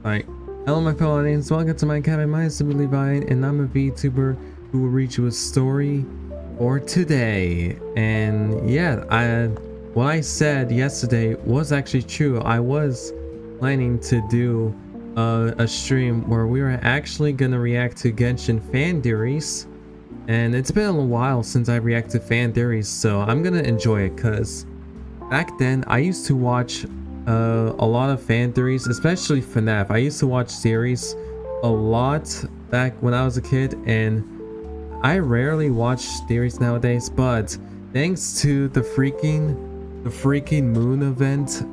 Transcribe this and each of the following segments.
Alright, hello my fellow audience, welcome to my cabin. My name is Levi, and I'm a VTuber who will read you a story for today. And yeah, what I said yesterday was actually true. I was planning to do a stream where we were actually gonna react to Genshin fan theories. And it's been a while since I reacted to fan theories, so I'm gonna enjoy it because back then I used to watch a lot of fan theories, especially FNAF. I used to watch series a lot back when I was a kid, and I rarely watch theories nowadays. But thanks to the freaking moon event,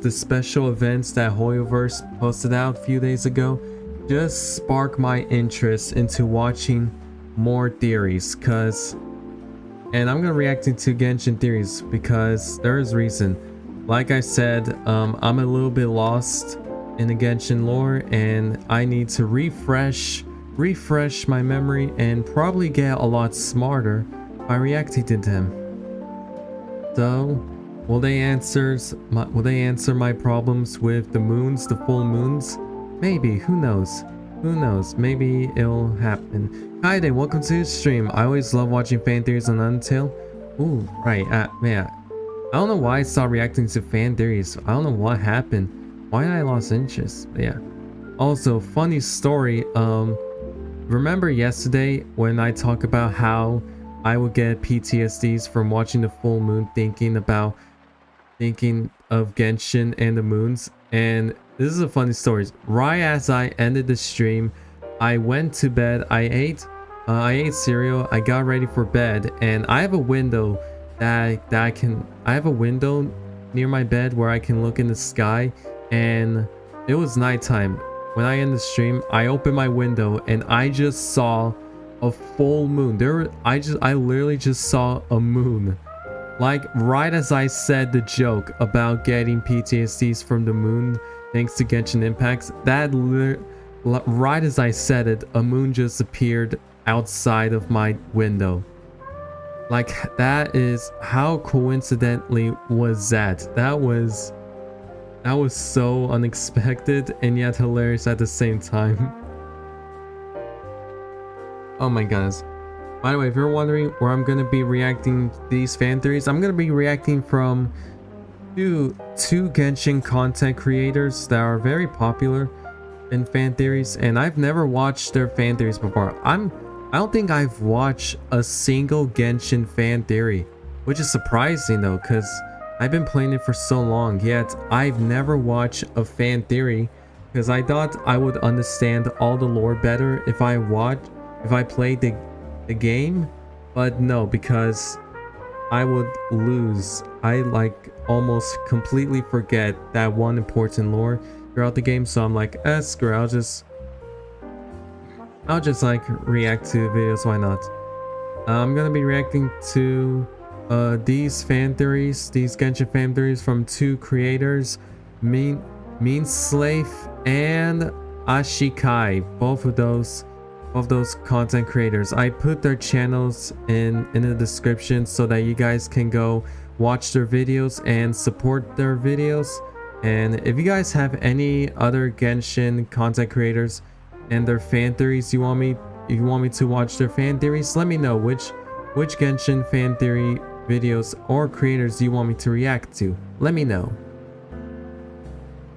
the special events that Hoyoverse posted out a few days ago, just sparked my interest into watching more theories. And I'm gonna react to Genshin theories because there is reason. Like I said, I'm a little bit lost in the Genshin lore, and I need to refresh my memory and probably get a lot smarter by reacting to them. So, will they answer my problems with the moons, the full moons? Maybe. Who knows? Who knows? Maybe it'll happen. Hi there, welcome to the stream. I always love watching fan theories on Undertale. Ooh, right. Man. I don't know why I stopped reacting to fan theories. I don't know what happened. Why did I lost interest? But yeah. Also, funny story. Remember yesterday when I talked about how I would get PTSDs from watching the full moon, thinking of Genshin and the moons? And this is a funny story. Right as I ended the stream, I went to bed. I ate cereal. I got ready for bed, and I have a window I have a window near my bed where I can look in the sky, and it was nighttime when I ended the stream. I opened my window and I just saw a full moon. I literally just saw a moon, like right as I said the joke about getting PTSDs from the moon thanks to Genshin impacts. Right as I said it, a moon just appeared outside of my window. Like, that is how coincidentally was that. That was so unexpected and yet hilarious at the same time. Oh my goodness. By the way, if you're wondering where I'm gonna be reacting to these fan theories, I'm gonna be reacting from two Genshin content creators that are very popular in fan theories, and I've never watched their fan theories before. I don't think I've watched a single Genshin fan theory, which is surprising though, because I've been playing it for so long, yet I've never watched a fan theory because I thought I would understand all the lore better if I played the game. But no, because I would lose. I like almost completely forget that one important lore throughout the game, so I'm like, screw it, I'll just like react to videos, why not? I'm gonna be reacting to these fan theories, these Genshin fan theories from two creators, Mean Slave and Ashikai. Both of those content creators. I put their channels in the description so that you guys can go watch their videos and support their videos. And if you guys have any other Genshin content creators and their fan theories you want me to watch their fan theories, let me know which Genshin fan theory videos or creators you want me to react to. Let me know.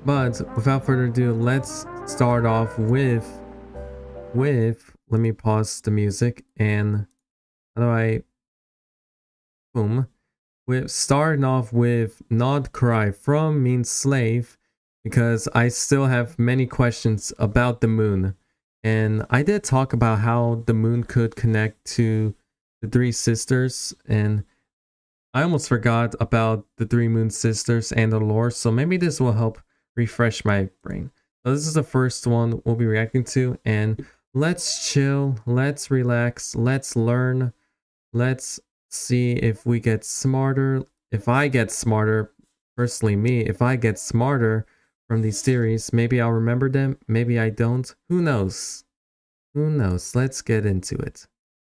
But without further ado, let's start off with let me pause the music, and how do I boom, with starting off with Not Cry from Mean Slave, because I still have many questions about the moon. And I did talk about how the moon could connect to the three sisters, and I almost forgot about the three moon sisters and the lore, so maybe this will help refresh my brain. So this is the first one we'll be reacting to, and let's chill, let's relax, let's learn, let's see if we get smarter. If I get smarter, personally me, if I get smarter from these theories, maybe I'll remember them, maybe I don't. Who knows? Who knows? Let's get into it.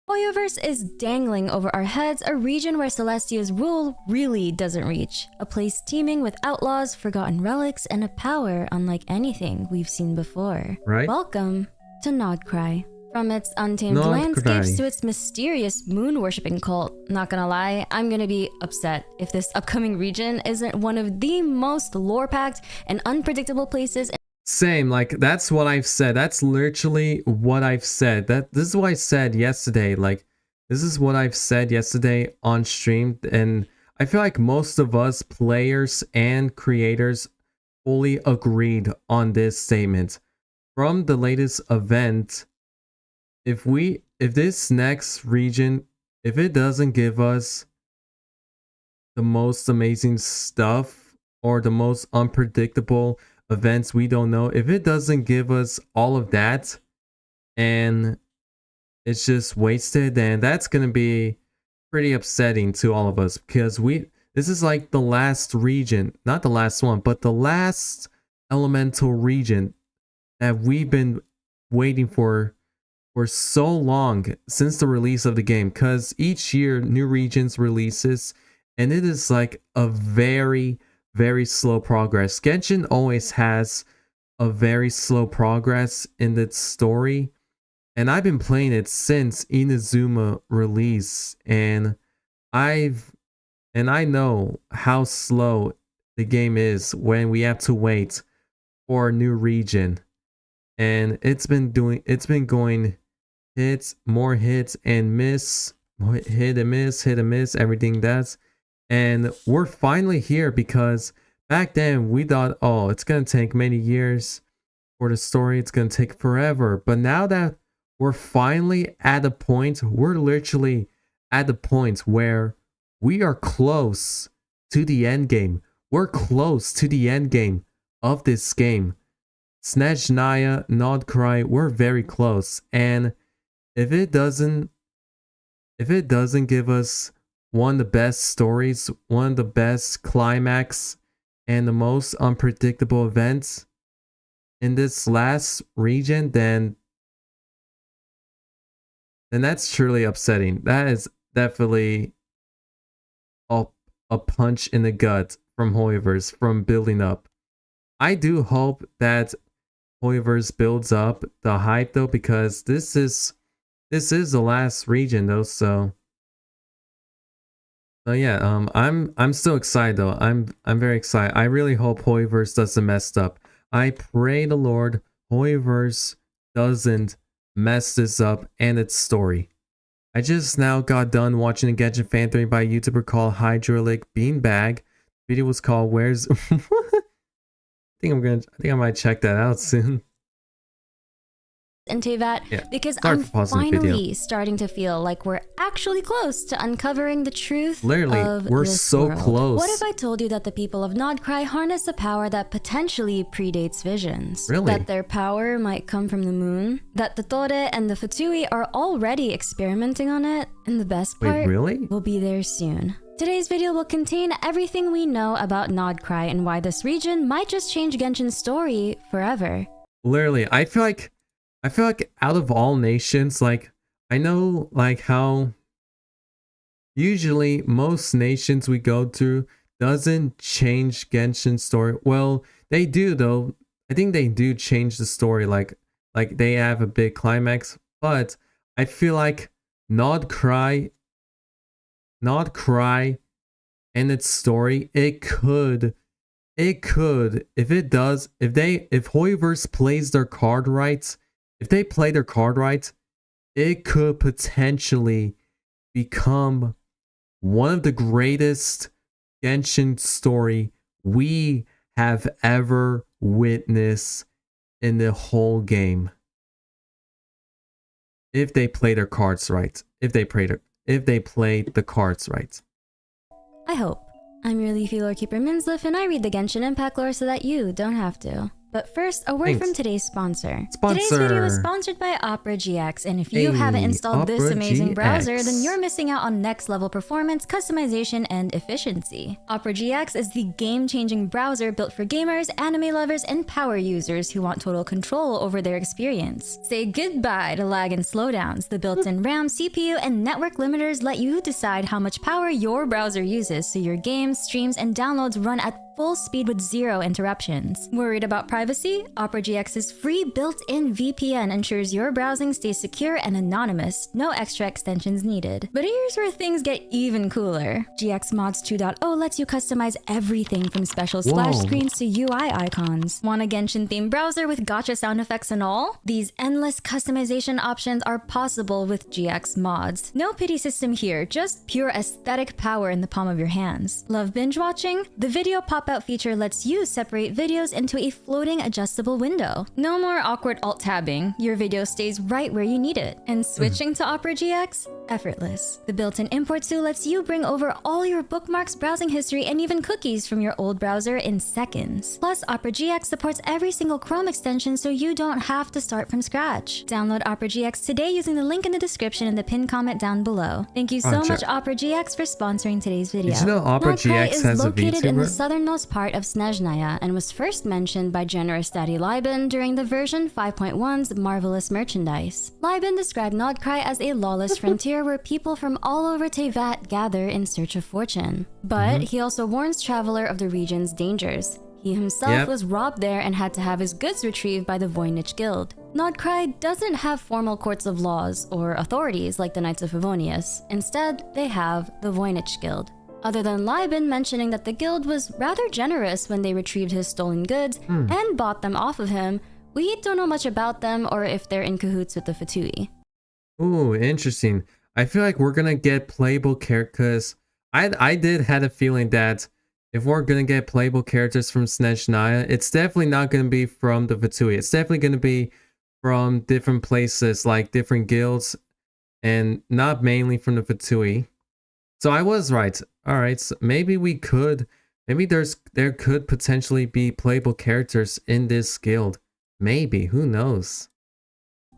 Oh Hoyoverse is dangling over our heads, a region where Celestia's rule really doesn't reach. A place teeming with outlaws, forgotten relics, and a power unlike anything we've seen before. Right? Welcome to Nodcry. From its untamed Nodcry. landscapes to its mysterious moon-worshipping cult. Not gonna lie, I'm gonna be upset if this upcoming region isn't one of the most lore-packed and unpredictable places. Same, like that's what I've said. That's literally what I've said. This is what I said yesterday. Like this is what I've said yesterday on stream, and I feel like most of us players and creators fully agreed on this statement. From the latest event, if this next region, if it doesn't give us the most amazing stuff or the most unpredictable events we don't know, if it doesn't give us all of that and it's just wasted, then that's gonna be pretty upsetting to all of us, because this is like the last region, not the last one, but the last elemental region that we've been waiting for so long since the release of the game, because each year new regions releases and it is like a very slow progress. Genshin always has a very slow progress in its story, and I've been playing it since Inazuma release, and I know how slow the game is when we have to wait for a new region. And it's been going more hits and miss, hit and miss, everything that's. And we're finally here, because back then we thought, oh, it's gonna take many years for the story, it's gonna take forever. But now that we're finally at the point, we're literally at the point where we are close to the end game. We're close to the end game of this game. Snezhnaya, Nodcry, we're very close. And if it doesn't give us one of the best stories, one of the best climax, and the most unpredictable events in this last region, then that's truly upsetting. That is definitely a punch in the gut from Hoyoverse, from building up. I do hope that Hoyoverse builds up the hype though, because this is the last region though, so yeah, I'm still excited though. I'm very excited. I really hope Hoyoverse doesn't mess up. I pray the Lord Hoyoverse doesn't mess this up and its story. I just now got done watching a Genshin fan theory by a YouTuber called Hydraulic Beanbag. The video was called Where's I think I might check that out soon. And Tevat, Yeah. because Sorry I'm for pausing the video. finally starting to feel like we're actually close to uncovering the truth Literally, of we're this so world. close. What if I told you that the people of Nodcry harness a power that potentially predates visions? Really? That their power might come from the moon? That the Tore and the Fatui are already experimenting on it? And the best part? Wait, really? We'll be there soon. Today's video will contain everything we know about Nodcry and why this region might just change Genshin's story forever. Literally, I feel like out of all nations, like I know like how usually most nations we go through doesn't change Genshin's story. Well, they do though. I think they do change the story, like they have a big climax, but I feel like Nodcry and its story, if Hoyoverse plays their card right, if they play their card right, it could potentially become one of the greatest Genshin story we have ever witnessed in the whole game. If they play their cards right. If they play the cards right. I hope. I'm your Leafy Lore Keeper Minslif, and I read the Genshin Impact lore so that you don't have to. But first, a word from Thanks. today's sponsor. Sponsor. Today's video is sponsored by Opera GX, and if you haven't installed this Opera amazing browser, GX. then you're missing out on next level performance, customization, and efficiency. Opera GX is the game-changing browser built for gamers, anime lovers, and power users who want total control over their experience. Say goodbye to lag and slowdowns. The built-in RAM, CPU, and network limiters let you decide how much power your browser uses, so your games, streams, and downloads run at full speed with zero interruptions. Worried about privacy? Opera GX's free built-in VPN ensures your browsing stays secure and anonymous, no extra extensions needed. But here's where things get even cooler. GX Mods 2.0 lets you customize everything from special splash Whoa. screens to UI icons. Want a Genshin-themed browser with gacha sound effects and all? These endless customization options are possible with GX Mods. No pity system here, just pure aesthetic power in the palm of your hands. Love binge watching? The video pop-out feature lets you separate videos into a floating adjustable window. No more awkward alt-tabbing. Your video stays right where you need it. And switching to Opera GX? Effortless. The built-in import tool lets you bring over all your bookmarks, browsing history, and even cookies from your old browser in seconds. Plus, Opera GX supports every single Chrome extension, so you don't have to start from scratch. Download Opera GX today using the link in the description and the pinned comment down below. Thank you so much, Opera GX, for sponsoring today's video. Did you know Opera Nordkrai GX is has a located in the VTuber? southernmost part of Snezhnaya and was first mentioned by generous Daddy Liban during the version 5.1's Marvelous Merchandise. Liban described Nordkrai as a lawless frontier where people from all over Teyvat gather in search of fortune. But he also warns traveler of the region's dangers. He himself was robbed there and had to have his goods retrieved by the Voynich Guild. Nordkrai doesn't have formal courts of laws or authorities like the Knights of Favonius. Instead, they have the Voynich Guild. Other than Liban mentioning that the guild was rather generous when they retrieved his stolen goods and bought them off of him, we don't know much about them or if they're in cahoots with the Fatui. Ooh, interesting. I feel like we're gonna get playable characters. I did had a feeling that if we're gonna get playable characters from Snezhnaya, it's definitely not gonna be from the Fatui. It's definitely gonna be from different places, like different guilds, and not mainly from the Fatui. So I was right. All right, so maybe there could potentially be playable characters in this guild. Maybe, who knows?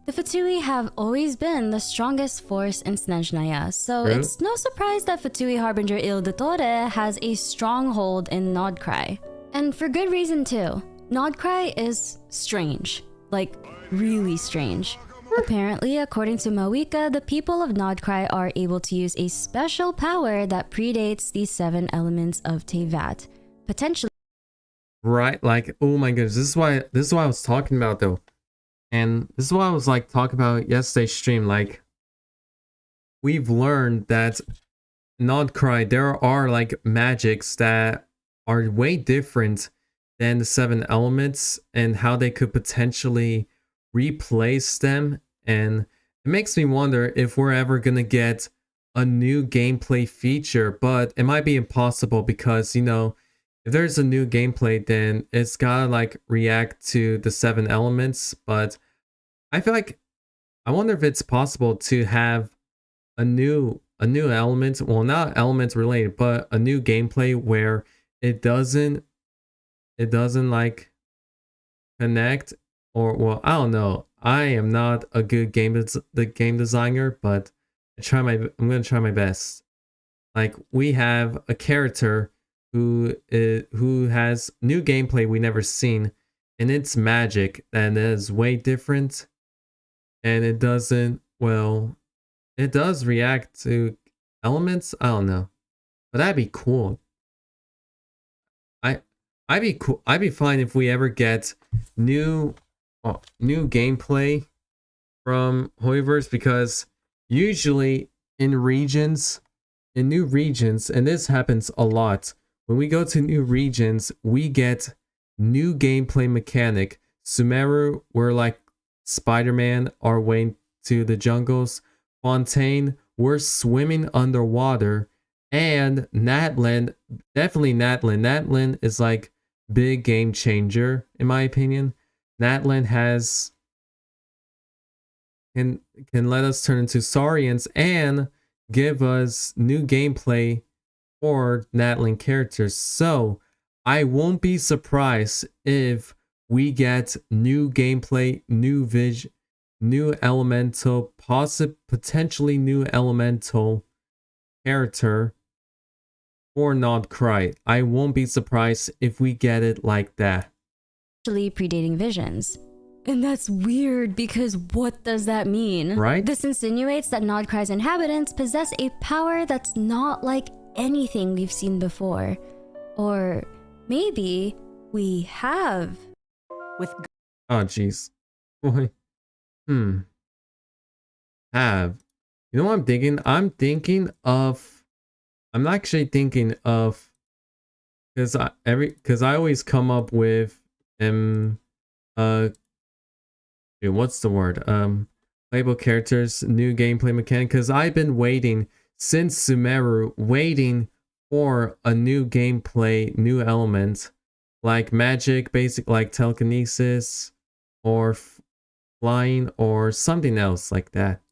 The Fatui have always been the strongest force in Snezhnaya, so True. it's no surprise that Fatui Harbinger Il Dottore has a stronghold in Nordkrai. And for good reason too. Nordkrai is strange. Like, really strange. Apparently, according to Mawika, the people of Nordkrai are able to use a special power that predates the 7 elements of Teyvat. Potentially. Right, like, oh my goodness, this is why I was talking about though. And this is what I was like talking about yesterday's stream. Like, we've learned that Nordkrai, there are like magics that are way different than the 7 elements and how they could potentially replace them. And it makes me wonder if we're ever gonna get a new gameplay feature, but it might be impossible because, you know, if there's a new gameplay, then it's gotta like react to the 7 elements. But I feel like, I wonder if it's possible to have a new element, well, not elements related, but a new gameplay where it doesn't like connect, or, well, I don't know. I am not a good game designer, but I'm gonna try my best. Like, we have a character who has new gameplay we never seen, and it's magic that is way different, and it doesn't, well, it does react to elements. I don't know, but that'd be cool. I'd be cool. I'd be fine if we ever get new gameplay from Hoiverse, because usually in new regions, and this happens a lot, when we go to new regions, we get new gameplay mechanic. Sumeru, we're like Spider-Man our way to the jungles. Fontaine, we're swimming underwater. And Natlan, definitely Natlan. Natlan is like big game changer in my opinion. Natlan can let us turn into Saurians and give us new gameplay for Natlan characters. So I won't be surprised if we get new gameplay, new vision, new elemental, potentially new elemental character for Nodcry. I won't be surprised if we get it like that. Actually predating visions. And that's weird because what does that mean? Right? This insinuates that Nodcry's inhabitants possess a power that's not like anything we've seen before. Or maybe we have. With Oh, jeez. Boy. Have. You know what I'm thinking? I'm actually thinking of, because I always come up with what's the word? Playable characters, new gameplay mechanic. Because I've been waiting since Sumeru, waiting for a new gameplay, new element, like magic, basic like telekinesis, or flying, or something else like that.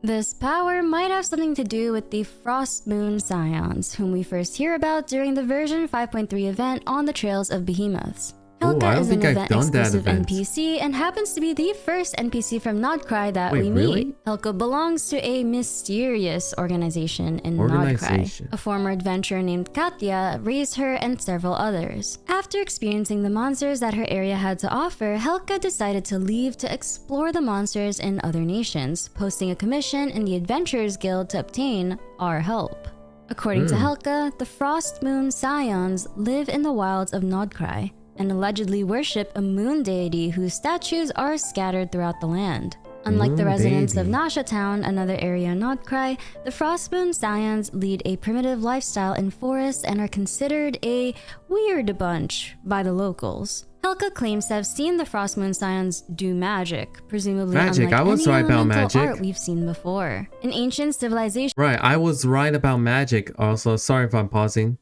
This power might have something to do with the Frost Moon Scions, whom we first hear about during the version 5.3 event on the Trails of Behemoths. Helka is an event-exclusive NPC and happens to be the first NPC from Nodcry that we meet. Helka belongs to a mysterious organization in Nodcry. A former adventurer named Katya raised her and several others. After experiencing the monsters that her area had to offer, Helka decided to leave to explore the monsters in other nations, posting a commission in the Adventurers Guild to obtain our help. According to Helka, the Frost Moon Scions live in the wilds of Nodcry and allegedly worship a moon deity whose statues are scattered throughout the land. Unlike the residents of Nasha Town, another area in Nodcry, the Frostmoon Scions lead a primitive lifestyle in forests and are considered a weird bunch by the locals. Helka claims to have seen the Frostmoon Scions do magic, presumably unlike I was any right about elemental magic. art we've seen before. In ancient civilization, Right, I was right about magic also. Sorry if I'm pausing.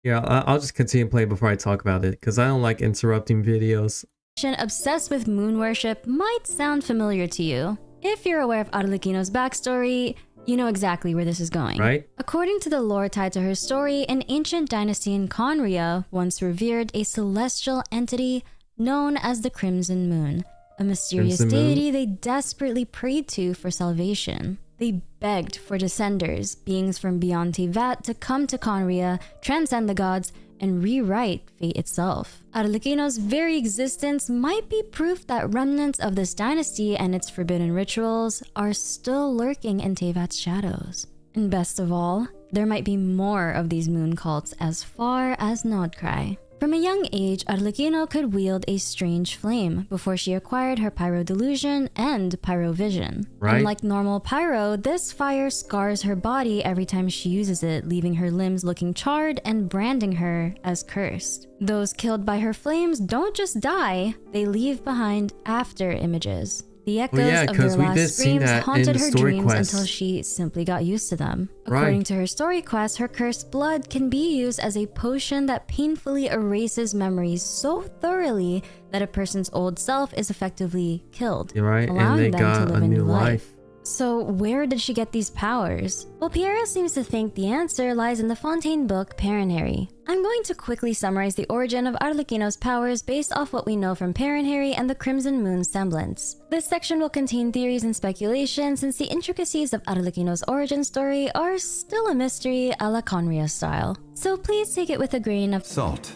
Yeah, I'll just continue playing before I talk about it, because I don't like interrupting videos. Obsessed with moon worship might sound familiar to you. If you're aware of Arlecchino's backstory, you know exactly where this is going. Right? According to the lore tied to her story, an ancient dynasty in Conria once revered a celestial entity known as the Crimson Moon, a mysterious deity they desperately prayed to for salvation. They begged for descenders, beings from beyond Tevat, to come to Conria, transcend the gods, and rewrite fate itself. Arlecchino's very existence might be proof that remnants of this dynasty and its forbidden rituals are still lurking in Tevat's shadows. And best of all, there might be more of these moon cults as far as Nodcry. From a young age, Arlecchino could wield a strange flame before she acquired her pyro delusion and pyrovision. Right. Unlike normal pyro, this fire scars her body every time she uses it, leaving her limbs looking charred and branding her as cursed. Those killed by her flames don't just die, they leave behind after images. The echoes of their last screams haunted her dreams until she simply got used to them. According to her story quest, her cursed blood can be used as a potion that painfully erases memories so thoroughly that a person's old self is effectively killed, allowing them to live a new life. So where did she get these powers? Well, Piero seems to think the answer lies in the Fontaine book Paranhary. I'm going to quickly summarize the origin of Arlecchino's powers based off what we know from Paranhary and the Crimson Moon semblance. This section will contain theories and speculation since the intricacies of Arlecchino's origin story are still a mystery a la Conria style. So please take it with a grain of salt.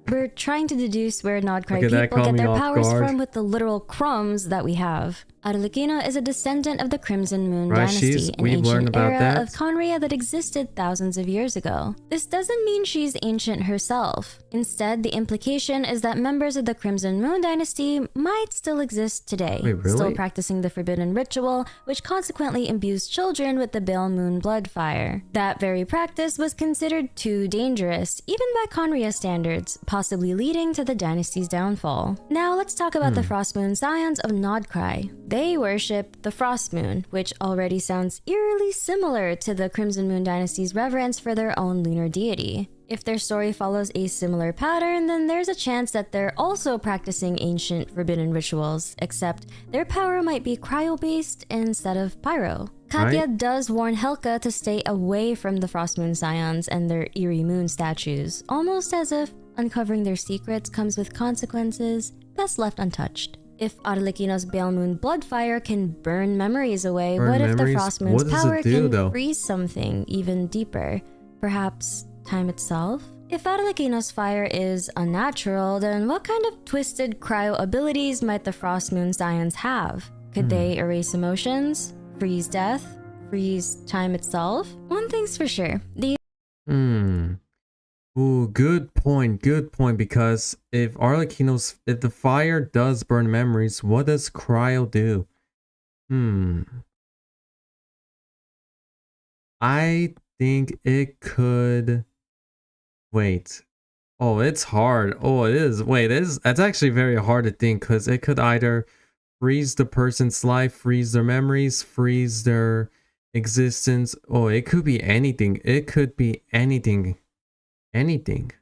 We're trying to deduce where Nodcry people get their powers from with the literal crumbs that we have. Arlecchino is a descendant of the Crimson Moon Dynasty, an ancient era of Conria that existed thousands of years ago. This doesn't mean she's ancient herself. Instead, the implication is that members of the Crimson Moon Dynasty might still exist today, still practicing the forbidden ritual, which consequently imbues children with the Bale Moon blood fire. That very practice was considered too dangerous, even by Conria standards, possibly leading to the dynasty's downfall. Now let's talk about the Frostmoon Scions of Nodcry. They worship the Frost Moon, which already sounds eerily similar to the Crimson Moon Dynasty's reverence for their own lunar deity. If their story follows a similar pattern, then there's a chance that they're also practicing ancient forbidden rituals, except their power might be cryo-based instead of pyro. Katya does warn Helka to stay away from the Frostmoon Scions and their eerie moon statues, almost as if uncovering their secrets comes with consequences best left untouched. If Arlequino's Bale Moon Bloodfire can burn memories away, Burn what if the memories? Frost Moon's What does it power do, can though? freeze something even deeper? Perhaps time itself? If Arlequino's fire is unnatural, then what kind of twisted cryo abilities might the Frost Moon Scions have? Could they erase emotions? Freeze death? Freeze time itself? One thing's for sure, these Ooh, good point, because if the fire does burn memories, what does cryo do? I think it could... Wait. Oh, it's hard. Oh, it is. Wait, that's actually very hard to think, because it could either freeze the person's life, freeze their memories, freeze their existence. Oh, it could be anything. It could be anything. Anything.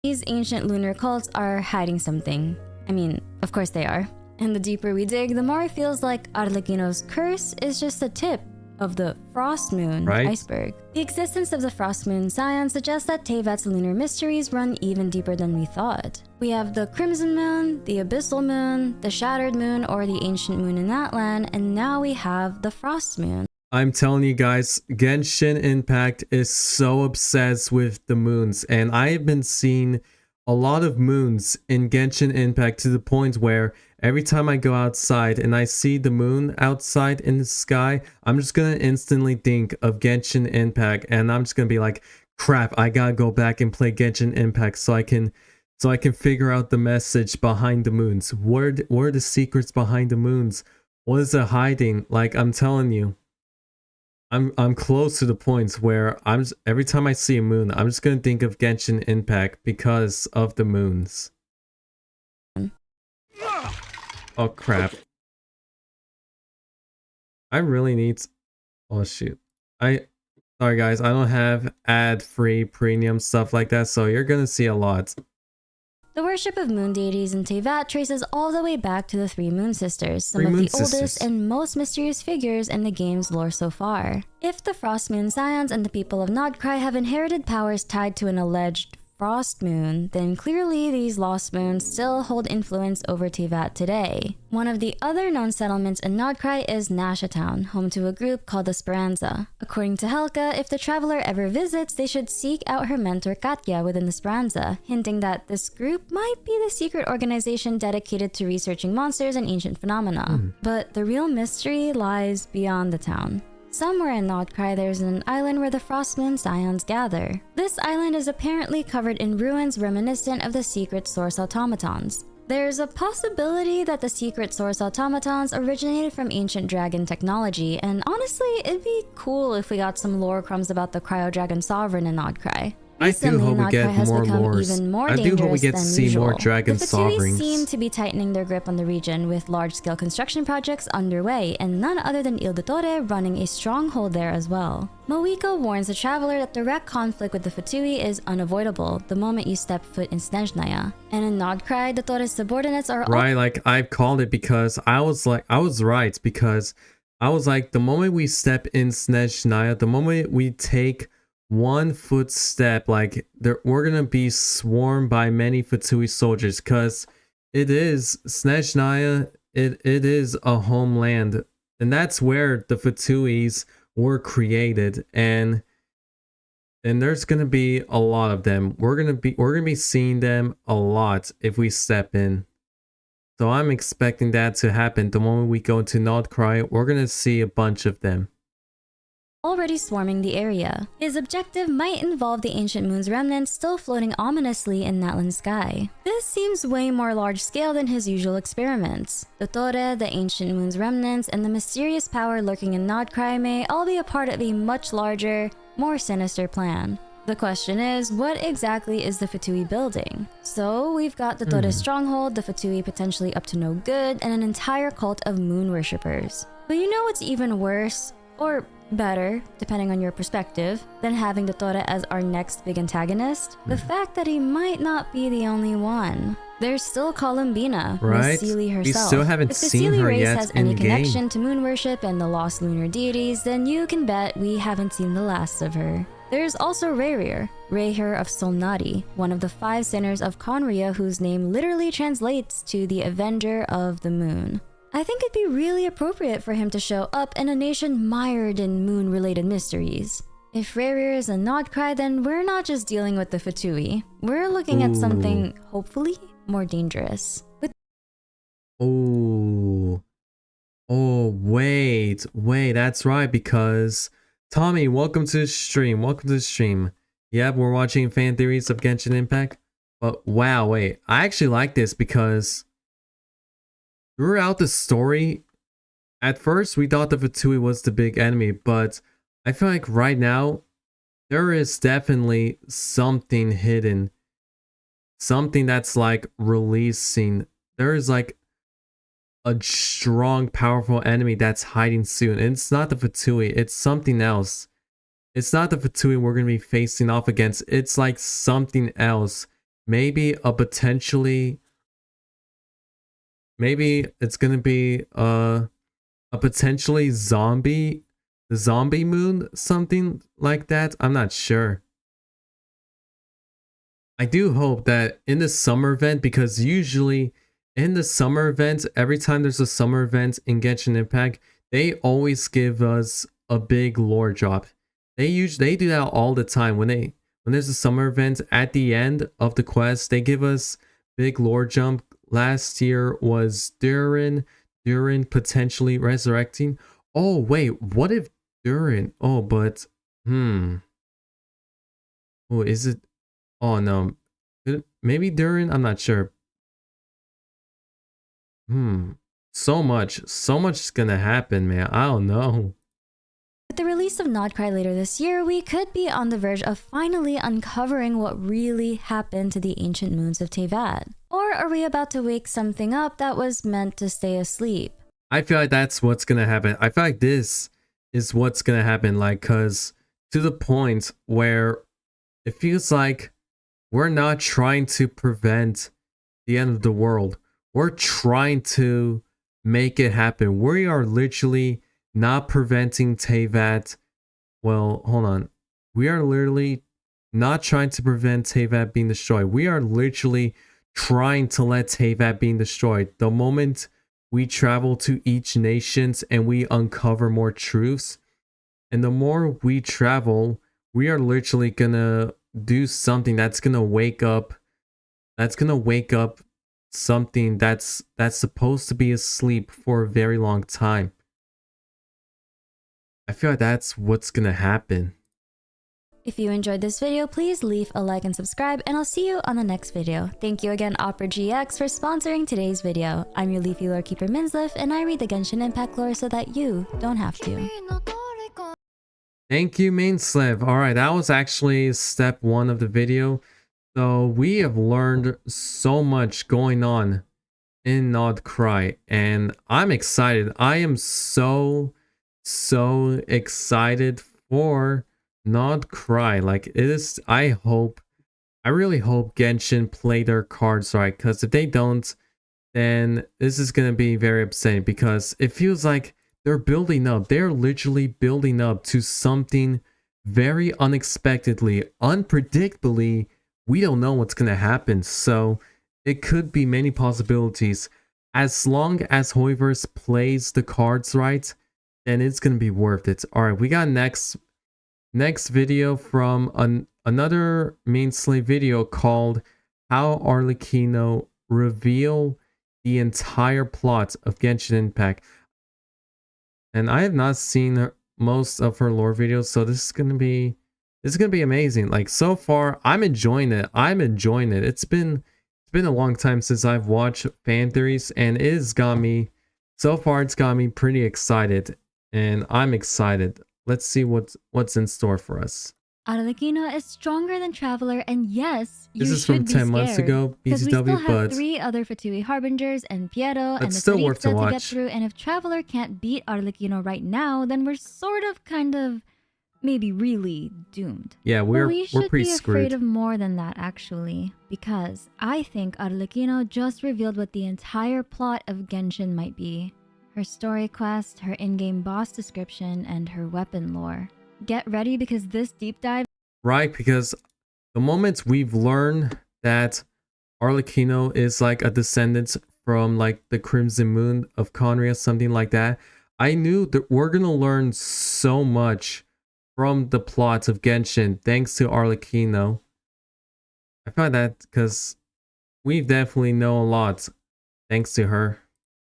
These ancient lunar cults are hiding something. I mean, of course they are. And the deeper we dig, the more it feels like Arlequino's curse is just the tip of the Frost Moon iceberg. The existence of the Frost Moon Scion suggests that Teyvat's lunar mysteries run even deeper than we thought. We have the Crimson Moon, the Abyssal Moon, the Shattered Moon, or the Ancient Moon in that land, and now we have the Frost Moon. I'm telling you guys, Genshin Impact is so obsessed with the moons, and I have been seeing a lot of moons in Genshin Impact to the point where every time I go outside and I see the moon outside in the sky, I'm just gonna instantly think of Genshin Impact, and I'm just gonna be like, crap, I gotta go back and play Genshin Impact so I can figure out the message behind the moons. What are the secrets behind the moons? What is it hiding? Like, I'm telling you, I'm close to the points where every time I see a moon, I'm just gonna think of Genshin Impact because of the moons. Oh crap. I really need... Oh shoot. Sorry guys, I don't have ad-free premium stuff like that, so you're gonna see a lot. The worship of moon deities in Teyvat traces all the way back to the Three Moon Sisters, some of the oldest and most mysterious figures in the game's lore so far. If the Frost Moon Scions and the people of Nodcry have inherited powers tied to an alleged Frost Moon, then clearly these lost moons still hold influence over Teyvat today. One of the other known settlements in Nodcry is Nasha Town, home to a group called the Speranza. According to Helka, if the traveler ever visits, they should seek out her mentor Katya within the Speranza, hinting that this group might be the secret organization dedicated to researching monsters and ancient phenomena. But the real mystery lies beyond the town. Somewhere in Nodcry, there's an island where the Frost Moon Scions gather. This island is apparently covered in ruins reminiscent of the secret source automatons. There's a possibility that the secret source automatons originated from ancient dragon technology, and honestly, it'd be cool if we got some lore crumbs about the Cryo Dragon Sovereign in Nodcry. I do hope we get more lores. I do hope we get to see more dragon sovereigns. The Fatui seem to be tightening their grip on the region with large-scale construction projects underway, and none other than Il Dottore running a stronghold there as well. Moiko warns the traveler that direct conflict with the Fatui is unavoidable the moment you step foot in Snezhnaya. And in Nodcry, Dottore's subordinates are right, like I've called it because I was right, because I was like, the moment we step in Snezhnaya, the moment we take one footstep, like we're gonna be swarmed by many Fatui soldiers, because it is Snezhnaya, it is a homeland, and that's where the Fatuis were created, and there's gonna be a lot of them. We're gonna be seeing them a lot if we step in. So I'm expecting that to happen. The moment we go to Nodcry, we're gonna see a bunch of them already swarming the area. His objective might involve the ancient moon's remnants still floating ominously in Natlan's sky. This seems way more large-scale than his usual experiments. Dottore, the ancient moon's remnants, and the mysterious power lurking in Nodcry may all be a part of a much larger, more sinister plan. The question is, what exactly is the Fatui building? So we've got Dottore's stronghold, the Fatui potentially up to no good, and an entire cult of moon worshippers. But you know what's even worse? Or better, depending on your perspective, than having Dottore as our next big antagonist? The fact that he might not be the only one. There's still Columbina, Miss Seelie herself. We still haven't seen her yet in game. If the Seelie race has any connection to moon worship and the lost lunar deities, then you can bet we haven't seen the last of her. There's also Rayrir of Solnati, one of the 5 sinners of Conria whose name literally translates to the Avenger of the Moon. I think it'd be really appropriate for him to show up in a nation mired in moon-related mysteries. If Rayrir is a Nodcry, then we're not just dealing with the Fatui. We're looking at something, hopefully, more dangerous. Oh, wait, that's right, because Tommy, welcome to the stream. Yep, we're watching fan theories of Genshin Impact. But wow, wait, I actually like this because throughout the story, at first we thought the Fatui was the big enemy, but I feel like right now there is definitely something hidden, something that's like releasing. There is like a strong, powerful enemy that's hiding soon. And it's not the Fatui, it's something else. It's not the Fatui we're going to be facing off against. It's like something else. Maybe a potentially... Maybe it's going to be a potentially zombie moon, something like that. I'm not sure. I do hope that in the summer event, because usually in the summer event, every time there's a summer event in Genshin Impact, they always give us a big lore drop. They do that all the time. When there's a summer event at the end of the quest, they give us big lore jump. Last year was Durin potentially resurrecting. Oh wait, what if Durin? Oh, but oh, is it? Oh no, maybe Durin. I'm not sure. So much is gonna happen, man. I don't know. With the release of Nodcry later this year, we could be on the verge of finally uncovering what really happened to the ancient moons of Teyvat. Or are we about to wake something up that was meant to stay asleep? I feel like that's what's gonna happen. I feel like this is what's gonna happen, like, cause to the point where it feels like we're not trying to prevent the end of the world. We're trying to make it happen. We are literally not preventing Teyvat. Well, hold on. We are literally not trying to prevent Teyvat being destroyed. We are literally trying to let Teyvat being destroyed. The moment we travel to each nations and we uncover more truths, and the more we travel, we are literally gonna do something that's gonna wake up. That's gonna wake up something that's supposed to be asleep for a very long time. I feel like that's what's gonna happen. If you enjoyed this video, please leave a like and subscribe, and I'll see you on the next video. Thank you again, Opera GX, for sponsoring today's video. I'm your Leafy Lore Keeper Minsleif, and I read the Genshin Impact lore so that you don't have to. Thank you, Minsleif. Alright, that was actually step 1 of the video. So we have learned so much going on in Nodcry, and I'm excited. I am so excited for Nodcry. Like, it is, I really hope Genshin play their cards right, because if they don't, then this is going to be very upsetting, because it feels like they're building up. They're literally building up to something very unexpectedly, unpredictably. We don't know what's going to happen, so it could be many possibilities. As long as Hoiverse plays the cards right, then it's going to be worth it. Alright, we got next video from another main slave video called How Arlecchino Reveal the Entire Plot of Genshin Impact. And I have not seen most of her lore videos, so this is gonna be amazing. Like, so far, I'm enjoying it. It's been a long time since I've watched fan theories, and it's got me pretty excited, and I'm excited. Let's see what's in store for us. Arlecchino is stronger than Traveler, and yes, you This is from 10 months ago, because we still BCW, have but 3 other Fatui Harbingers and Piero and the still worth to Tsaritsa to get watch. through, and if Traveler can't beat Arlecchino right now, then we're sort of, kind of, maybe really doomed. Yeah, we're we should pretty be screwed. afraid of more than that, actually, because I think Arlecchino just revealed what the entire plot of Genshin might be. Her story quest, her in-game boss description, and her weapon lore. Get ready, because this deep dive right? Because the moment we've learned that Arlecchino is like a descendant from like the Crimson Moon of Conria, something like that, I knew that we're gonna learn so much from the plot of Genshin thanks to Arlecchino. I find that because we've definitely know a lot thanks to her.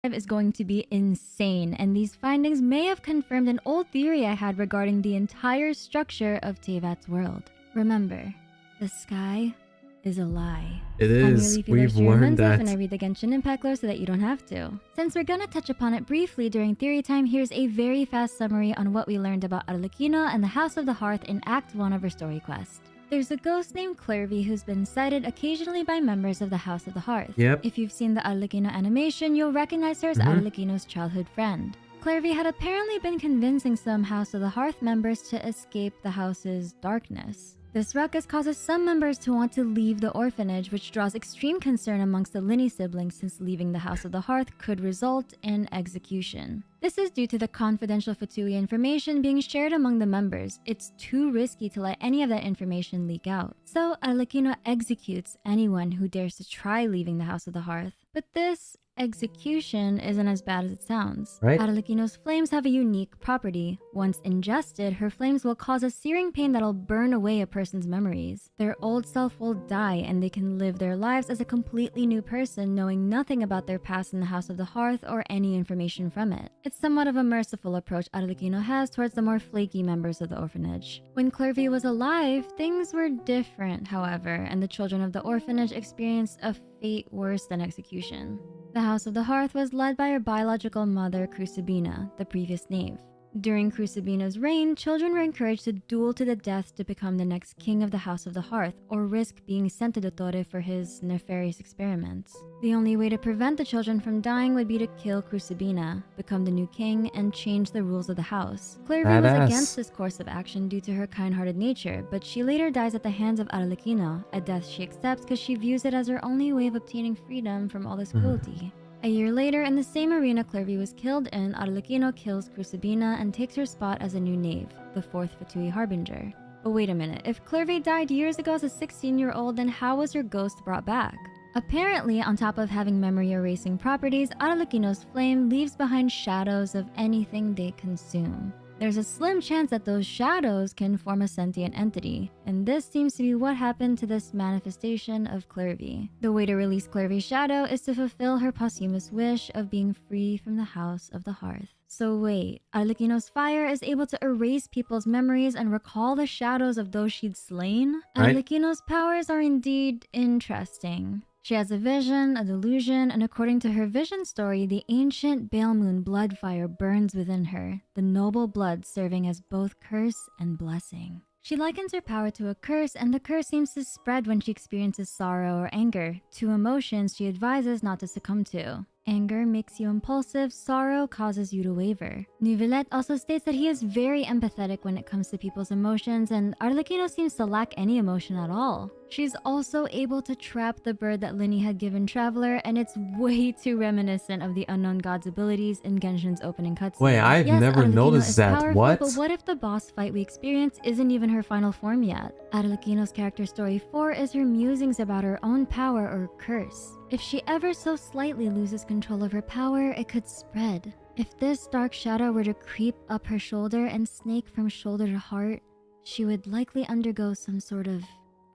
Is going to be insane, and these findings may have confirmed an old theory I had regarding the entire structure of Tevat's world. Remember, the sky is a lie. It is. We've learned that. And I read the Genshin Impact lore so that you don't have to. Since we're gonna touch upon it briefly during theory time, here's a very fast summary on what we learned about Arlecchino and the House of the Hearth in Act 1 of her story quest. There's a ghost named Clervy who's been sighted occasionally by members of the House of the Hearth. Yep. If you've seen the Arlecchino animation, you'll recognize her as Arlecchino's childhood friend. Clervy had apparently been convincing some House of the Hearth members to escape the house's darkness. This ruckus causes some members to want to leave the orphanage, which draws extreme concern amongst the Linny siblings since leaving the House of the Hearth could result in execution. This is due to the confidential Fatui information being shared among the members. It's too risky to let any of that information leak out. So Arlecchino executes anyone who dares to try leaving the House of the Hearth. But this execution isn't as bad as it sounds. Right. Arlecchino's flames have a unique property. Once ingested, her flames will cause a searing pain that'll burn away a person's memories. Their old self will die and they can live their lives as a completely new person, knowing nothing about their past in the House of the Hearth or any information from it. It's somewhat of a merciful approach Arlecchino has towards the more flaky members of the orphanage. When Clervy was alive, things were different, however, and the children of the orphanage experienced a fate worse than execution. The House of the Hearth was led by her biological mother, Crucibina, the previous knave. During Crucibina's reign, children were encouraged to duel to the death to become the next king of the House of the Hearth, or risk being sent to the Torre for his nefarious experiments. The only way to prevent the children from dying would be to kill Crucibina, become the new king, and change the rules of the house. Clervy was against this course of action due to her kind-hearted nature, but she later dies at the hands of Arlecchino, a death she accepts because she views it as her only way of obtaining freedom from all this cruelty. A year later, in the same arena Clervy was killed in, Arlecchino kills Crucibina and takes her spot as a new knave, the fourth Fatui Harbinger. But wait a minute, if Clervy died years ago as a 16-year-old, then how was her ghost brought back? Apparently, on top of having memory-erasing properties, Arlecchino's flame leaves behind shadows of anything they consume. There's a slim chance that those shadows can form a sentient entity, and this seems to be what happened to this manifestation of Clervy. The way to release Clervy's shadow is to fulfill her posthumous wish of being free from the House of the Hearth. So wait, Arlecchino's fire is able to erase people's memories and recall the shadows of those she'd slain? Right. Arlecchino's powers are indeed interesting. She has a vision, a delusion, and according to her vision story, the ancient Bale Moon blood fire burns within her, the noble blood serving as both curse and blessing. She likens her power to a curse, and the curse seems to spread when she experiences sorrow or anger, two emotions she advises not to succumb to. Anger makes you impulsive, sorrow causes you to waver. Neuvillette also states that he is very empathetic when it comes to people's emotions, and Arlecchino seems to lack any emotion at all. She's also able to trap the bird that Linny had given Traveler, and it's way too reminiscent of the Unknown God's abilities in Genshin's opening cutscene. Wait, I've never Arlecchino noticed is that. powerful, What? But what if the boss fight we experience isn't even her final form yet? Arlecchino's character story 4 is her musings about her own power or curse. If she ever so slightly loses control of her power, it could spread. If this dark shadow were to creep up her shoulder and snake from shoulder to heart, she would likely undergo some sort of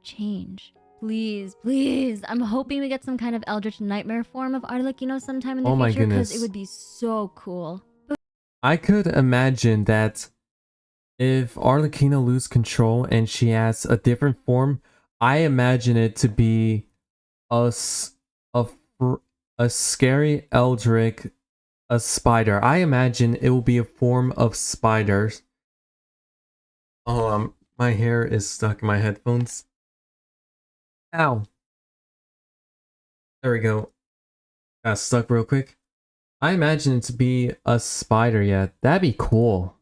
change. Please, please, I'm hoping we get some kind of Eldritch Nightmare form of Arlecchino sometime in the future, because it would be so cool. I could imagine that if Arlecchino loses control and she has a different form, I imagine it to be a scary Eldritch, a spider. I imagine it will be a form of spiders. Oh, my hair is stuck in my headphones. Ow. There we go. Got stuck real quick. I imagine it to be a spider, yeah. That'd be cool.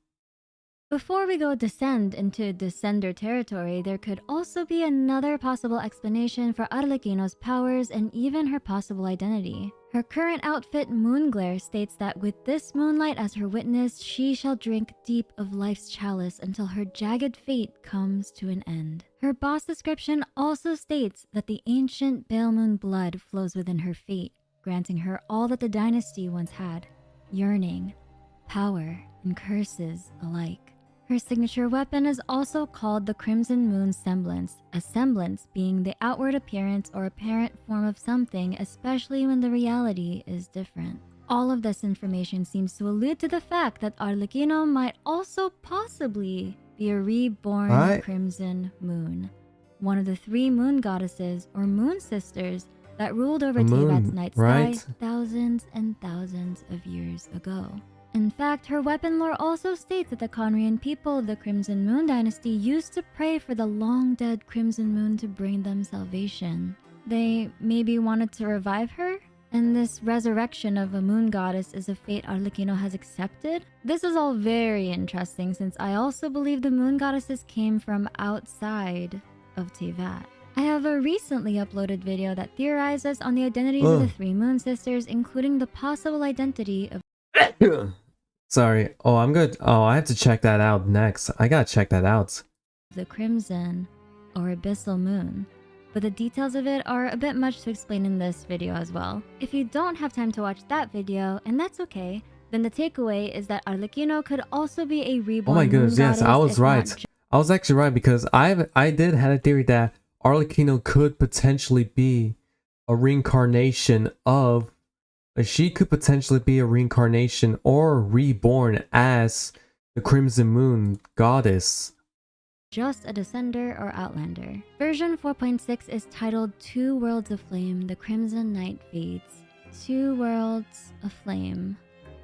Before we go descend into Descender territory, there could also be another possible explanation for Arlecchino's powers and even her possible identity. Her current outfit, Moonglare, states that with this moonlight as her witness, she shall drink deep of life's chalice until her jagged fate comes to an end. Her boss description also states that the ancient pale moon blood flows within her fate, granting her all that the dynasty once had: yearning, power, and curses alike. Her signature weapon is also called the Crimson Moon Semblance, a semblance being the outward appearance or apparent form of something, especially when the reality is different. All of this information seems to allude to the fact that Arlecchino might also possibly be a reborn Crimson Moon, one of the 3 moon goddesses or moon sisters that ruled over Teyvat's night sky thousands and thousands of years ago. In fact, her weapon lore also states that the Conrian people of the Crimson Moon Dynasty used to pray for the long-dead Crimson Moon to bring them salvation. They maybe wanted to revive her? And this resurrection of a moon goddess is a fate Arlecchino has accepted? This is all very interesting since I also believe the moon goddesses came from outside of Teyvat. I have a recently uploaded video that theorizes on the identities of the 3 moon sisters, including the possible identity of Sorry. Oh, I'm good. Oh, I have to check that out next. I gotta check that out. The Crimson or Abyssal Moon, but the details of it are a bit much to explain in this video as well. If you don't have time to watch that video, and that's okay, then the takeaway is that Arlecchino could also be a reborn. Oh my goodness, moon yes, goddess, I was right. I was actually right because I did had a theory that Arlecchino could potentially be a reincarnation of. She could potentially be a reincarnation or reborn as the Crimson Moon goddess. Just a descender or outlander. Version 4.6 is titled 2 Worlds of Flame, the Crimson Night Fades. 2 Worlds of Flame.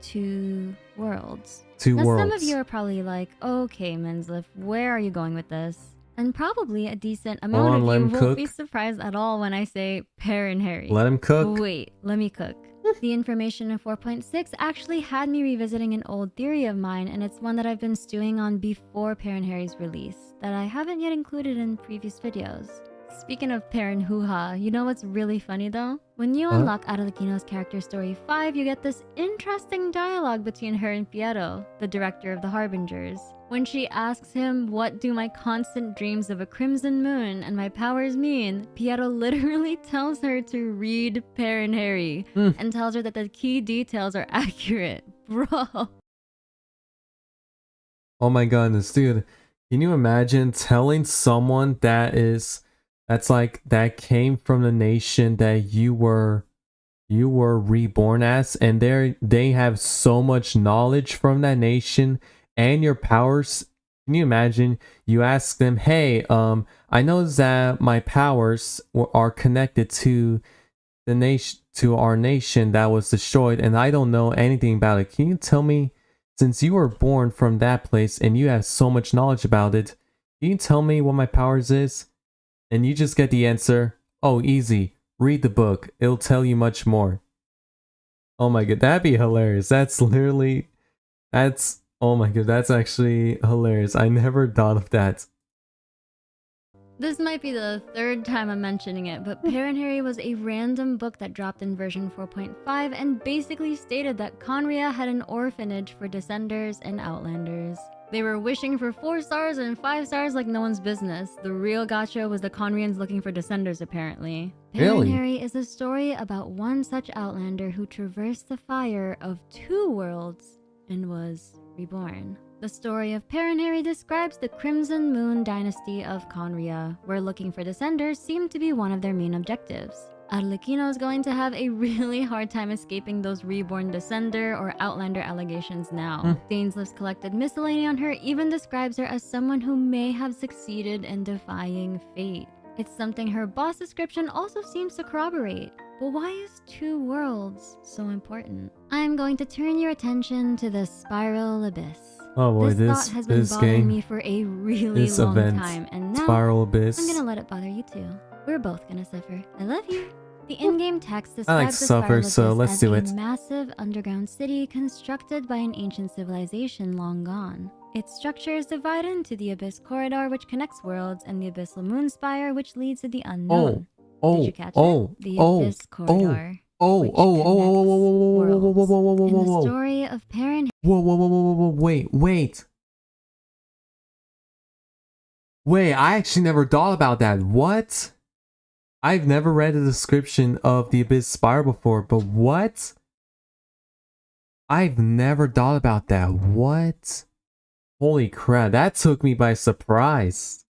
2 Worlds. 2 now, worlds. Some of you are probably like, okay, Menzlif, where are you going with this? And probably a decent amount of you won't be surprised at all when I say Per and Harry. Let him cook. Wait, let me cook. The information in 4.6 actually had me revisiting an old theory of mine, and it's one that I've been stewing on before Per and Harry's release, that I haven't yet included in previous videos. Speaking of Per and hoo-ha, you know what's really funny though? When you unlock Arlecchino's character story 5, you get this interesting dialogue between her and Piero, the director of the Harbingers. When she asks him, "What do my constant dreams of a crimson moon and my powers mean?" Piero literally tells her to read Per and Harry and tells her that the key details are accurate. Bro. Oh my goodness, dude. Can you imagine telling someone that came from the nation that you were reborn as, and they have so much knowledge from that nation and your powers? Can you imagine you ask them, hey, I know that my powers are connected to the nation, to our nation that was destroyed, and I don't know anything about it. Can you tell me, since you were born from that place and you have so much knowledge about it, can you tell me what my powers is? And you just get the answer, oh, easy, read the book, it'll tell you much more. Oh my god, that'd be hilarious. Oh my god, that's actually hilarious. I never thought of that. This might be the 3rd time I'm mentioning it, but Per and Harry was a random book that dropped in version 4.5 and basically stated that Conria had an orphanage for Descenders and Outlanders. They were wishing for 4 stars and 5 stars like no one's business. The real gotcha was the Conrians looking for Descenders, apparently. Per and Harry is a story about one such Outlander who traversed the fire of 2 worlds and was reborn. The story of Per and Harry describes the Crimson Moon Dynasty of Conria, where looking for Descenders seemed to be one of their main objectives. Arlecchino is going to have a really hard time escaping those reborn Descender or Outlander allegations now. Dainslif's collected miscellany on her even describes her as someone who may have succeeded in defying fate. It's something her boss description also seems to corroborate. But why is 2 worlds so important? I'm going to turn your attention to the Spiral Abyss. Oh boy, this thought has been bothering me for a really long time, and now Spiral Abyss. I'm gonna let it bother you too. We're both gonna suffer. I love you. The in-game text describes the Spiral Abyss as a massive underground city constructed by an ancient civilization long gone. Its structure is divided into the Abyss Corridor, which connects worlds, and the Abyssal Moon Spire, which leads to the unknown. Did you catch it? The Abyss Corridor. Oh, which oh, oh, oh, connects whoa, whoa, whoa, whoa, whoa, whoa, worlds. whoa, whoa, whoa, In the whoa, whoa. story of Perrin, Whoa, whoa, whoa, whoa, whoa, whoa, wait. Wait, I actually never thought about that. What? I've never read a description of the Abyss Spiral before, but what? I've never thought about that. What? Holy crap, that took me by surprise.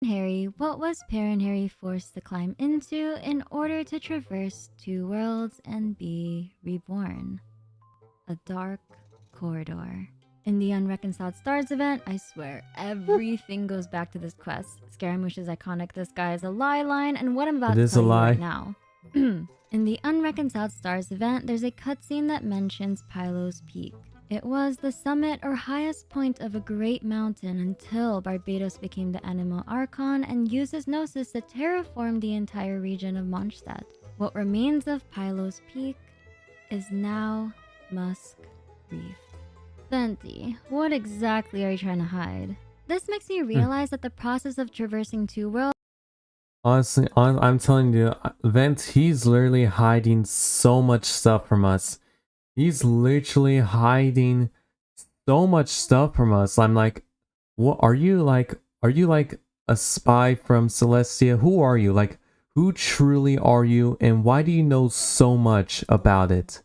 Harry, what was Perrin Harry forced to climb into in order to traverse two worlds and be reborn? A dark corridor. In the Unreconciled Stars event, I swear, everything goes back to this quest. Scaramouche's iconic "this guy is a lie" line, and what I'm about It to is tell a you lie. right now. In the Unreconciled Stars event, there's a cutscene that mentions Pylo's Peak. It was the summit or highest point of a great mountain until Barbados became the Animal Archon and uses Gnosis to terraform the entire region of Mondstadt. What remains of Pylo's Peak is now Musk Reef. Venti, what exactly are you trying to hide? This makes me realize that the process of traversing two worlds. Honestly, I'm telling you, Vent, he's literally hiding so much stuff from us. He's literally hiding so much stuff from us. I'm like, what are you like? Are you like a spy from Celestia? Who are you? Like, who truly are you? And why do you know so much about it?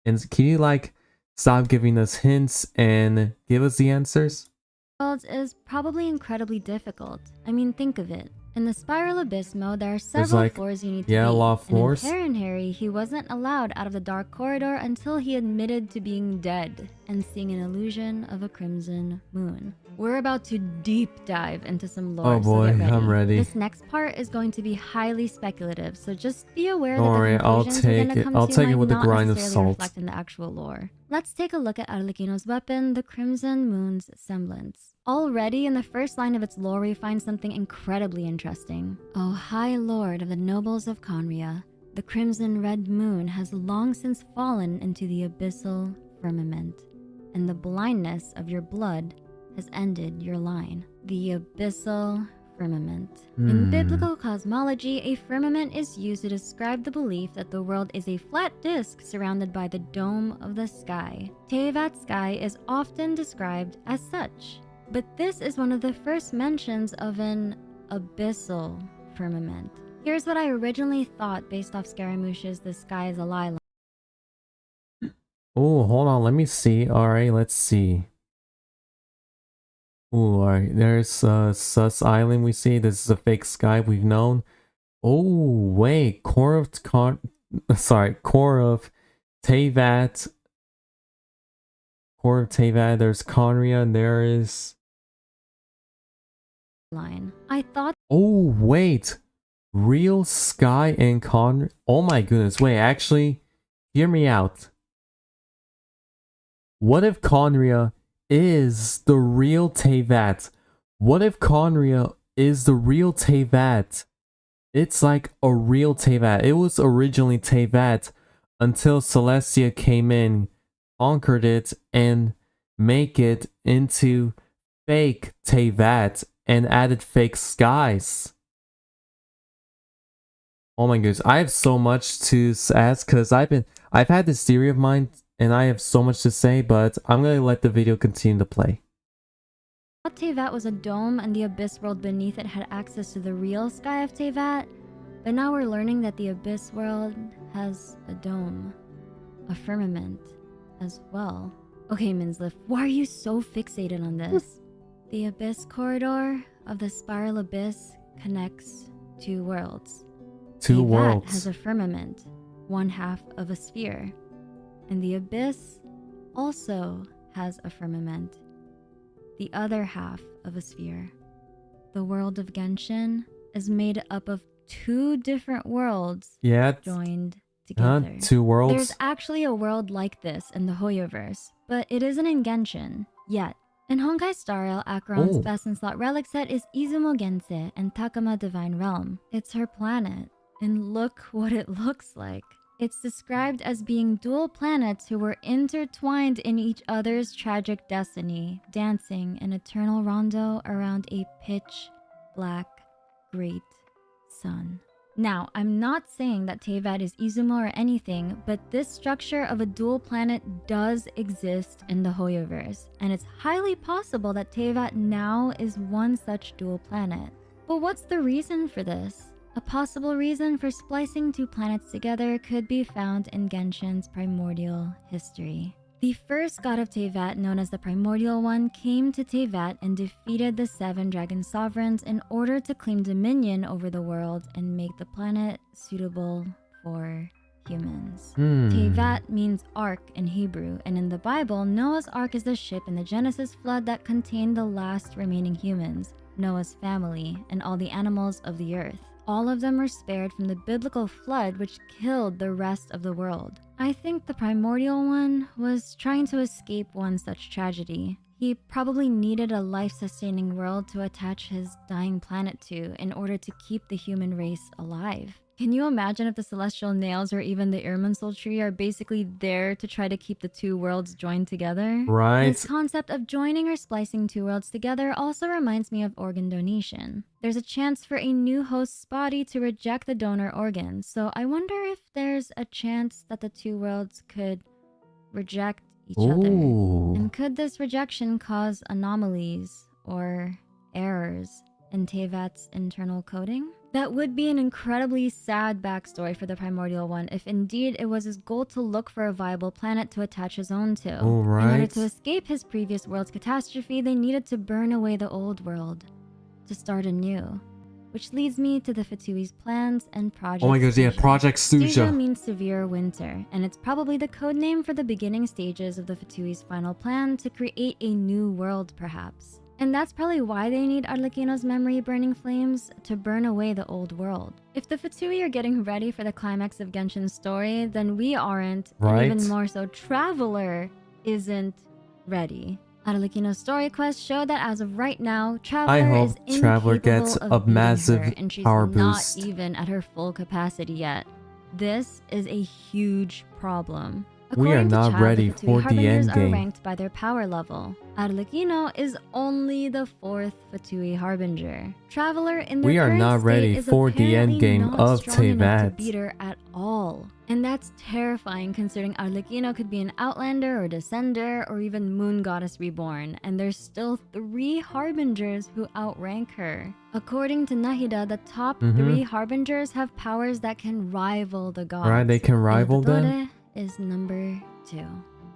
And can you like stop giving us hints and give us the answers? Worlds is probably incredibly difficult. I mean, think of it. In the Spiral Abyss mode, there are There's several like, floors you need to yeah, a beat. lot of And in floors. Perrin Harry, he wasn't allowed out of the Dark Corridor until he admitted to being dead and seeing an illusion of a crimson moon. We're about to deep dive into some lore, Oh boy, so get ready. I'm ready. This next part is going to be highly speculative, so just be aware Don't that worry, the I'll conclusions we're take gonna it. come I'll to take it might with a not grind of necessarily salt. reflect in the actual lore. Let's take a look at Arlecchino's weapon, the Crimson Moon's semblance. Already in the first line of its lore, we find something incredibly interesting. O High Lord of the Nobles of Conria, the crimson red moon has long since fallen into the abyssal firmament, and the blindness of your blood has ended your line. The abyssal firmament. In biblical cosmology, a firmament is used to describe the belief that the world is a flat disk surrounded by the dome of the sky. Tevat's sky is often described as such. But this is one of the first mentions of an abyssal firmament. Here's what I originally thought based off Scaramouche's "the sky is a lie" line. Oh, hold on, let me see. Alright, let's see. Oh, alright, there's Sus Island we see. This is a fake sky we've known. Oh, wait, core of Tevat. Core of Tevat, there's Conria, and there is... I thought Oh, wait. Real Sky and Con... Oh my goodness, wait, actually, hear me out. What if Conria is the real Tevat? What if Conria is the real Tevat? It's like a real Tevat. It was originally Tevat until Celestia came in, conquered it, and make it into fake Tevat and added fake skies. Oh my goodness, I have so much to ask because I've had this theory of mine and I have so much to say, but I'm gonna let the video continue to play. Tevat was a dome and the abyss world beneath it had access to the real sky of Tevat, but now we're learning that the abyss world has a dome, a firmament as well. Okay, Minsliff, why are you so fixated on this? The abyss corridor of the spiral abyss connects two worlds. Two Tevat worlds. has a firmament, one half of a sphere, and the abyss also has a firmament, the other half of a sphere. The world of Genshin is made up of two different worlds joined together. Two worlds? There's actually a world like this in the Hoyoverse, but it isn't in Genshin yet. In Honkai Star Rail, Acheron's best in slot relic set is Izumo Gense and Takama Divine Realm. It's her planet, and look what it looks like. It's described as being dual planets who were intertwined in each other's tragic destiny, dancing an eternal rondo around a pitch black great sun. Now, I'm not saying that Teyvat is Izuma or anything, but this structure of a dual planet does exist in the Hoyoverse, and it's highly possible that Teyvat now is one such dual planet. But what's the reason for this? A possible reason for splicing two planets together could be found in Genshin's primordial history. The first god of Teyvat, known as the Primordial One, came to Teyvat and defeated the 7 dragon sovereigns in order to claim dominion over the world and make the planet suitable for humans. Teyvat means ark in Hebrew, and in the Bible, Noah's Ark is the ship in the Genesis flood that contained the last remaining humans, Noah's family, and all the animals of the earth. All of them were spared from the biblical flood which killed the rest of the world. I think the Primordial One was trying to escape one such tragedy. He probably needed a life-sustaining world to attach his dying planet to in order to keep the human race alive. Can you imagine if the celestial nails or even the Irminsul tree are basically there to try to keep the two worlds joined together? Right. This concept of joining or splicing two worlds together also reminds me of organ donation. There's a chance for a new host's body to reject the donor organ, so I wonder if there's a chance that the two worlds could reject each other. And could this rejection cause anomalies or errors in Teyvat's internal coding? That would be an incredibly sad backstory for the Primordial One if indeed it was his goal to look for a viable planet to attach his own to. In order to escape his previous world's catastrophe, they needed to burn away the old world to start anew. Which leads me to the Fatui's plans and Project Oh my gosh, yeah, Stuja. Project Stuja. Stuja means severe winter, and it's probably the code name for the beginning stages of the Fatui's final plan to create a new world, perhaps. And that's probably why they need Arlecchino's memory burning flames to burn away the old world. If the Fatui are getting ready for the climax of Genshin's story, then we aren't, and even more so, Traveler isn't ready. Arlecchino's story quest showed that as of right now, Traveler is incapable Traveler gets of a beating massive her, and she's power not boost. even at her full capacity yet. This is a huge problem. We are According to not Chad, ready the Fatui for the Harbingers end are game. ranked by their power level. Arlecchino is only the 4th Fatui Harbinger. Traveler in their We are current not state ready is for the end apparently game not of strong enough to Teyvat. beat her at all. And that's terrifying considering Arlecchino could be an Outlander or Descender or even Moon Goddess Reborn, and there's still 3 Harbingers who outrank her. According to Nahida, the top 3 Harbingers have powers that can rival the gods. Right, they can rival them? Dotore is number 2.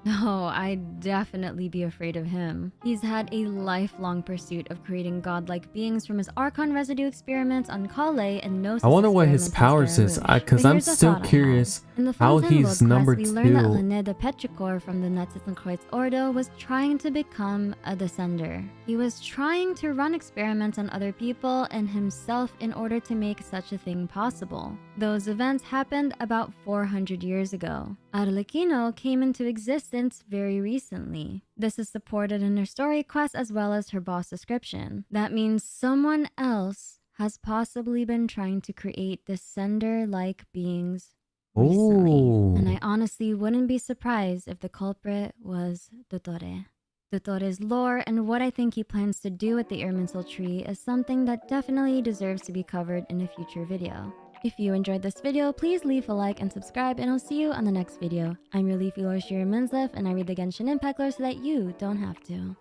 No, I'd definitely be afraid of him. He's had a lifelong pursuit of creating godlike beings from his Archon residue experiments on Kale and Gnosis I wonder what his experiments powers in is, Scaramouche. because But I'm here's a still thought I curious had. In the how Fontainebleau he's quest, number we learned that 2. René de Petrichor from the Netzitzenkreuz Ordo was trying to become a Descender. He was trying to run experiments on other people and himself in order to make such a thing possible. Those events happened about 400 years ago. Arlecchino came into existence very recently. This is supported in her story quest as well as her boss description. That means someone else has possibly been trying to create Descender-like beings recently. And I honestly wouldn't be surprised if the culprit was Dotore. Dotore's lore and what I think he plans to do with the Irminsul tree is something that definitely deserves to be covered in a future video. If you enjoyed this video, please leave a like and subscribe, and I'll see you on the next video. I'm your Leafy Lore Shira Minslev, and I read the Genshin Impact lore so that you don't have to.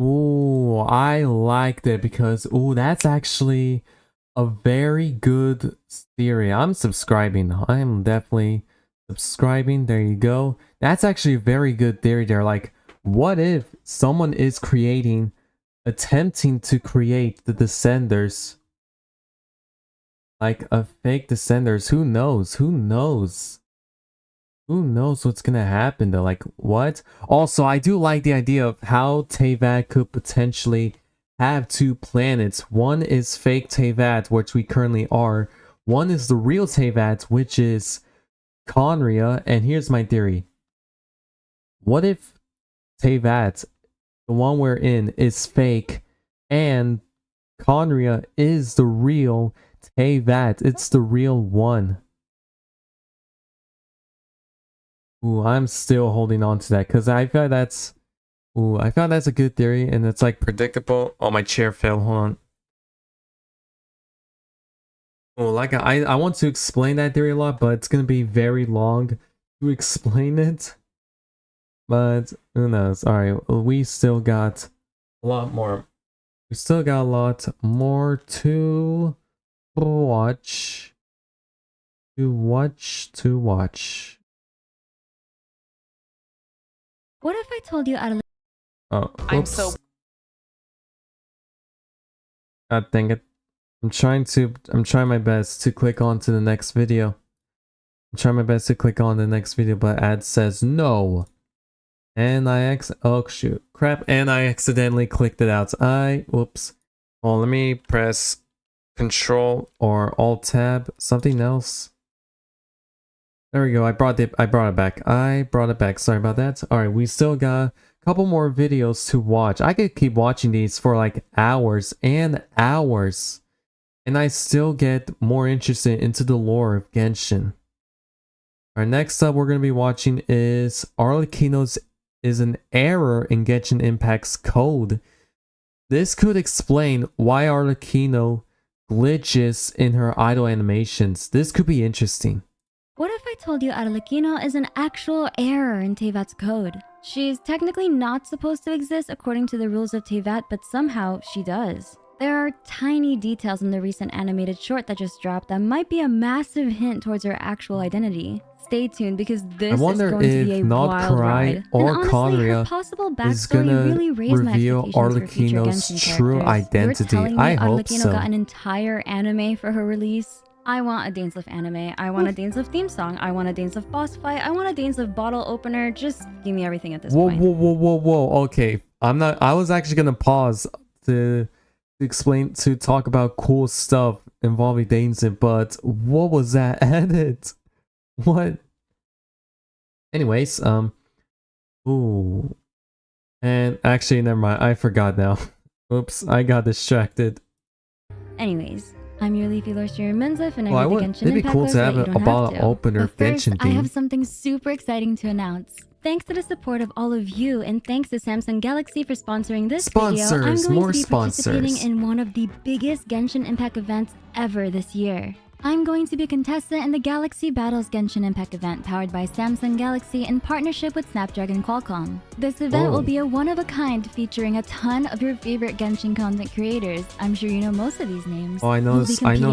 Ooh, I liked it because, ooh, that's actually a very good theory. I'm subscribing. I'm definitely subscribing. There you go. That's actually a very good theory there. Like, what if someone is attempting to create the Descenders? Like a fake Descenders. Who knows? Who knows? Who knows what's gonna happen though? Like, what? Also, I do like the idea of how Teyvat could potentially have 2 planets. One is fake Teyvat, which we currently are. One is the real Teyvat, which is Conria. And here's my theory. What if Teyvat, the one we're in, is fake and Conria is the real Teyvat? It's the real one. Ooh, I'm still holding on to that because I feel that's a good theory, and it's like predictable. Oh, my chair fell. Hold on. Oh, like I want to explain that theory a lot, but it's gonna be very long to explain it. But who knows? All right, we still got a lot more. We still got a lot more to watch. To watch. What if I told you Arlequino? Oh, oops. God dang it. I'm trying my best to click on to the next video. I'm trying my best to click on the next video, but ad says no. And oh shoot. Crap, and I accidentally clicked it out. Whoops. Well, let me press Control or Alt Tab, something else. There we go. I brought it back. Sorry about that. All right, we still got a couple more videos to watch. I could keep watching these for like hours and hours, and I still get more interested into the lore of Genshin. Our next up we're going to be watching is Arlecchino's is an error in Genshin Impact's code. This could explain why Arlecchino glitches in her idle animations. This could be interesting. What if I told you Arlecchino is an actual error in Tevat's code? She's technically not supposed to exist according to the rules of Tevat, but somehow she does. There are tiny details in the recent animated short that just dropped that might be a massive hint towards her actual identity. Stay tuned because this is going to be a wild ride. Or and honestly, her possible backstory really raised my expectations for future Genshin true characters. identity. You're telling me I hope Arlecchino so. got an entire anime for her release? I want a Dainsleif anime. I want a Dainsleif theme song. I want a Dainsleif boss fight. I want a Dainsleif bottle opener. Just give me everything at this point. Whoa. Okay. I was actually gonna pause to talk about cool stuff involving Dainsleif, but what was that edit? What? Anyways, ooh. And actually, never mind. I forgot now. Oops, I got distracted. Anyways, I'm your Leafy Lorster Menzif, and Well, I read the Genshin it'd be Impact cool Lore to so have that you a don't bottle have to. opener But first, Genshin I theme. have something super exciting to announce. Thanks to the support of all of you, and thanks to Samsung Galaxy for sponsoring this video, I'm going to be participating in one of the biggest Genshin Impact events ever this year. I'm going to be a contestant in the Galaxy Battles Genshin Impact event powered by Samsung Galaxy in partnership with Snapdragon Qualcomm. This event will be a one-of-a-kind featuring a ton of your favorite Genshin content creators. I'm sure you know most of these names. Oh, I know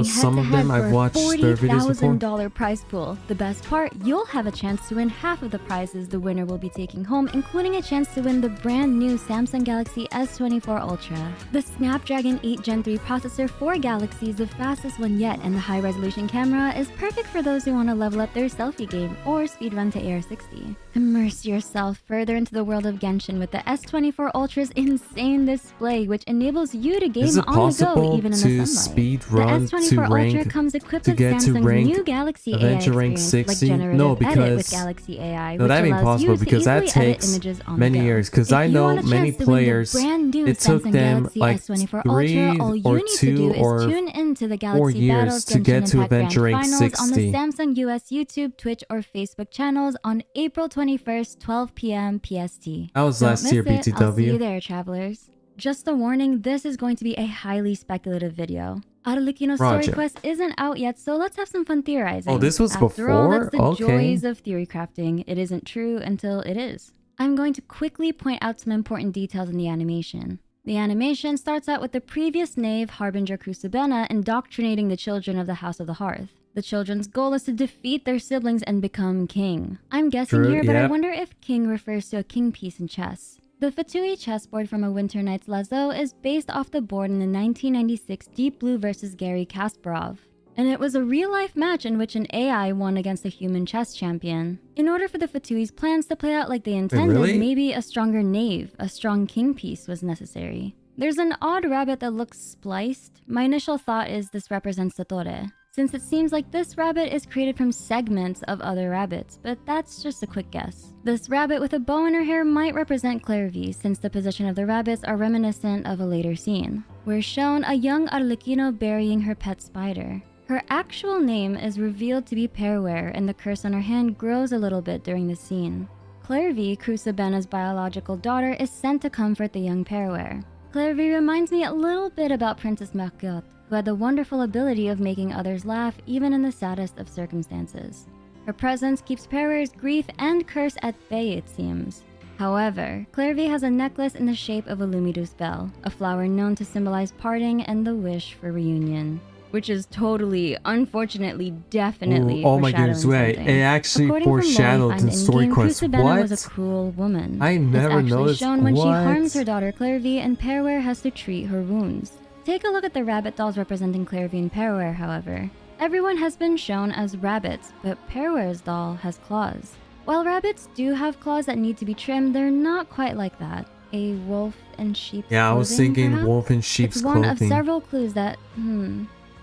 some of them. I've watched their videos before. $40,000 prize pool. The best part, you'll have a chance to win half of the prizes the winner will be taking home, including a chance to win the brand new Samsung Galaxy S24 Ultra. The Snapdragon 8 Gen 3 processor for Galaxy is the fastest one yet, and the high-resolution camera is perfect for those who want to level up their selfie game or speedrun to AR60. Immerse yourself further into the world of Genshin with the S24 Ultra's insane display, which enables you to game on the go even in the sunlight. Speedrun the S24 to Ultra comes equipped with get to Samsung's rank new Galaxy AI Adventure rank experience, 60? like generative No, edit because with Galaxy AI, no, which that'd be allows impossible you to because that easily edit takes images on many the go. years. Because If I you know want a many chance to win the players. brand new It took Samsung them Galaxy like S24 3 Ultra, all you or need to 2 do or is tune into the 4 Galaxy years Battles to Genshin get to Impact Adventure Grand rank Finals on the 60. Samsung US YouTube, Twitch, or Facebook channels on April 21st, 12 p.m. PST. That was Don't last year, miss it. I'll see you BTW. there, travelers. Just a warning, this is going to be a highly speculative video. Arlecchino's story Roger. quest isn't out yet, so let's have some fun theorizing. Oh, this was After all, before? that's the Okay. joys of theory crafting. It isn't true until it is. I'm going to quickly point out some important details in the animation. The animation starts out with the previous knave, Harbinger Crucibena, indoctrinating the children of the House of the Hearth. The children's goal is to defeat their siblings and become king. I'm guessing True, here, but I yep. wonder if king refers to a king piece in chess. The Fatui chessboard from A Winter Night's Lazo is based off the board in the 1996 Deep Blue vs. Garry Kasparov. And it was a real-life match in which an AI won against a human chess champion. In order for the Fatui's plans to play out like they intended, really? maybe a stronger knave, a strong king piece was necessary. There's an odd rabbit that looks spliced. My initial thought is this represents the Torre, since it seems like this rabbit is created from segments of other rabbits, but that's just a quick guess. This rabbit with a bow in her hair might represent Clairvy, since the position of the rabbits are reminiscent of a later scene. We're shown a young Arlecchino burying her pet spider. Her actual name is revealed to be Perware, and the curse on her hand grows a little bit during the scene. Clairvy, Crucibena's biological daughter, is sent to comfort the young Perware. Clairvy reminds me a little bit about Princess Marcotte. who had the wonderful ability of making others laugh even in the saddest of circumstances. Her presence keeps Pereware's grief and curse at bay, it seems. However, Clairvy has a necklace in the shape of a Lumidus bell, a flower known to symbolize parting and the wish for reunion. Which is totally, unfortunately, definitely Ooh, oh my goodness, wait, something. it actually According from foreshadowed Lore, in story in-game, quest. Kusabena What? was a cruel woman. I never it's noticed. actually shown when she What? harms her daughter Clairvy and Pereware has to treat her wounds. Take a look at the rabbit dolls representing Clairvy and Pereware, however. Everyone has been shown as rabbits, but Pereware's doll has claws. While rabbits do have claws that need to be trimmed, they're not quite like that. A wolf in sheep's clothing, Yeah, I was thinking perhaps? wolf in sheep's It's one clothing. of several clues that,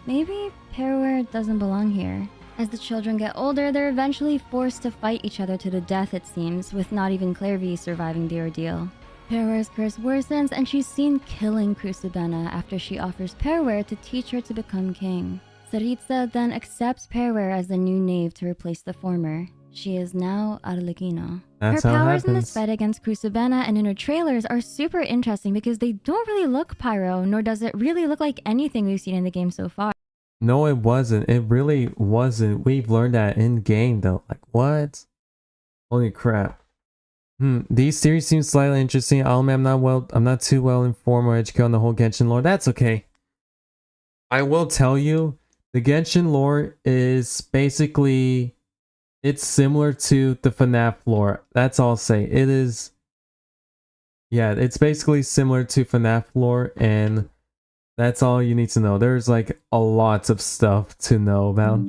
maybe Pereware doesn't belong here. As the children get older, they're eventually forced to fight each other to the death, it seems, with not even Clairvy surviving the ordeal. Pereware's curse worsens, and she's seen killing Kusabena after she offers Pereware to teach her to become king. Saritsa then accepts Pereware as the new knave to replace the former. She is now Arlecchino. That's Her how it powers in happens. this fight against Kusabena and in her trailers are super interesting because they don't really look pyro, nor does it really look like anything we've seen in the game so far. No, it wasn't. It really wasn't. We've learned that in game though. Like what? Holy crap. These series seem slightly interesting. I'll admit I'm not too well informed or educated on the whole Genshin lore. That's okay. I will tell you, the Genshin lore is basically, it's similar to the FNAF lore. That's all I'll say. It is, yeah, it's basically similar to FNAF lore, and that's all you need to know. There's like a lot of stuff to know about.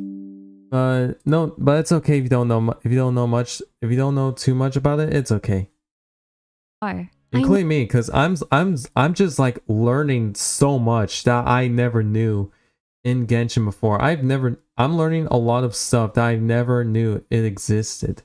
No, but it's okay if you don't know. If you don't know too much about it, it's okay. Including me, because I'm just like learning so much that I never knew in Genshin before. I'm learning a lot of stuff that I never knew it existed.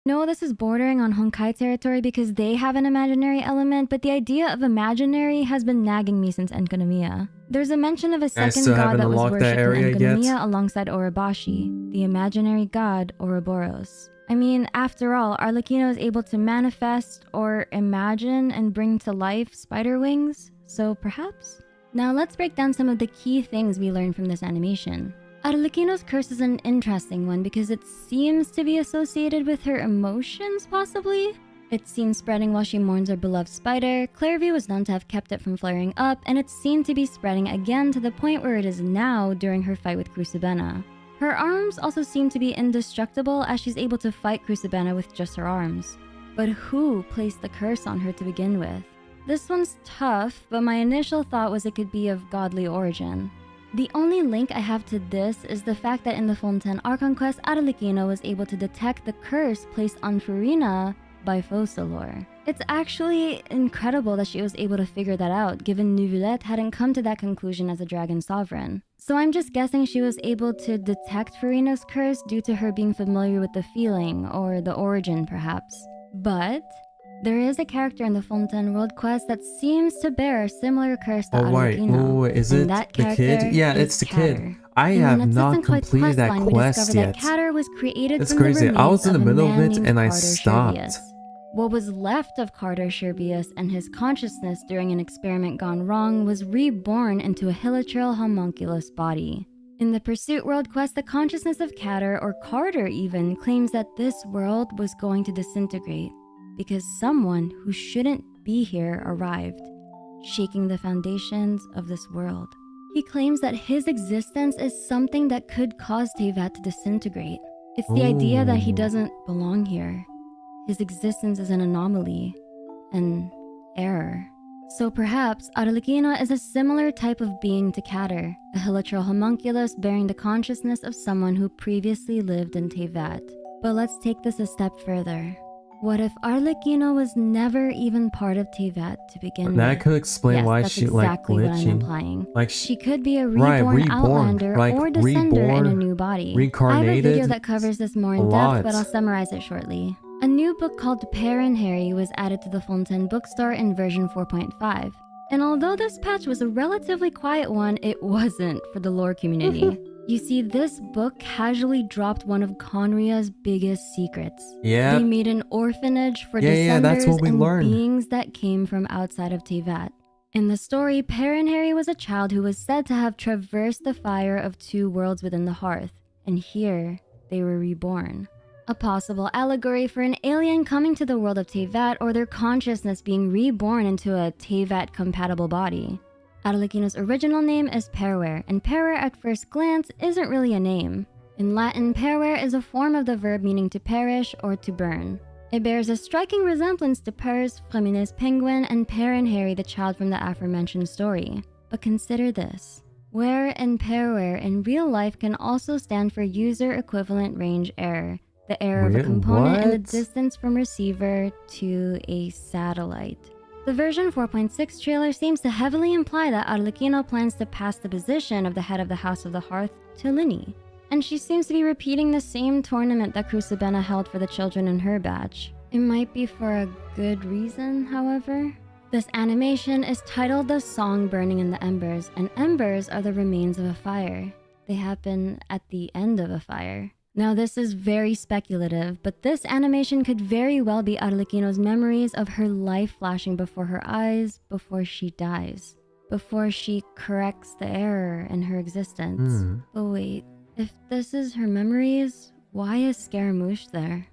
No, this is bordering on Honkai territory because they have an imaginary element, but the idea of imaginary has been nagging me since Enkanomiya. There's a mention of a second still god haven't that was unlocked that worshipped in area yet? Enkanomiya alongside Orobashi, the imaginary god Ouroboros. I mean, after all, Arlecchino is able to manifest or imagine and bring to life spider wings, so perhaps? Now let's break down some of the key things we learned from this animation. Arlecchino's curse is an interesting one because it seems to be associated with her emotions, possibly? It's seen spreading while she mourns her beloved spider. Clairvy was known to have kept it from flaring up, and it's seen to be spreading again to the point where it is now during her fight with Kusabena. Her arms also seem to be indestructible as she's able to fight Kusabena with just her arms. But who placed the curse on her to begin with? This one's tough, but my initial thought was it could be of godly origin. The only link I have to this is the fact that in the Fontaine Archon quest, Arlecchino was able to detect the curse placed on Furina by Focalor. It's actually incredible that she was able to figure that out, given Neuvillette hadn't come to that conclusion as a dragon sovereign. So I'm just guessing she was able to detect Furina's curse due to her being familiar with the feeling, or the origin perhaps. But there is a character in the Fontaine World quest that seems to bear a similar curse to Arlecchino. Oh, is it that the kid? Yeah, it's the kid. I have not completed that quest yet. That Catter was created It's from crazy. the I was in the remains of a middle of man it named and I Carter stopped. Sherbius. What was left of Carter Sherbius and his consciousness during an experiment gone wrong was reborn into a hilichurl homunculus body. In the Pursuit World quest, the consciousness of Catter, or Carter even, claims that this world was going to disintegrate because someone who shouldn't be here arrived, shaking the foundations of this world. He claims that his existence is something that could cause Teyvat to disintegrate. It's the idea that he doesn't belong here. His existence is an anomaly, an error. So perhaps Arlecchino is a similar type of being to Catter, a hilichurl homunculus bearing the consciousness of someone who previously lived in Teyvat. But let's take this a step further. What if Arlecchino was never even part of Teyvat to begin with? That could explain why that's she exactly like what I'm glitching. implying. Like She could be a reborn Outlander like or Descender in a reborn, new body. reincarnated. I have a video that covers this more in a depth, lot. but I'll summarize it shortly. A new book called Pear and Harry was added to the Fontaine bookstore in version 4.5. And although this patch was a relatively quiet one, it wasn't for the lore community. You see, this book casually dropped one of Conria's biggest secrets. Yeah. They made an orphanage for Yeah, that's descenders what we and learned. beings that came from outside of Teyvat. In the story, Harry was a child who was said to have traversed the fire of two worlds within the hearth, and here they were reborn. A possible allegory for an alien coming to the world of Teyvat, or their consciousness being reborn into a Teyvat-compatible body. Arlecchino's original name is Perware, and Perware at first glance isn't really a name. In Latin, Perware is a form of the verb meaning to perish or to burn. It bears a striking resemblance to Per's Frémine's penguin and Per and Harry the child from the aforementioned story. But consider this. Where and Perware in real life can also stand for user equivalent range error, the error of a component in the distance from receiver to a satellite. The version 4.6 trailer seems to heavily imply that Arlecchino plans to pass the position of the head of the House of the Hearth to Lyney. And she seems to be repeating the same tournament that Crucibena held for the children in her batch. It might be for a good reason, however. This animation is titled The Song Burning in the Embers, and embers are the remains of a fire. They happen at the end of a fire. Now this is very speculative, but this animation could very well be Arlecchino's memories of her life flashing before her eyes before she dies. Before she corrects the error in her existence. But wait. If this is her memories, why is Scaramouche there?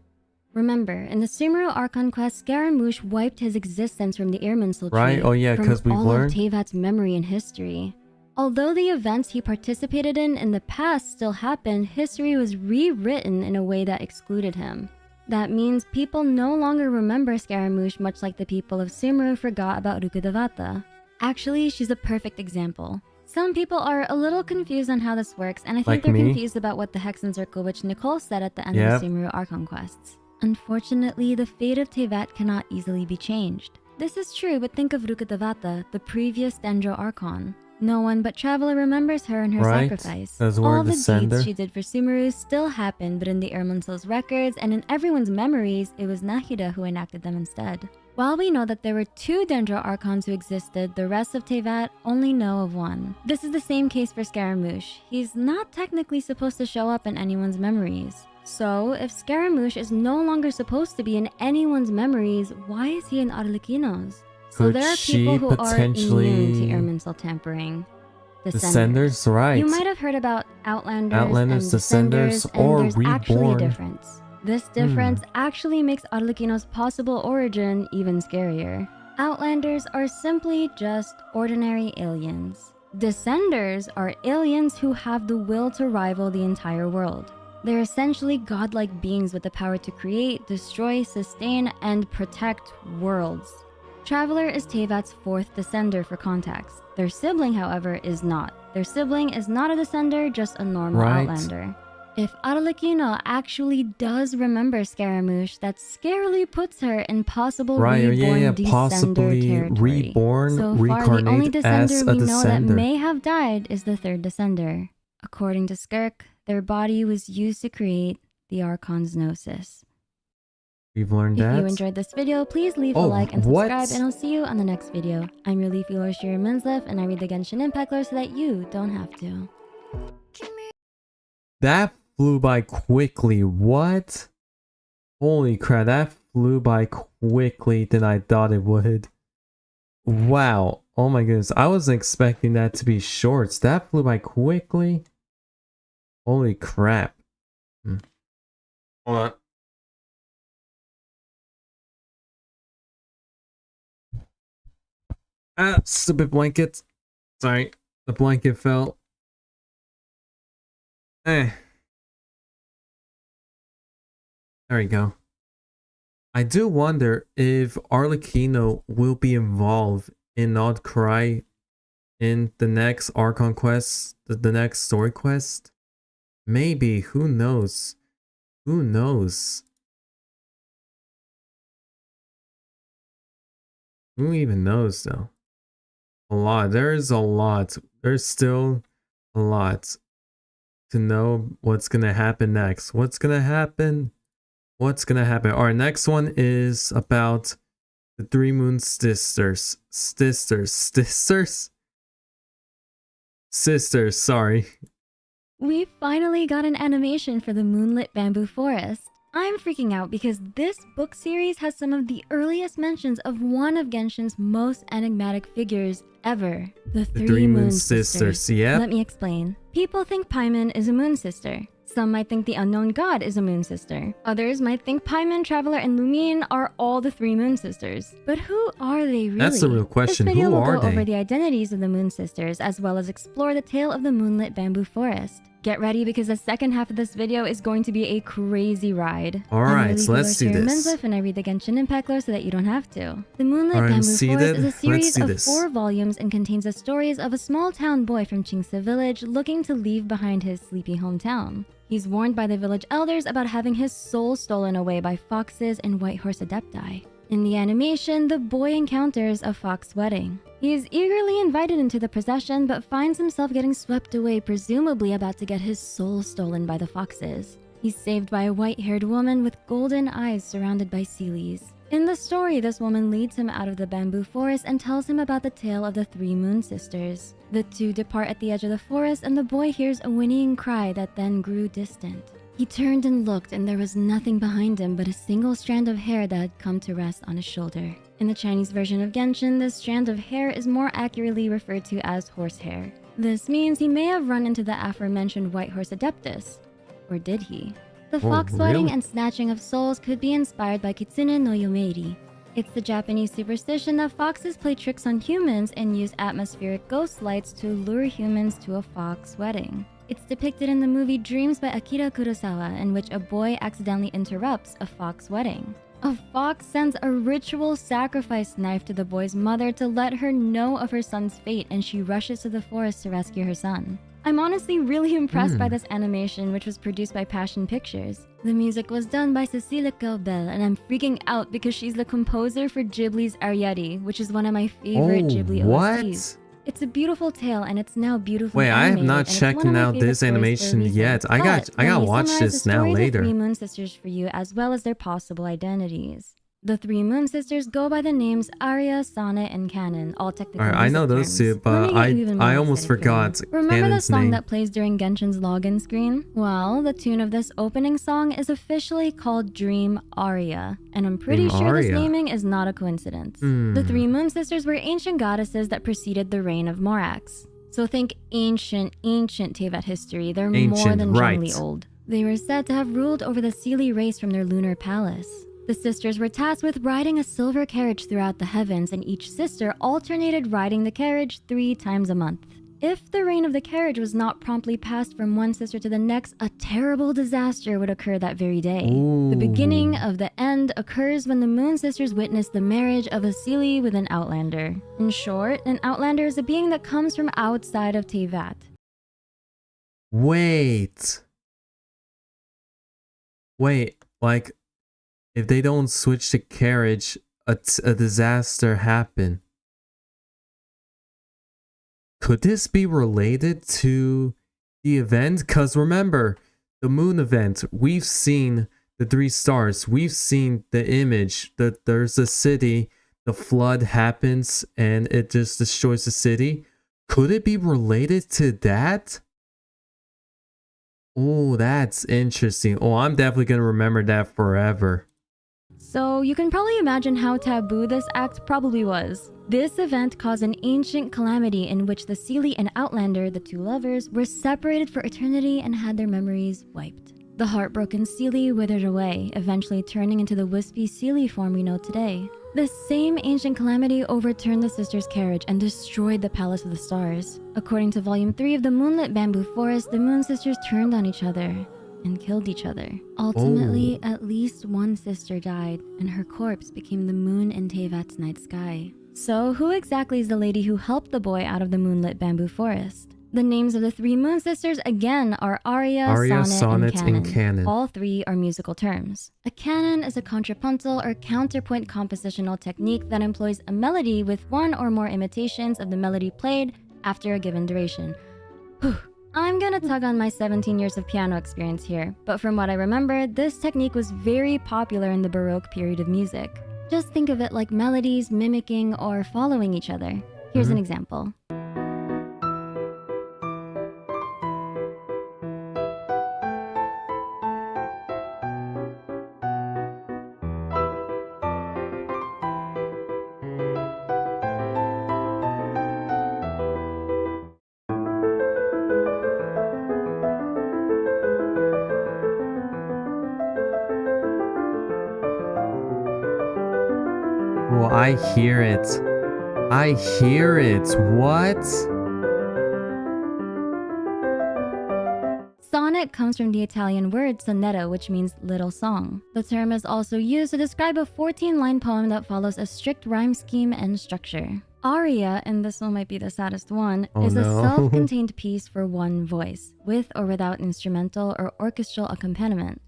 Remember, in the Sumeru Archon quest, Scaramouche wiped his existence from the Irminsul tree. Right? Oh yeah, because we've learned. From all of Teyvat's memory and history. Although the events he participated in the past still happened, history was rewritten in a way that excluded him. That means people no longer remember Scaramouche, much like the people of Sumeru forgot about Rukkhadevata. Actually, she's a perfect example. Some people are a little confused on how this works, and I think they're confused about what the Hexen Circle, which Nicole said at the end of the Sumeru Archon quests. Unfortunately, the fate of Teyvat cannot easily be changed. This is true, but think of Rukkhadevata, the previous Dendro Archon. No one but Traveler remembers her and her sacrifice. All the deeds she did for Sumeru still happened, but in the Irminsul's records and in everyone's memories, it was Nahida who enacted them instead. While we know that there were two Dendro Archons who existed, the rest of Teyvat only know of one. This is the same case for Scaramouche. He's not technically supposed to show up in anyone's memories. So, if Scaramouche is no longer supposed to be in anyone's memories, why is he in Arlecchino's? So there are people who are immune to Irminsul tampering. Descenders, right. You might have heard about Outlanders and Descenders, or and there's Reborn. Actually a difference. This difference actually makes Arlecchino's possible origin even scarier. Outlanders are simply just ordinary aliens. Descenders are aliens who have the will to rival the entire world. They're essentially godlike beings with the power to create, destroy, sustain, and protect worlds. Traveler is Teyvat's fourth descender for context. Their sibling, however, is not. Their sibling is not a descender, just a normal Outlander. If Arlecchino actually does remember Scaramouche, that scarily puts her in possible reborn descender territory. Reborn, so far, the only descender we know that may have died is the third descender. According to Skirk, their body was used to create the Archon's Gnosis. We've learned that. If you enjoyed this video, please leave a like and subscribe, and I'll see you on the next video. I'm your Leafy Lore Shira Minslev, and I read the Genshin Impact lore so that you don't have to. That flew by quickly. What? Holy crap, that flew by quickly than I thought it would. Wow. Oh my goodness. I wasn't expecting that to be shorts. That flew by quickly. Holy crap. Hold on. Ah, stupid blanket. Sorry, the blanket fell. There we go. I do wonder if Arlecchino will be involved in Nod Cry in the next Archon quest, the next story quest. Maybe, who knows? Who knows? Who even knows though? A lot. There's a lot. There's still a lot to know what's gonna happen next. What's gonna happen? What's gonna happen? Our next one is about the Three Moon Sisters. Sisters, sorry. We finally got an animation for the Moonlit Bamboo Forest. I'm freaking out because this book series has some of the earliest mentions of one of Genshin's most enigmatic figures ever, the Three Moon Sisters. Yep. Let me explain. People think Paimon is a moon sister. Some might think the unknown god is a moon sister. Others might think Paimon, Traveler, and Lumine are all the three moon sisters. But who are they really? That's the real question. This video Who will are go they? over the identities of the moon sisters, as well as explore the tale of the moonlit bamboo forest. Get ready because the second half of this video is going to be a crazy ride. Alright, so let's do this. And I read the Genshin Impact lore so that you don't have to. The Moonlit Alright, Bamboo seated. Forest is a series of this. 4 volumes and contains the stories of a small town boy from Qingce village looking to leave behind his sleepy hometown. He's warned by the village elders about having his soul stolen away by foxes and white horse adepti. In the animation, the boy encounters a fox wedding. He is eagerly invited into the procession but finds himself getting swept away, presumably about to get his soul stolen by the foxes. He's saved by a white-haired woman with golden eyes surrounded by sealies. In the story, this woman leads him out of the bamboo forest and tells him about the tale of the Three Moon Sisters. The two depart at the edge of the forest and the boy hears a whinnying cry that then grew distant. He turned and looked, and there was nothing behind him but a single strand of hair that had come to rest on his shoulder. In the Chinese version of Genshin, this strand of hair is more accurately referred to as horsehair. This means he may have run into the aforementioned white horse adeptus. Or did he? The fox wedding really? and snatching of souls could be inspired by Kitsune no Yomeiri. It's the Japanese superstition that foxes play tricks on humans and use atmospheric ghost lights to lure humans to a fox wedding. It's depicted in the movie Dreams by Akira Kurosawa, in which a boy accidentally interrupts a fox wedding. A fox sends a ritual sacrifice knife to the boy's mother to let her know of her son's fate, and she rushes to the forest to rescue her son. I'm honestly really impressed by this animation, which was produced by Passion Pictures. The music was done by Cecilia Caubel, and I'm freaking out because she's the composer for Ghibli's Arrietty, which is one of my favorite Ghibli OSTs. It's a beautiful tale, and it's now beautifully Wait, I have animated, not and it's checked one of my out favorite this stories for a animation reason. yet. I gotta Let me watch summarize this the now story of the later. Three Moon Sisters for you, as well as their possible identities. The Three Moon Sisters go by the names Arya, Sonnet, and Canon, all technical Alright, I know music those terms. two, but I almost forgot Remember the Canon's song name. that plays during Genshin's login screen? Well, the tune of this opening song is officially called Dream Aria, and I'm pretty Dream sure this Aria. naming is not a coincidence. The Three Moon Sisters were ancient goddesses that preceded the reign of Morax. So think ancient Tevat history. They're more Ancient, than right. generally old. They were said to have ruled over the Seelie race from their lunar palace. The sisters were tasked with riding a silver carriage throughout the heavens, and each sister alternated riding the carriage 3 times a month. If the reign of the carriage was not promptly passed from one sister to the next, a terrible disaster would occur that very day. The beginning of the end occurs when the Moon Sisters witness the marriage of a Seelie with an Outlander. In short, an Outlander is a being that comes from outside of Tevat. Wait, like, if they don't switch the carriage, a disaster happen. Could this be related to the event? Because remember, the moon event, we've seen the 3 stars, we've seen the image that there's a city, the flood happens, and it just destroys the city. Could it be related to that? Oh, that's interesting. Oh, I'm definitely gonna remember that forever. So you can probably imagine how taboo this act probably was. This event caused an ancient calamity in which the Seelie and Outlander, the 2 lovers, were separated for eternity and had their memories wiped. The heartbroken Seelie withered away, eventually turning into the wispy Seelie form we know today. This same ancient calamity overturned the sisters' carriage and destroyed the Palace of the Stars. According to Volume 3 of the Moonlit Bamboo Forest, the Moon Sisters turned on each other and killed each other. Ultimately, at least one sister died, and her corpse became the moon in Tevat's night sky. So, who exactly is the lady who helped the boy out of the Moonlit Bamboo Forest? The names of the 3 Moon Sisters again are Arya, Sonnet, and Canon. All 3 are musical terms. A canon is a contrapuntal or counterpoint compositional technique that employs a melody with 1 or more imitations of the melody played after a given duration. Whew. I'm gonna tug on my 17 years of piano experience here, but from what I remember, this technique was very popular in the Baroque period of music. Just think of it like melodies mimicking or following each other. Here's an example. Oh, I hear it. I hear it. What? Sonnet comes from the Italian word sonetto, which means little song. The term is also used to describe a 14-line poem that follows a strict rhyme scheme and structure. Aria, and this one might be the saddest one, is a self-contained piece for one voice, with or without instrumental or orchestral accompaniment.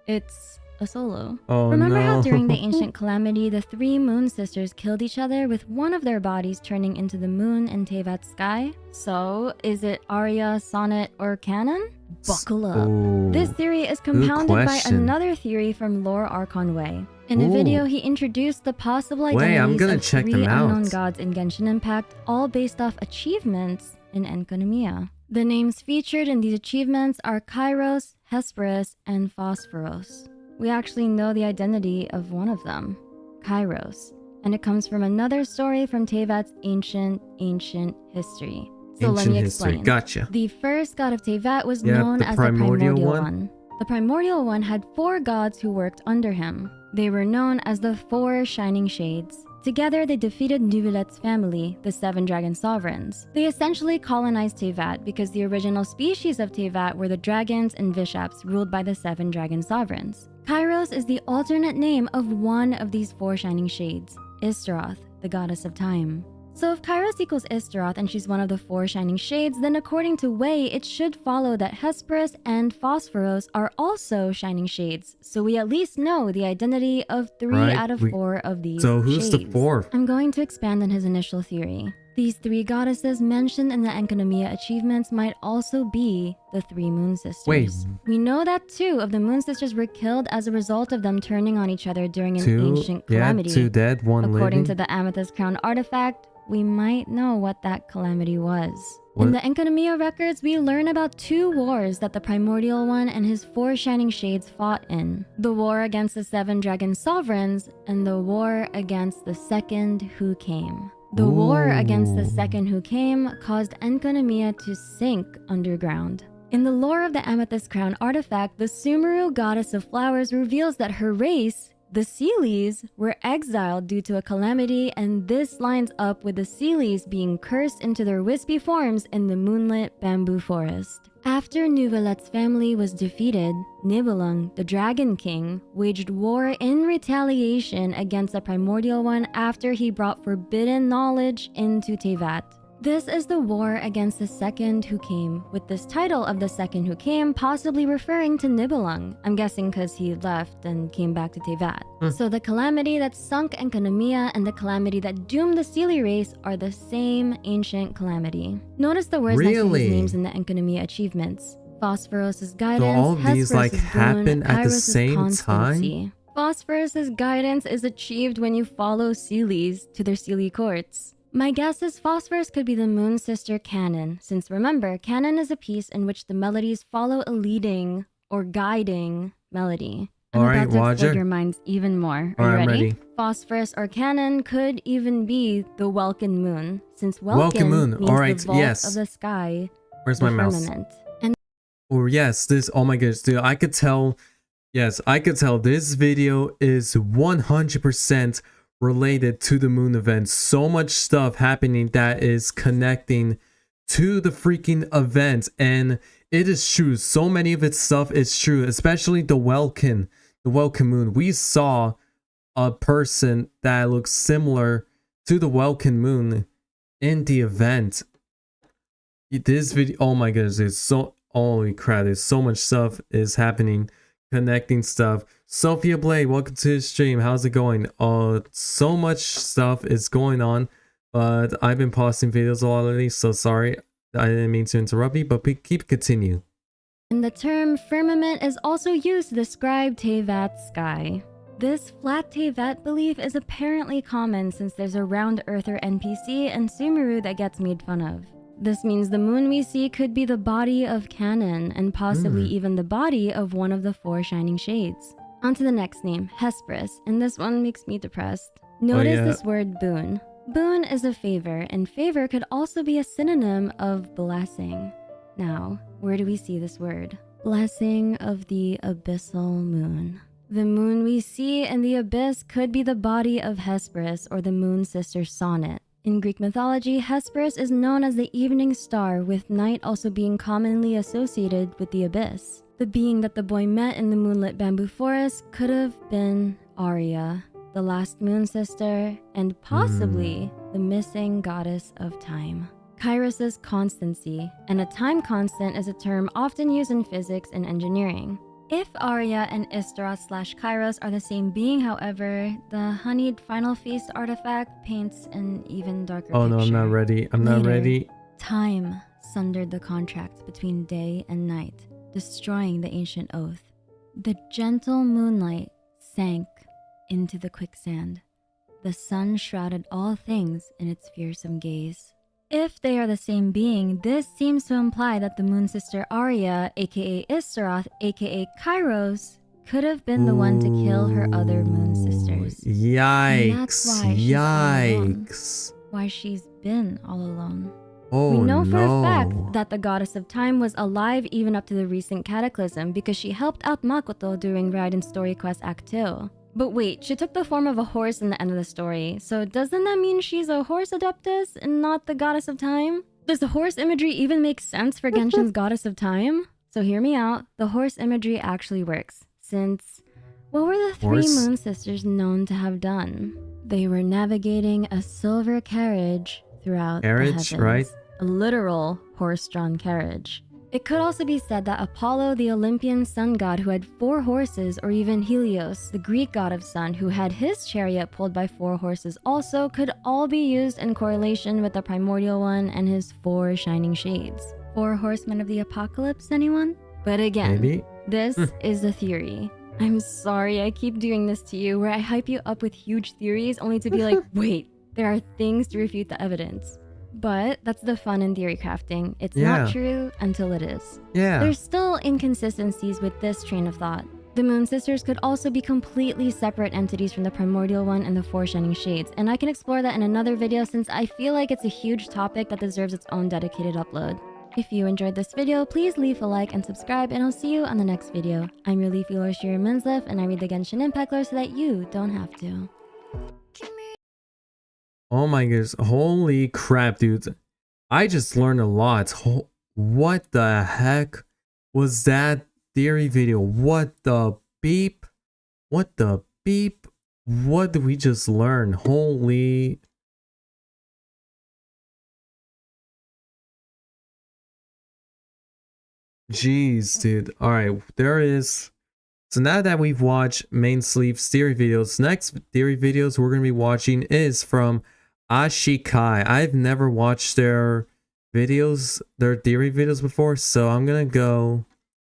It's a solo. Remember how during the ancient calamity, the three moon sisters killed each other with one of their bodies turning into the moon in Tevat's sky? So, is it aria, sonnet, or canon? Buckle up. This theory is compounded by another theory from Lore Archon Wei. In a video, he introduced the possible identities of three unknown gods in Genshin Impact, all based off achievements in Enkanomiya. The names featured in these achievements are Kairos, Hesperus, and Phosphoros. We actually know the identity of one of them, Kairos, and it comes from another story from Tevat's ancient history. So let me explain. Gotcha. The first god of Tevat was known as the Primordial One. The Primordial One had 4 gods who worked under him. They were known as the 4 Shining Shades. Together, they defeated Nuvilet's family, the 7 Dragon Sovereigns. They essentially colonized Tevat because the original species of Tevat were the dragons and Vishaps ruled by the 7 Dragon Sovereigns. Kairos is the alternate name of one of these 4 Shining Shades, Istaroth, the goddess of time. So if Kairos equals Istaroth and she's one of the 4 Shining Shades, then according to Wei, it should follow that Hesperus and Phosphoros are also Shining Shades. So we at least know the identity of 3 out of 4 of these So who's shades. the 4th? I'm going to expand on his initial theory. These 3 goddesses mentioned in the Enkanomiya achievements might also be the 3 Moon Sisters. Wait. We know that 2 of the Moon Sisters were killed as a result of them turning on each other during an ancient calamity. Yeah, 2 dead, 1 living. According to the Amethyst Crown artifact, we might know what that calamity was. What? In the Enkanomiya records, we learn about 2 wars that the Primordial One and his 4 Shining Shades fought in. The war against the 7 Dragon Sovereigns and the war against the second who came. The war against the second who came caused Enkanomiya to sink underground. In the lore of the Amethyst Crown artifact, the Sumeru goddess of flowers reveals that her race, the Seelies, were exiled due to a calamity, and this lines up with the Seelies being cursed into their wispy forms in the moonlit bamboo forest. After Nuvilet's family was defeated, Nibelung, the Dragon King, waged war in retaliation against the Primordial One after he brought forbidden knowledge into Tevat. This is the war against the second who came, with this title of the second who came possibly referring to Nibelung. I'm guessing because he left and came back to Tevat. So the calamity that sunk Enkanomiya and the calamity that doomed the Seelie race are the same ancient calamity. Notice the words next to these names in the Enkanomiya achievements. Phosphoros' guidance, so all of these like happen at the same time? Phosphorus' guidance is achieved when you follow Seelies to their Seelie courts. My guess is Phosphorus could be the Moon Sister canon, since remember, canon is a piece in which the melodies follow a leading or guiding melody. I'm about to explode your minds even more. Are you ready? Phosphorus or canon could even be the Welkin Moon, since Welkin means the vault of the sky. Where's my mouse? And yes, this, oh my goodness, dude, I could tell, yes, I could tell this video is 100% related to the moon event. So much stuff happening that is connecting to the freaking event, and it is true. So many of its stuff is true, especially the Welkin moon. We saw a person that looks similar to the Welkin moon in the event. This video, oh my goodness, it's so, holy crap, there's so much stuff is happening, connecting stuff. Sophia Blade, welcome to the stream. How's it going? So much stuff is going on, but I've been posting videos a lot lately, so sorry. I didn't mean to interrupt you, but continue. And the term firmament is also used to describe Tevat's sky. This flat Tevat belief is apparently common since there's a round earther NPC in Sumeru that gets made fun of. This means the moon we see could be the body of Canon, and possibly even the body of one of the 4 Shining Shades. On to the next name, Hesperus, and this one makes me depressed. Notice this word boon. Boon is a favor, and favor could also be a synonym of blessing. Now, where do we see this word? Blessing of the abyssal moon. The moon we see in the abyss could be the body of Hesperus or the moon sister Sonnet. In Greek mythology, Hesperus is known as the evening star, with night also being commonly associated with the abyss. The being that the boy met in the moonlit bamboo forest could have been Arya, the last moon sister, and possibly the missing goddess of time. Kairos' constancy, and a time constant is a term often used in physics and engineering. If Arya and Istaroth/Kairos are the same being, however, the honeyed Final Feast artifact paints an even darker picture. Oh no, I'm not ready. I'm not ready. Time sundered the contract between day and night, destroying the ancient oath. The gentle moonlight sank into the quicksand. The sun shrouded all things in its fearsome gaze. If they are the same being, this seems to imply that the moon sister Arya, aka Istaroth, aka Kairos, could have been the one to kill her other moon sisters. Yikes. And that's why Yikes. Why she's been all alone. Oh, we know for no. a fact that the goddess of time was alive even up to the recent cataclysm because she helped out Makoto during Raiden's story quest Act 2. But wait, she took the form of a horse in the end of the story, so doesn't that mean she's a horse adeptus and not the goddess of time? Does the horse imagery even make sense for Genshin's goddess of time? So hear me out, the horse imagery actually works, since what were the three moon sisters known to have done? They were navigating a silver carriage throughout the heavens. Right? A literal horse-drawn carriage. It could also be said that Apollo, the Olympian sun god who had 4 horses, or even Helios, the Greek god of sun who had his chariot pulled by 4 horses also, could all be used in correlation with the primordial one and his 4 shining shades. 4 horsemen of the apocalypse, anyone? But again, Maybe. This is the theory. I'm sorry I keep doing this to you, where I hype you up with huge theories only to be like, wait, there are things to refute the evidence. But that's the fun in theory crafting. It's not true until it is. Yeah. There's still inconsistencies with this train of thought. The Moon Sisters could also be completely separate entities from the Primordial One and the 4 Shining Shades, and I can explore that in another video since I feel like it's a huge topic that deserves its own dedicated upload. If you enjoyed this video, please leave a like and subscribe, and I'll see you on the next video. I'm your Leafy Lore Shira Minslev, and I read the Genshin Impact lore so that you don't have to. Oh my goodness. Holy crap, dudes. I just learned a lot. What the heck was that theory video? What the beep? What the beep? What did we just learn? Holy... Jeez, dude. Alright, there is... So now that we've watched Main Sleeve's theory videos, next theory videos we're going to be watching is from Ashikai. I've never watched their videos, their theory videos before, so I'm going to go...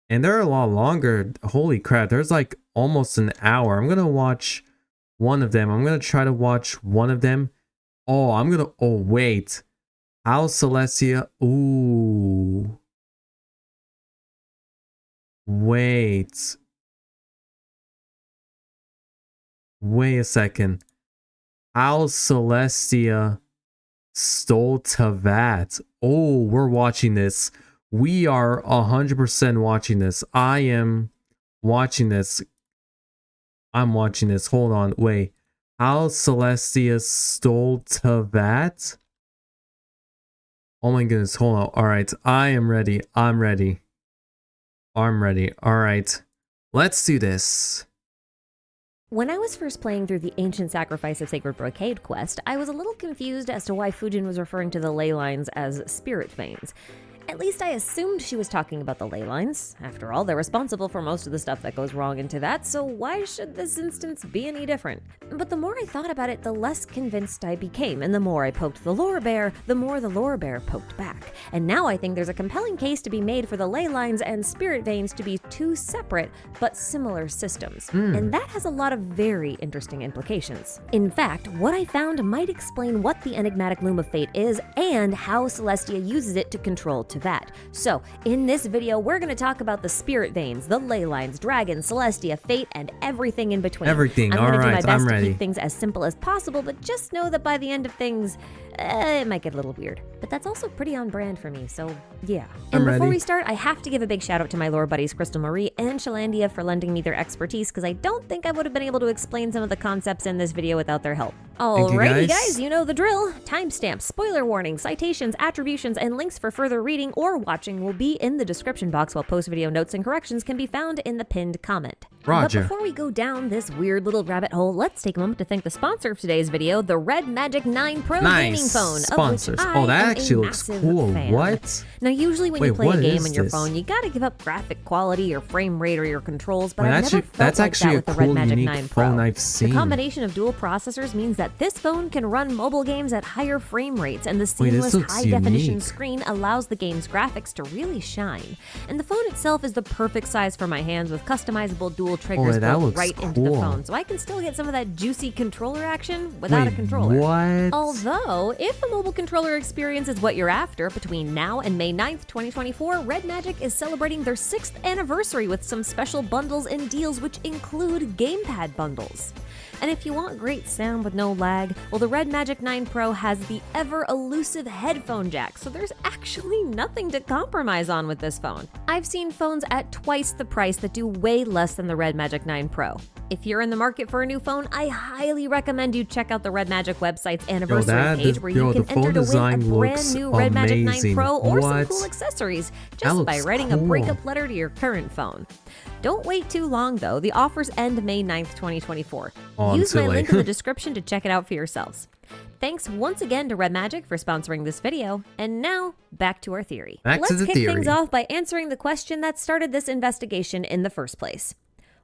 And they're a lot longer. Holy crap, there's like almost an hour. I'm going to watch one of them. I'm going to try to watch one of them. Oh, I'm going to... Oh, wait. How Celestia... Ooh... Wait a second. How Celestia stole Tavat. Oh, we're watching this. We are 100% watching this. I am watching this. I'm watching this. Hold on. Wait. How Celestia stole Tavat? Oh my goodness. Hold on. Alright. I am ready. I'm ready. I'm ready. Alright. Let's do this. When I was first playing through the Ancient Sacrifice of Sacred Brocade quest, I was a little confused as to why Fujin was referring to the ley lines as spirit veins. At least I assumed she was talking about the ley lines. After all, they're responsible for most of the stuff that goes wrong into that, so why should this instance be any different? But the more I thought about it, the less convinced I became, and the more I poked the lore bear, the more the lore bear poked back. And now I think there's a compelling case to be made for the ley lines and spirit veins to be 2 separate but similar systems. And that has a lot of very interesting implications. In fact, what I found might explain what the enigmatic Loom of Fate is and how Celestia uses it to control that. So, in this video, we're going to talk about the spirit veins, the ley lines, dragons, Celestia, fate, and everything in between. Everything. I'm going to do my Alright, best I'm to ready. keep things as simple as possible, but just know that by the end of things, it might get a little weird. But that's also pretty on brand for me, so yeah. I'm And before ready. we start, I have to give a big shout out to my lore buddies Crystal Marie and Shalandia for lending me their expertise, because I don't think I would have been able to explain some of the concepts in this video without their help. Thank you, Alrighty guys. guys, you know the drill. Timestamps, spoiler warnings, citations, attributions, and links for further reading or watching will be in the description box, while post-video notes and corrections can be found in the pinned comment. Roger. But before we go down this weird little rabbit hole, let's take a moment to thank the sponsor of today's video, the Red Magic 9 Pro gaming Nice phone. sponsors. Of which Oh, I that am actually a looks massive cool. fan. What? Now, usually when you Wait, play a what game is on your this? phone, you gotta give up graphic quality or frame rate or your controls, but Wait, I've actually, never felt that's like actually that with a the Red cool, Magic unique 9 Pro. phone I've seen. The combination of dual processors means that this phone can run mobile games at higher frame rates, and the Wait, this seamless looks high-definition unique. screen allows the game's graphics to really shine. And the phone itself is the perfect size for my hands, with customizable dual triggers that built looks right into the cool. phone, so I can still get some of that juicy controller action without a Wait, controller. what? Although, if a mobile controller experience is what you're after, between now and May 9th, 2024, Red Magic is celebrating their 6th anniversary with some special bundles and deals, which include gamepad bundles. And if you want great sound with no lag, well, the Red Magic 9 Pro has the ever-elusive headphone jack, so there's actually nothing to compromise on with this phone. I've seen phones at twice the price that do way less than the Red Magic 9 Pro. If you're in the market for a new phone, I highly recommend you check out the Red Magic website's anniversary page, where you the can phone enter to win a design brand looks new Red Magic 9 amazing. Pro or some What? cool accessories, That just by looks writing a cool. breakup letter to your current phone. Don't wait too long though, the offers end May 9th, 2024. Oh, I'm Use too my late. link in the description to check it out for yourselves. Thanks once again to Red Magic for sponsoring this video, and now back to our theory. Back to Let's the kick theory. things off by answering the question that started this investigation in the first place.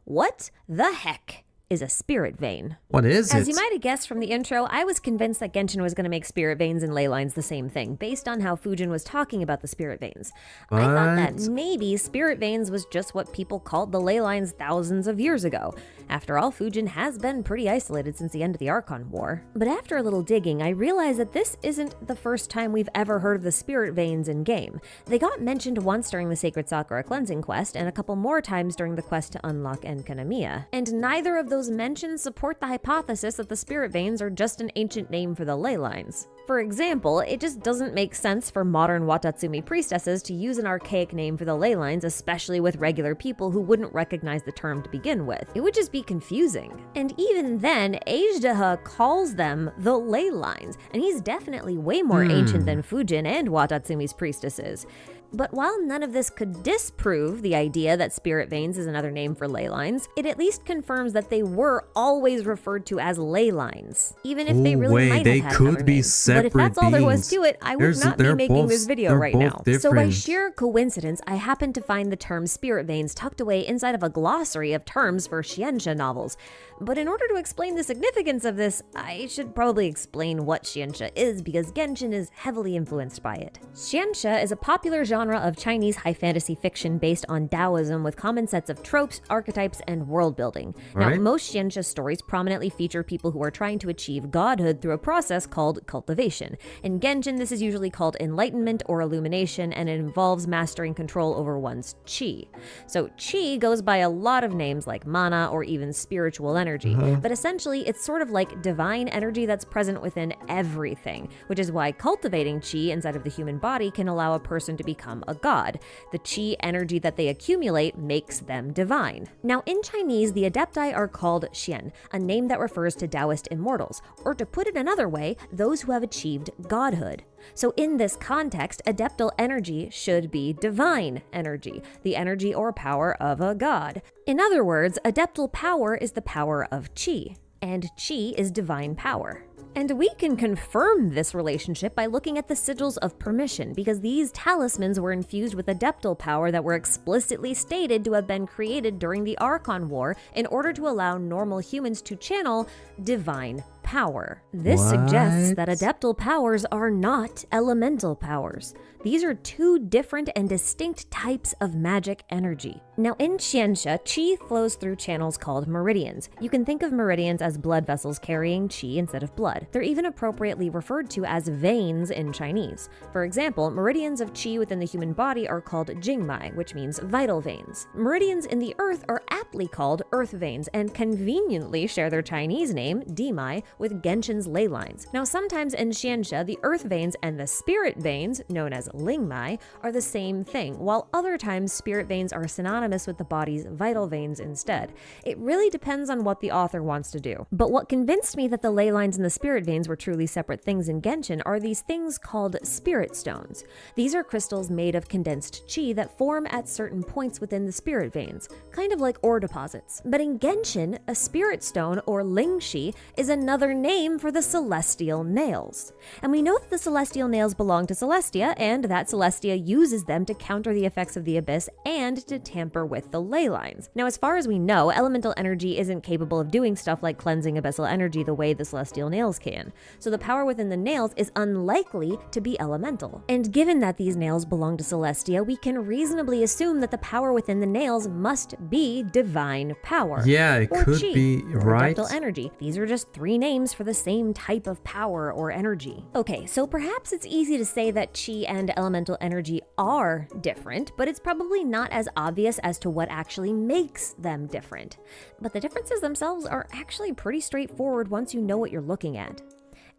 What the heck is a spirit vein? What is As it? you might have guessed from the intro, I was convinced that Genshin was going to make spirit veins and ley lines the same thing, based on how Fujin was talking about the spirit veins. I thought that What? maybe spirit veins was just what people called the ley lines thousands of years ago. After all, Fujin has been pretty isolated since the end of the Archon War. But after a little digging, I realized that this isn't the first time we've ever heard of the spirit veins in game. They got mentioned once during the Sacred Sakura cleansing quest, and a couple more times during the quest to unlock Enkanamiya. And neither of those mentions support the hypothesis that the spirit veins are just an ancient name for the ley lines. For example, it just doesn't make sense for modern Watatsumi priestesses to use an archaic name for the ley lines, especially with regular people who wouldn't recognize the term to begin with. It would just be confusing. And even then, Ajdaha calls them the ley lines, and he's definitely way more ancient than Fujin and Watatsumi's priestesses. But while none of this could disprove the idea that spirit veins is another name for ley lines, it at least confirms that they were always referred to as ley lines, even if they Oh, really wait, might they have had could another be name. But if that's all there was separate to it, I would beings. not be They're making both- this video they're right both now. So by different. sheer coincidence, I happened to find the term spirit veins tucked away inside of a glossary of terms for Xianxia novels. But in order to explain the significance of this, I should probably explain what Xianxia is, because Genshin is heavily influenced by it. Xianxia is a popular genre of Chinese high fantasy fiction based on Taoism, with common sets of tropes, archetypes, and world building. Now, Right. most Xianxia stories prominently feature people who are trying to achieve godhood through a process called cultivation. In Genshin, this is usually called enlightenment or illumination, and it involves mastering control over one's chi. So chi goes by a lot of names like mana or even spiritual energy, but essentially it's sort of like divine energy that's present within everything, which is why cultivating chi inside of the human body can allow a person to become a god. The chi energy that they accumulate makes them divine. Now, in Chinese, the adepti are called xian, a name that refers to Taoist immortals, or to put it another way, those who have achieved godhood. So in this context, adeptal energy should be divine energy, the energy or power of a god. In other words, adeptal power is the power of chi, and chi is divine power. And we can confirm this relationship by looking at the sigils of permission, because these talismans were infused with adeptal power that were explicitly stated to have been created during the Archon War in order to allow normal humans to channel divine power. This suggests that What? adeptal powers are not elemental powers. These are two different and distinct types of magic energy. Now in Xianxia, qi flows through channels called meridians. You can think of meridians as blood vessels carrying qi instead of blood. They're even appropriately referred to as veins in Chinese. For example, meridians of qi within the human body are called jingmai, which means vital veins. Meridians in the earth are aptly called earth veins and conveniently share their Chinese name, dimai, with Genshin's ley lines. Now sometimes in Xianxia, the earth veins and the spirit veins, known as lingmai, are the same thing, while other times spirit veins are synonymous with the body's vital veins instead. It really depends on what the author wants to do. But what convinced me that the ley lines and the spirit veins were truly separate things in Genshin are these things called spirit stones. These are crystals made of condensed qi that form at certain points within the spirit veins, kind of like ore deposits. But in Genshin, a spirit stone, or lingxi, is another name for the celestial nails. And we know that the celestial nails belong to Celestia, and that Celestia uses them to counter the effects of the abyss and to tamper with the ley lines. Now, as far as we know, elemental energy isn't capable of doing stuff like cleansing abyssal energy the way the celestial nails can. So the power within the nails is unlikely to be elemental. And given that these nails belong to Celestia, we can reasonably assume that the power within the nails must be divine power. Yeah, it or could qi, be, or right? adeptal energy. These are just three names for the same type of power or energy. Okay, so perhaps it's easy to say that qi and elemental energy are different, but it's probably not as obvious as to what actually makes them different. But the differences themselves are actually pretty straightforward once you know what you're looking at.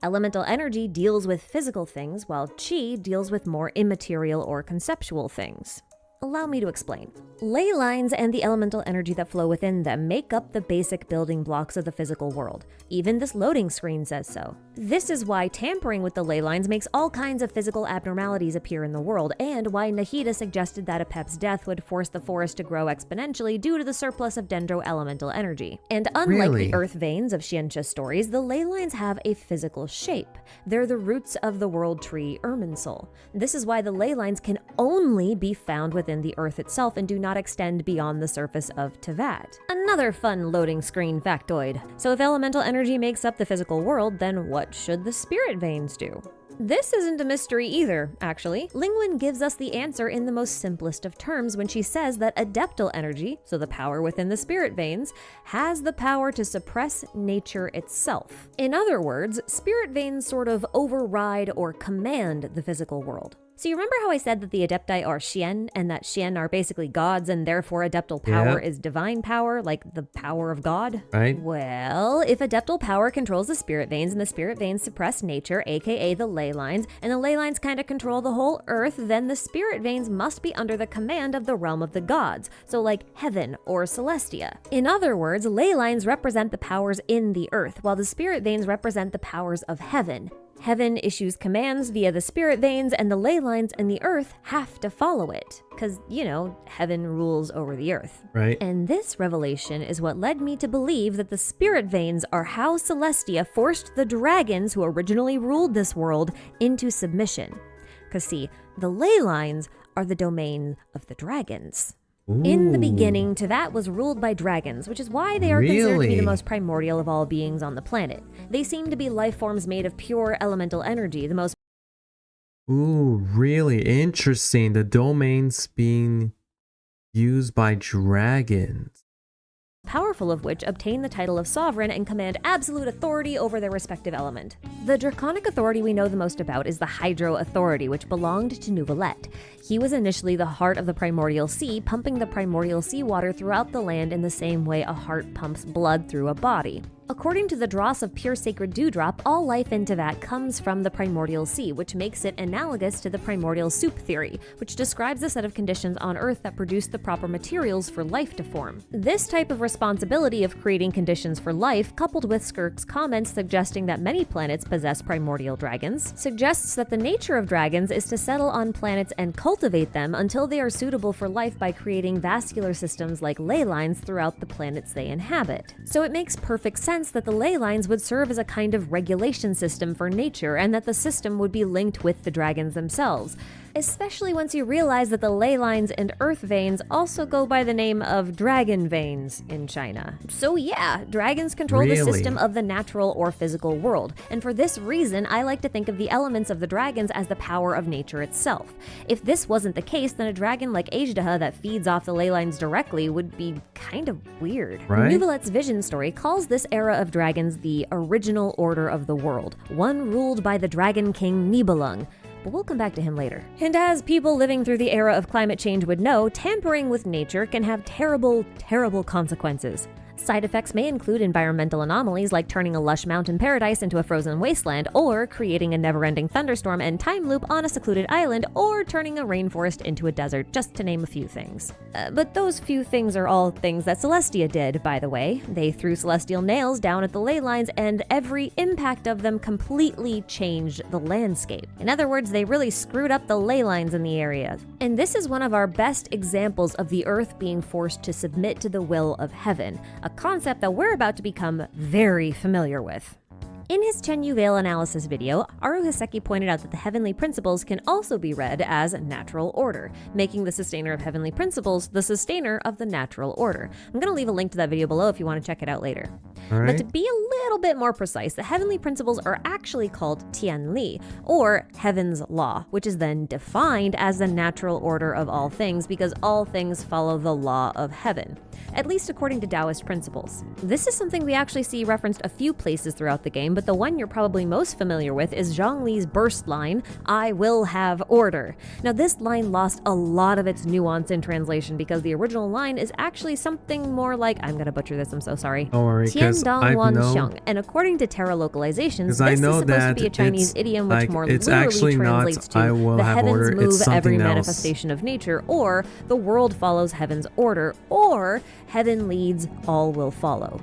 Elemental energy deals with physical things, while qi deals with more immaterial or conceptual things. Allow me to explain. Ley lines and the elemental energy that flow within them make up the basic building blocks of the physical world. Even this loading screen says so. This is why tampering with the ley lines makes all kinds of physical abnormalities appear in the world, and why Nahida suggested that Apep's death would force the forest to grow exponentially due to the surplus of dendro-elemental energy. And unlike Really? the earth veins of Xianxia stories, the ley lines have a physical shape. They're the roots of the world tree Irminsul. This is why the ley lines can only be found within the earth itself and do not extend beyond the surface of Tevat. Another fun loading screen factoid. So if elemental energy makes up the physical world, then what should the spirit veins do? This isn't a mystery either, actually. Lingwen gives us the answer in the most simplest of terms when she says that adeptal energy, so the power within the spirit veins, has the power to suppress nature itself. In other words, spirit veins sort of override or command the physical world. So you remember how I said that the Adepti are Xian, and that Xian are basically gods, and therefore adeptal power is divine power, like the power of God? Right. Well, if adeptal power controls the spirit veins, and the spirit veins suppress nature, aka the ley lines, and the ley lines kind of control the whole earth, then the spirit veins must be under the command of the realm of the gods, so like heaven or Celestia. In other words, ley lines represent the powers in the earth, while the spirit veins represent the powers of heaven. Heaven issues commands via the spirit veins, and the ley lines and the earth have to follow it. Because, heaven rules over the earth. Right. And this revelation is what led me to believe that the spirit veins are how Celestia forced the dragons who originally ruled this world into submission. Because see, the ley lines are the domain of the dragons. In the beginning, Tevat was ruled by dragons, which is why they are considered to be Really? the most primordial of all beings on the planet. They seem to be life forms made of pure elemental energy, the most Ooh, really interesting. The domains being used by dragons. powerful of which obtain the title of sovereign and command absolute authority over their respective element. The draconic authority we know the most about is the Hydro Authority, which belonged to Nouvelette. He was initially the heart of the primordial sea, pumping the primordial seawater throughout the land in the same way a heart pumps blood through a body. According to the dross of pure sacred dewdrop, all life in Tevat comes from the primordial sea, which makes it analogous to the primordial soup theory, which describes a set of conditions on Earth that produce the proper materials for life to form. This type of responsibility of creating conditions for life, coupled with Skirk's comments suggesting that many planets possess primordial dragons, suggests that the nature of dragons is to settle on planets and cultivate them until they are suitable for life by creating vascular systems like ley lines throughout the planets they inhabit. So it makes perfect sense that the ley lines would serve as a kind of regulation system for nature, and that the system would be linked with the dragons themselves. especially once you realize that the ley lines and earth veins also go by the name of dragon veins in China. So yeah, dragons control the system of the natural or physical world, and for this reason, I like to think of the elements of the dragons as the power of nature itself. If this wasn't the case, then a dragon like Ajdaha that feeds off the ley lines directly would be kind of weird. Right? Neuvillette vision story calls this era of dragons the original order of the world, one ruled by the dragon king Nibelung. But we'll come back to him later. And as people living through the era of climate change would know, tampering with nature can have terrible, terrible consequences. Side effects may include environmental anomalies like turning a lush mountain paradise into a frozen wasteland, or creating a never-ending thunderstorm and time loop on a secluded island, or turning a rainforest into a desert, just to name a few things. But those few things are all things that Celestia did, by the way. They threw celestial nails down at the ley lines, and every impact of them completely changed the landscape. In other words, they really screwed up the ley lines in the area. And this is one of our best examples of the Earth being forced to submit to the will of heaven, a concept that we're about to become very familiar with. In his Chenyu Veil analysis video, Aru Hiseki pointed out that the heavenly principles can also be read as natural order, making the sustainer of heavenly principles the sustainer of the natural order. I'm going to leave a link to that video below if you want to check it out later. Right. But to be a little bit more precise, the heavenly principles are actually called Tianli, or heaven's law, which is then defined as the natural order of all things because all things follow the law of heaven, at least according to Taoist principles. This is something we actually see referenced a few places throughout the game, but the one you're probably most familiar with is Zhongli's burst line, "I will have order." Now this line lost a lot of its nuance in translation because the original line is actually something more like, I'm gonna butcher this, I'm so sorry. Don't worry, because I know, and according to Terra localizations, this I is know supposed to be a Chinese idiom which like, more it's literally actually translates not, I to will the have heavens order, move it's something every else. manifestation of nature, or the world follows heaven's order, or heaven leads, all will follow.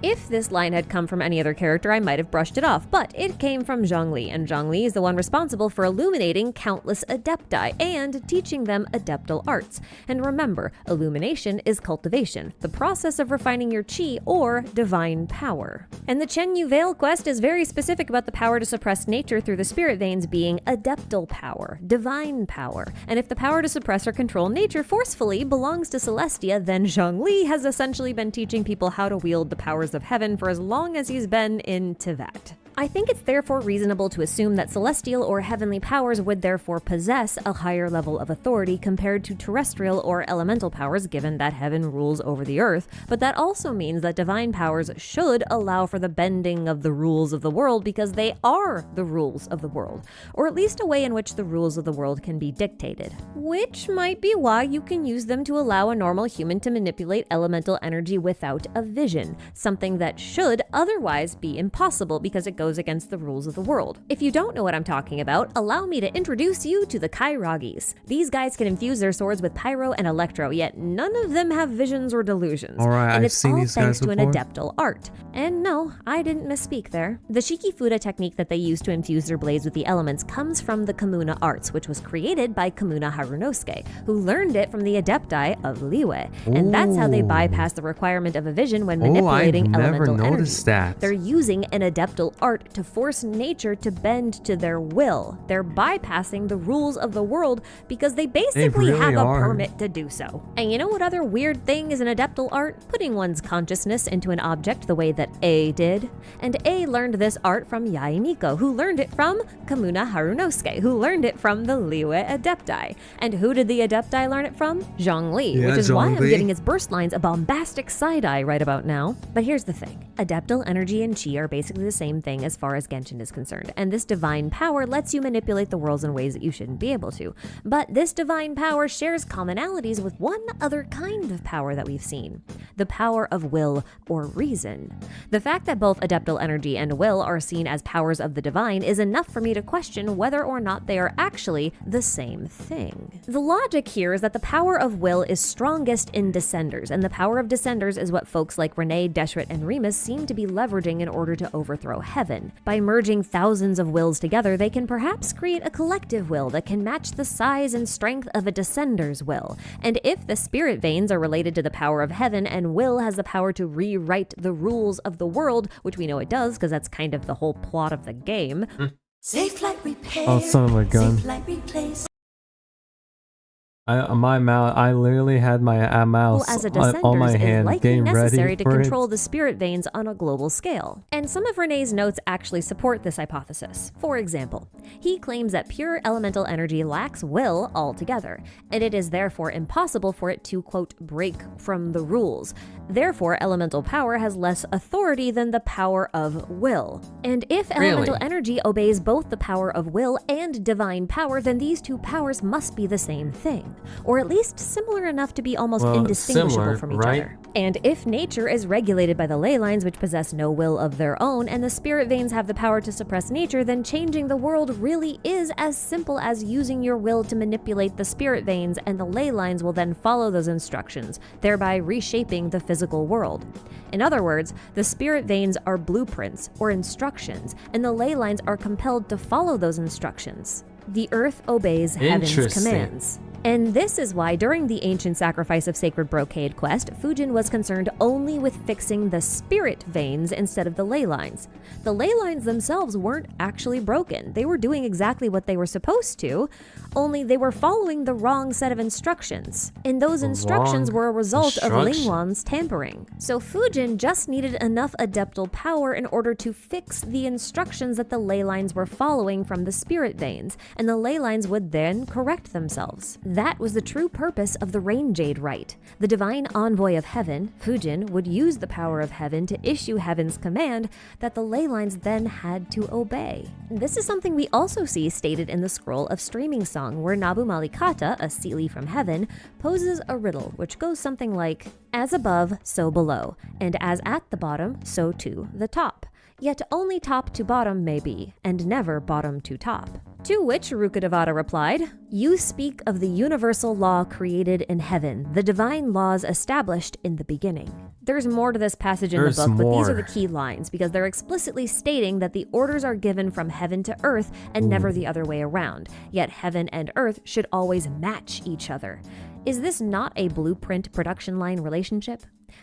If this line had come from any other character, I might have brushed it off, but it came from Zhongli, and Zhongli is the one responsible for illuminating countless adepti and teaching them adeptal arts. And remember, illumination is cultivation, the process of refining your chi or divine power. And the Chenyu Veil quest is very specific about the power to suppress nature through the spirit veins being adeptal power, divine power. And if the power to suppress or control nature forcefully belongs to Celestia, then Zhongli has essentially been teaching people how to wield the powers of heaven for as long as he's been into that. I think it's therefore reasonable to assume that celestial or heavenly powers would therefore possess a higher level of authority compared to terrestrial or elemental powers, given that heaven rules over the earth, but that also means that divine powers should allow for the bending of the rules of the world because they are the rules of the world, or at least a way in which the rules of the world can be dictated, which might be why you can use them to allow a normal human to manipulate elemental energy without a vision, something that should otherwise be impossible because it goes against the rules of the world. If you don't know what I'm talking about, allow me to introduce you to the Kairagis. These guys can infuse their swords with pyro and electro, yet none of them have visions or delusions. Alright, and I've it's seen all these thanks guys to an before. adeptal art. And no, I didn't misspeak there. The Shikifuda technique that they use to infuse their blades with the elements comes from the Kamuna arts, which was created by Kamuna Harunosuke, who learned it from the adepti of Liyue. And that's how they Ooh. bypass the requirement of a vision when Oh, I've manipulating never elemental energy. noticed that. They're using an adeptal art to force nature to bend to their will. They're bypassing the rules of the world because they basically really have a are. permit to do so. And you know what other weird thing is an adeptal art? Putting one's consciousness into an object the way that A did. And A learned this art from Yae Miko, who learned it from Kamuna Harunosuke, who learned it from the Liyue Adepti. And who did the Adepti learn it from? Zhongli, Yeah, which is why I'm Zhongli. giving his burst lines a bombastic side-eye right about now. But here's the thing. Adeptal energy and chi are basically the same thing as far as Genshin is concerned, and this divine power lets you manipulate the worlds in ways that you shouldn't be able to. But this divine power shares commonalities with one other kind of power that we've seen, the power of will or reason. The fact that both adeptal energy and will are seen as powers of the divine is enough for me to question whether or not they are actually the same thing. The logic here is that the power of will is strongest in Descenders, and the power of Descenders is what folks like Renee, Deshret, and Remus seem to be leveraging in order to overthrow heaven. By merging thousands of wills together, they can perhaps create a collective will that can match the size and strength of a Descender's will. And if the spirit veins are related to the power of heaven and will has the power to rewrite the rules of the world, which we know it does because that's kind of the whole plot of the game. Safe like repair. Oh, son of a gun. Safe like replace. My mouth, I literally had my mouse as a on my descenders is hand likely getting necessary ready to for control it. the spirit veins on a global scale. And some of Renee's notes actually support this hypothesis. For example, he claims that pure elemental energy lacks will altogether, and it is therefore impossible for it to, quote, break from the rules. Therefore, elemental power has less authority than the power of will. And if elemental energy obeys both the power of will and divine power, then these two powers must be the same thing, or at least similar enough to be almost indistinguishable from each other. And if nature is regulated by the ley lines, which possess no will of their own, and the spirit veins have the power to suppress nature, then changing the world really is as simple as using your will to manipulate the spirit veins, and the ley lines will then follow those instructions, thereby reshaping the physical world. In other words, the spirit veins are blueprints or instructions, and the ley lines are compelled to follow those instructions. The earth obeys heaven's commands. And this is why during the ancient sacrifice of Sacred Brocade quest, Fujin was concerned only with fixing the spirit veins instead of the ley lines. The ley lines themselves weren't actually broken. They were doing exactly what they were supposed to, only they were following the wrong set of instructions. And those instructions were a result of Lingwan's tampering. So Fujin just needed enough adeptal power in order to fix the instructions that the ley lines were following from the spirit veins, and the ley lines would then correct themselves. That was the true purpose of the Rain Jade Rite. The divine envoy of heaven, Fujin, would use the power of heaven to issue heaven's command that the ley lines then had to obey. This is something we also see stated in the Scroll of Streaming Song, where Nabu Malikata, a Seelie from heaven, poses a riddle which goes something like, "As above, so below, and as at the bottom, so too the top. Yet only top to bottom may be, and never bottom to top." To which Rukkhadevata replied, "You speak of the universal law created in heaven, the divine laws established in the beginning." There's more to this passage in the book, but these are the key lines, because they're explicitly stating that the orders are given from heaven to earth and never the other way around, yet heaven and earth should always match each other. Is this not a blueprint production line relationship?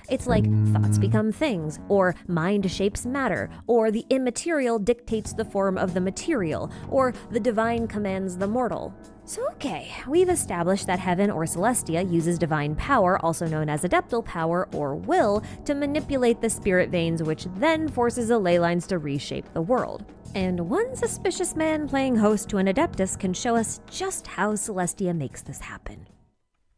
It's like thoughts become things, or mind shapes matter, or the immaterial dictates the form of the material, or the divine commands the mortal. So okay, we've established that heaven or Celestia uses divine power, also known as adeptal power or will, to manipulate the spirit veins, which then forces the ley lines to reshape the world. And one suspicious man playing host to an adeptus can show us just how Celestia makes this happen.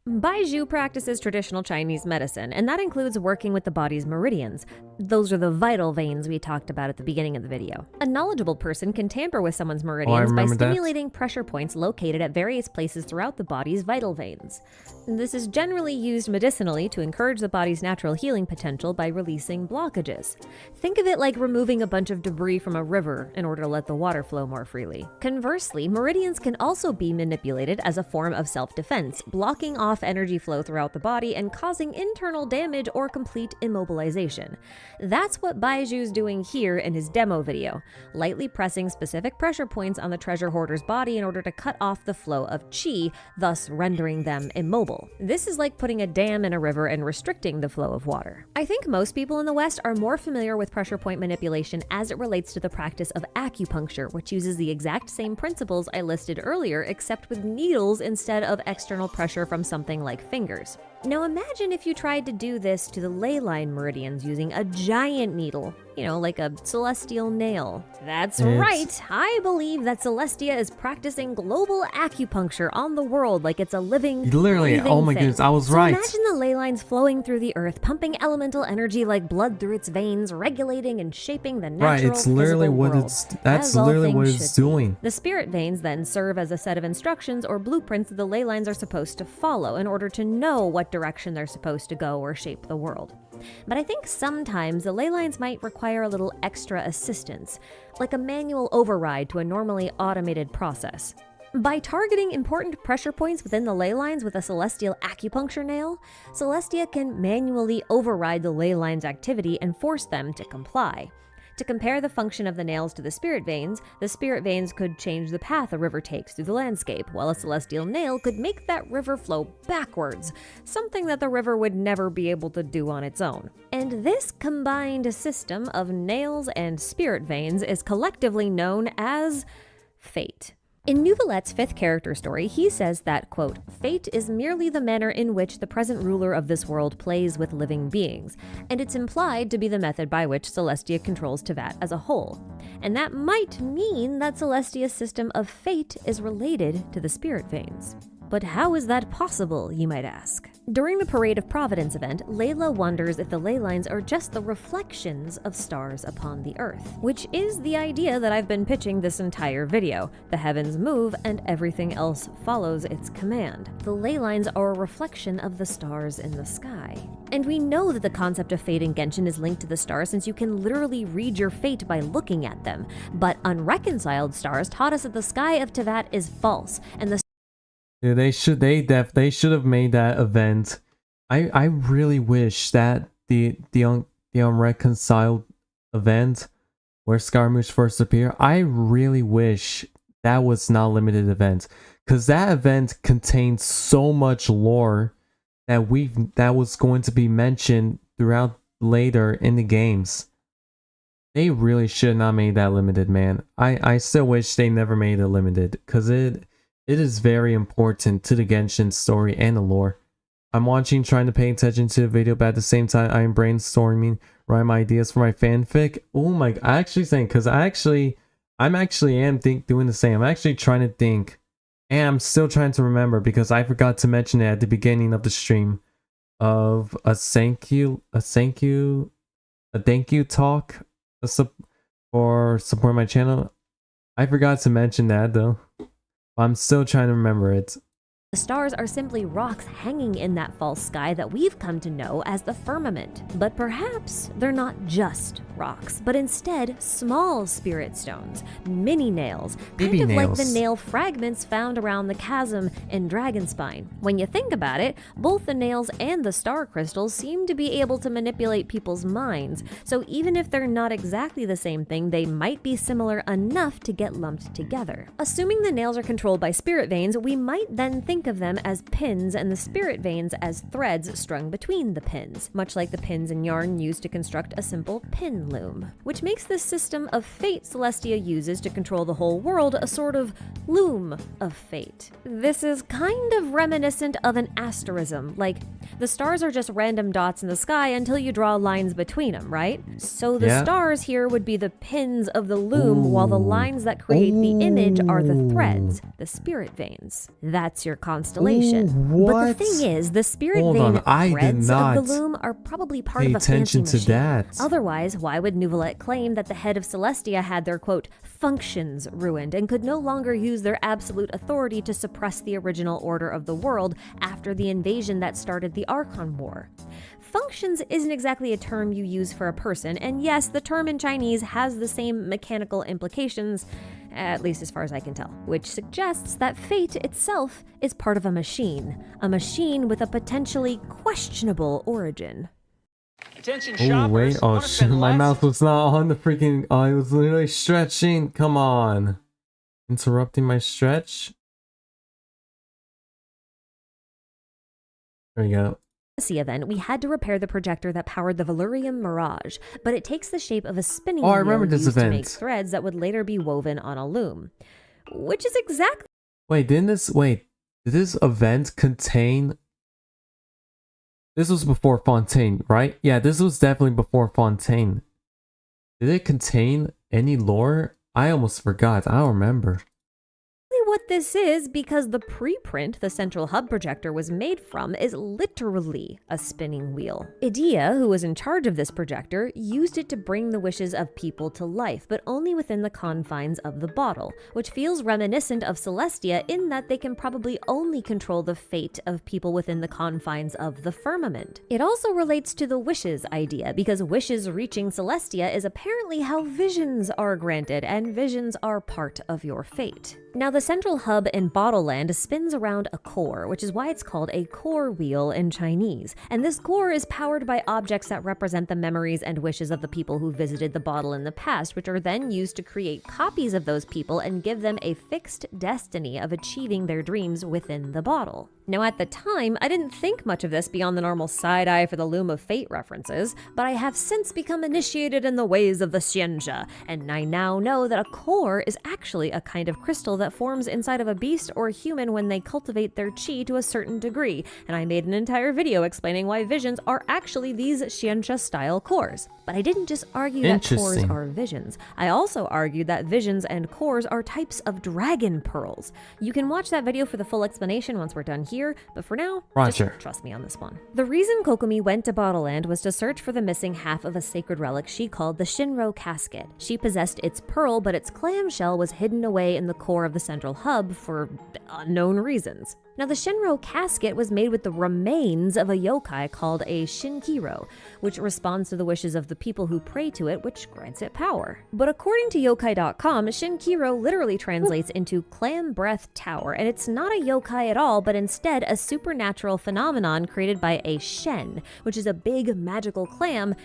Baizhu practices traditional Chinese medicine, and that includes working with the body's meridians. Those are the vital veins we talked about at the beginning of the video. A knowledgeable person can tamper with someone's meridians by stimulating pressure points located at various places throughout the body's vital veins. This is generally used medicinally to encourage the body's natural healing potential by releasing blockages. Think of it like removing a bunch of debris from a river in order to let the water flow more freely. Conversely, meridians can also be manipulated as a form of self-defense, blocking off energy flow throughout the body and causing internal damage or complete immobilization. That's what Baiju's doing here in his demo video, lightly pressing specific pressure points on the treasure hoarder's body in order to cut off the flow of qi, thus rendering them immobile. This is like putting a dam in a river and restricting the flow of water. I think most people in the West are more familiar with pressure point manipulation as it relates to the practice of acupuncture, which uses the exact same principles I listed earlier, except with needles instead of external pressure from something like fingers. Now imagine if you tried to do this to the ley line meridians using a giant needle, like a celestial nail. That's right, I believe that Celestia is practicing global acupuncture on the world like it's a living, oh my goodness, I was right. Imagine the ley lines flowing through the earth, pumping elemental energy like blood through its veins, regulating and shaping the natural it's literally physical what world, that's literally what it's doing. The spirit veins then serve as a set of instructions or blueprints that the ley lines are supposed to follow in order to know what direction they're supposed to go or shape the world. But I think sometimes the ley lines might require a little extra assistance, like a manual override to a normally automated process. By targeting important pressure points within the ley lines with a celestial acupuncture nail, Celestia can manually override the ley lines' activity and force them to comply. To compare the function of the nails to the spirit veins could change the path a river takes through the landscape, while a celestial nail could make that river flow backwards, something that the river would never be able to do on its own. And this combined system of nails and spirit veins is collectively known as fate. In Nouvelette's 5th character story, he says that, quote, fate is merely the manner in which the present ruler of this world plays with living beings, and it's implied to be the method by which Celestia controls Teyvat as a whole. And that might mean that Celestia's system of fate is related to the spirit veins. But how is that possible, you might ask? During the Parade of Providence event, Layla wonders if the ley lines are just the reflections of stars upon the earth, which is the idea that I've been pitching this entire video. The heavens move and everything else follows its command. The ley lines are a reflection of the stars in the sky. And we know that the concept of fate in Genshin is linked to the stars since you can literally read your fate by looking at them. But unreconciled stars taught us that the sky of Teyvat is false, and the Yeah, they should have made that event. I really wish that the unreconciled event where Scaramouche first appeared, I really wish that was not a limited event, because that event contained so much lore that was going to be mentioned throughout later in the games. They really should not made that limited, man. I still wish they never made it limited, because it is very important to the Genshin story and the lore. I'm watching, trying to pay attention to the video, but at the same time, I'm brainstorming, writing my ideas for my fanfic. Oh my, I actually think, because I'm doing the same. I'm actually trying to think, and I'm still trying to remember, because I forgot to mention it at the beginning of the stream, of a thank you talk for supporting my channel. I forgot to mention that though. I'm still trying to remember it. The stars are simply rocks hanging in that false sky that we've come to know as the firmament. But perhaps they're not just rocks, but instead small spirit stones, mini nails, kind of like the nail fragments found around the chasm in Dragonspine. When you think about it, both the nails and the star crystals seem to be able to manipulate people's minds, so even if they're not exactly the same thing, they might be similar enough to get lumped together. Assuming the nails are controlled by spirit veins, we might then think of them as pins and the spirit veins as threads strung between the pins, much like the pins in yarn used to construct a simple pin loom, which makes this system of fate Celestia uses to control the whole world a sort of loom of fate. This is kind of reminiscent of an asterism, like the stars are just random dots in the sky until you draw lines between them, right? So the stars here would be the pins of the loom, while the lines that create the image are the threads, the spirit veins. That's your constellation. But the thing is, the spirit vein threads of the loom are probably part of a fancy machine. Otherwise, why would Nouvellette claim that the head of Celestia had their, quote, functions ruined and could no longer use their absolute authority to suppress the original order of the world after the invasion that started the Archon War? Functions isn't exactly a term you use for a person, and yes, the term in Chinese has the same mechanical implications, at least as far as I can tell, which suggests that fate itself is part of a machine with a potentially questionable origin. Attention Oh shoppers, wait, oh shit, my mouth was not on the freaking, I was literally stretching, come on. Interrupting my stretch. There we go. Event, we had to repair the projector that powered the Valurium Mirage, but it takes the shape of a spinning I wheel remember this used event. to make threads that would later be woven on a loom, which is exactly. Wait, did this event contain? This was before Fontaine, right? Yeah, this was definitely before Fontaine. Did it contain any lore? I almost forgot. I don't remember. What this is, because the preprint the central hub projector was made from is literally a spinning wheel. Idea, who was in charge of this projector, used it to bring the wishes of people to life, but only within the confines of the bottle, which feels reminiscent of Celestia in that they can probably only control the fate of people within the confines of the firmament. It also relates to the wishes idea, because wishes reaching Celestia is apparently how visions are granted, and visions are part of your fate. Now, the central hub in Bottleland spins around a core, which is why it's called a core wheel in Chinese. And this core is powered by objects that represent the memories and wishes of the people who visited the bottle in the past, which are then used to create copies of those people and give them a fixed destiny of achieving their dreams within the bottle. Now, at the time, I didn't think much of this beyond the normal side-eye for the Loom of Fate references, but I have since become initiated in the ways of the Xianxia, and I now know that a core is actually a kind of crystal that forms inside of a beast or human when they cultivate their chi to a certain degree, and I made an entire video explaining why visions are actually these Xianxia-style cores. But I didn't just argue that cores Interesting. are visions. I also argued that visions and cores are types of dragon pearls. You can watch that video for the full explanation once we're done here, but for now, Roger. just trust me on this one. The reason Kokomi went to Bottleland was to search for the missing half of a sacred relic she called the Shinro Casket. She possessed its pearl, but its clamshell was hidden away in the core of the central hub for unknown reasons. Now, the Shinro Casket was made with the remains of a yokai called a Shinkiro, which responds to the wishes of the people who pray to it, which grants it power. But according to yokai.com, Shinkiro literally translates into Clam Breath Tower, and it's not a yokai at all, but instead a supernatural phenomenon created by a Shen, which is a big magical clam,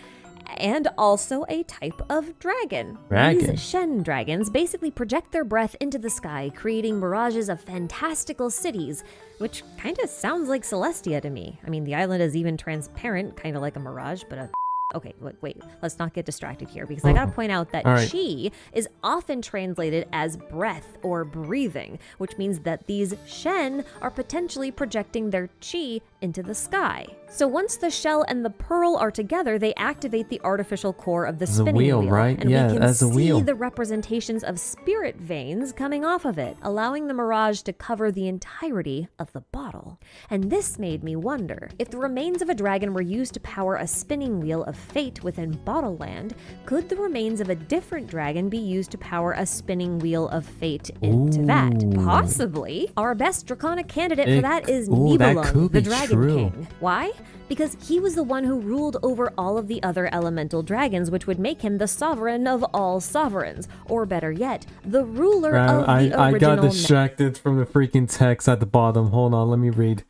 and also a type of dragon. These Shen dragons basically project their breath into the sky, creating mirages of fantastical cities, which kind of sounds like Celestia to me. I mean, the island is even transparent, kind of like a mirage, but okay, wait, let's not get distracted here, because I gotta point out that chi is often translated as breath or breathing, which means that these Shen are potentially projecting their chi into the sky. So once the shell and the pearl are together, they activate the artificial core of the spinning wheel, right? And Yeah, we can as a see wheel. the representations of spirit veins coming off of it, allowing the mirage to cover the entirety of the bottle. And this made me wonder, if the remains of a dragon were used to power a spinning wheel of fate within Bottleland, could the remains of a different dragon be used to power a spinning wheel of fate in Teyvat? Possibly. Our best draconic candidate for that is that Nibelung, could the be Dragon true. King. Why? Because he was the one who ruled over all of the other elemental dragons, which would make him the sovereign of all sovereigns, or better yet, the ruler of the original. I got distracted from the freaking text at the bottom. Hold on, let me read.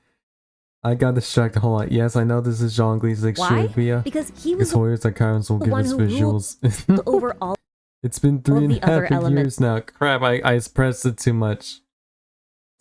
I got distracted. Hold on. Yes, I know this is Zhongli's like Why? trivia. Because he was Because Hoyer's accounts will the give one us who visuals. ruled over all It's been three and the a half other years now. Crap, I pressed it too much.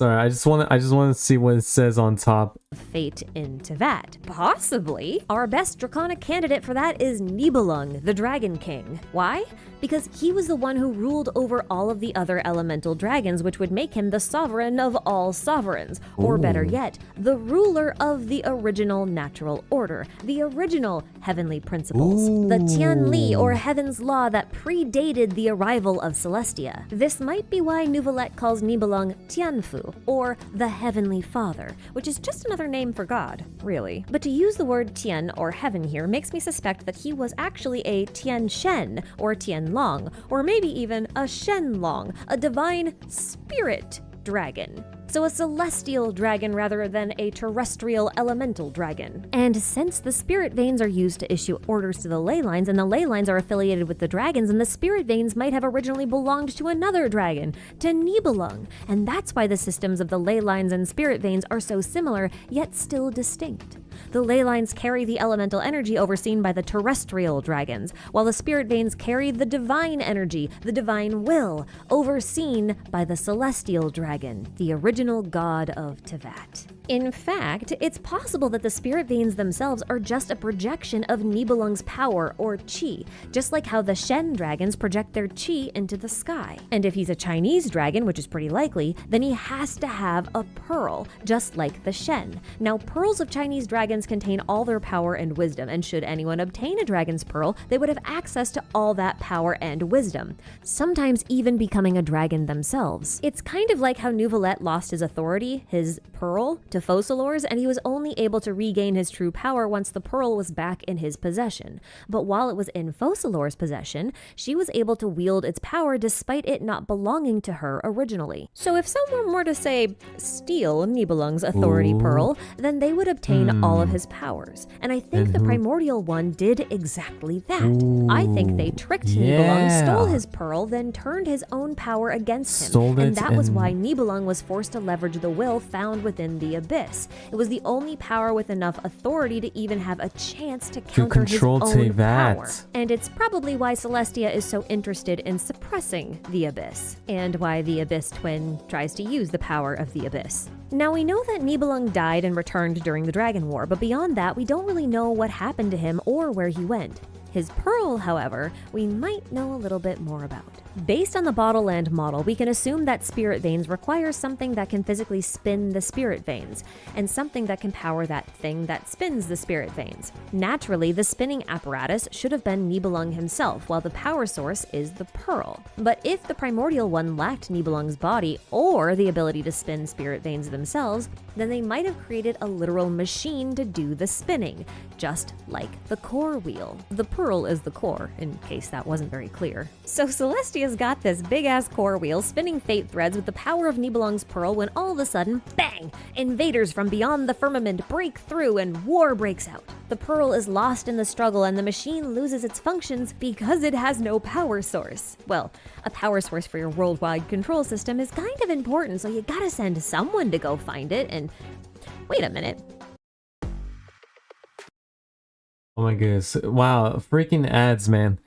Sorry, I just want to see what it says on top. fate in Teyvat. Possibly. Our best draconic candidate for that is Nibelung, the Dragon King. Why? Because he was the one who ruled over all of the other elemental dragons, which would make him the sovereign of all sovereigns, or better yet, the ruler of the original natural order, the original heavenly principles, the Tianli, or heaven's law that predated the arrival of Celestia. This might be why Neuvillette calls Nibelung Tianfu, or the Heavenly Father, which is just another name for God, really. But to use the word Tian, or heaven here, makes me suspect that he was actually a Tian Shen, or Tian Long, or maybe even a Shen Long, a divine spirit dragon. So a celestial dragon rather than a terrestrial elemental dragon. And since the spirit veins are used to issue orders to the ley lines, and the ley lines are affiliated with the dragons, and the spirit veins might have originally belonged to another dragon, to Nibelung. And that's why the systems of the ley lines and spirit veins are so similar, yet still distinct. The ley lines carry the elemental energy overseen by the terrestrial dragons, while the spirit veins carry the divine energy, the divine will, overseen by the celestial dragon, the original god of Teyvat. In fact, it's possible that the spirit veins themselves are just a projection of Nibelung's power, or chi, just like how the Shen dragons project their chi into the sky. And if he's a Chinese dragon, which is pretty likely, then he has to have a pearl, just like the Shen. Now, pearls of Chinese dragons contain all their power and wisdom, and should anyone obtain a dragon's pearl, they would have access to all that power and wisdom, sometimes even becoming a dragon themselves. It's kind of like how Neuvillette lost his authority, his pearl, to Focalors, and he was only able to regain his true power once the pearl was back in his possession. But while it was in Focalors' possession, she was able to wield its power despite it not belonging to her originally. So if someone were to, say, steal Nibelung's authority pearl, then they would obtain all of his powers. And I think the primordial one did exactly that. I think they tricked Nibelung, stole his pearl, then turned his own power against him. And that was why Nibelung was forced to leverage the will found within the abyss. It was the only power with enough authority to even have a chance to counter his own power. And it's probably why Celestia is so interested in suppressing the abyss, and why the abyss twin tries to use the power of the abyss. Now, we know that Nibelung died and returned during the Dragon War, but beyond that, we don't really know what happened to him or where he went. His pearl, however, we might know a little bit more about. Based on the Bottle Land model, we can assume that spirit veins require something that can physically spin the spirit veins, and something that can power that thing that spins the spirit veins. Naturally, the spinning apparatus should have been Nibelung himself, while the power source is the pearl. But if the primordial one lacked Nibelung's body or the ability to spin spirit veins themselves, then they might have created a literal machine to do the spinning, just like the core wheel. The pearl is the core, in case that wasn't very clear. So Celestia's got this big-ass core wheel spinning fate threads with the power of Nibelung's pearl when all of a sudden, bang! Invaders from beyond the firmament break through and war breaks out. The pearl is lost in the struggle and the machine loses its functions because it has no power source. Well, a power source for your worldwide control system is kind of important, so you gotta send someone to go find it, and wait a minute. Oh my goodness. Wow, freaking ads, man.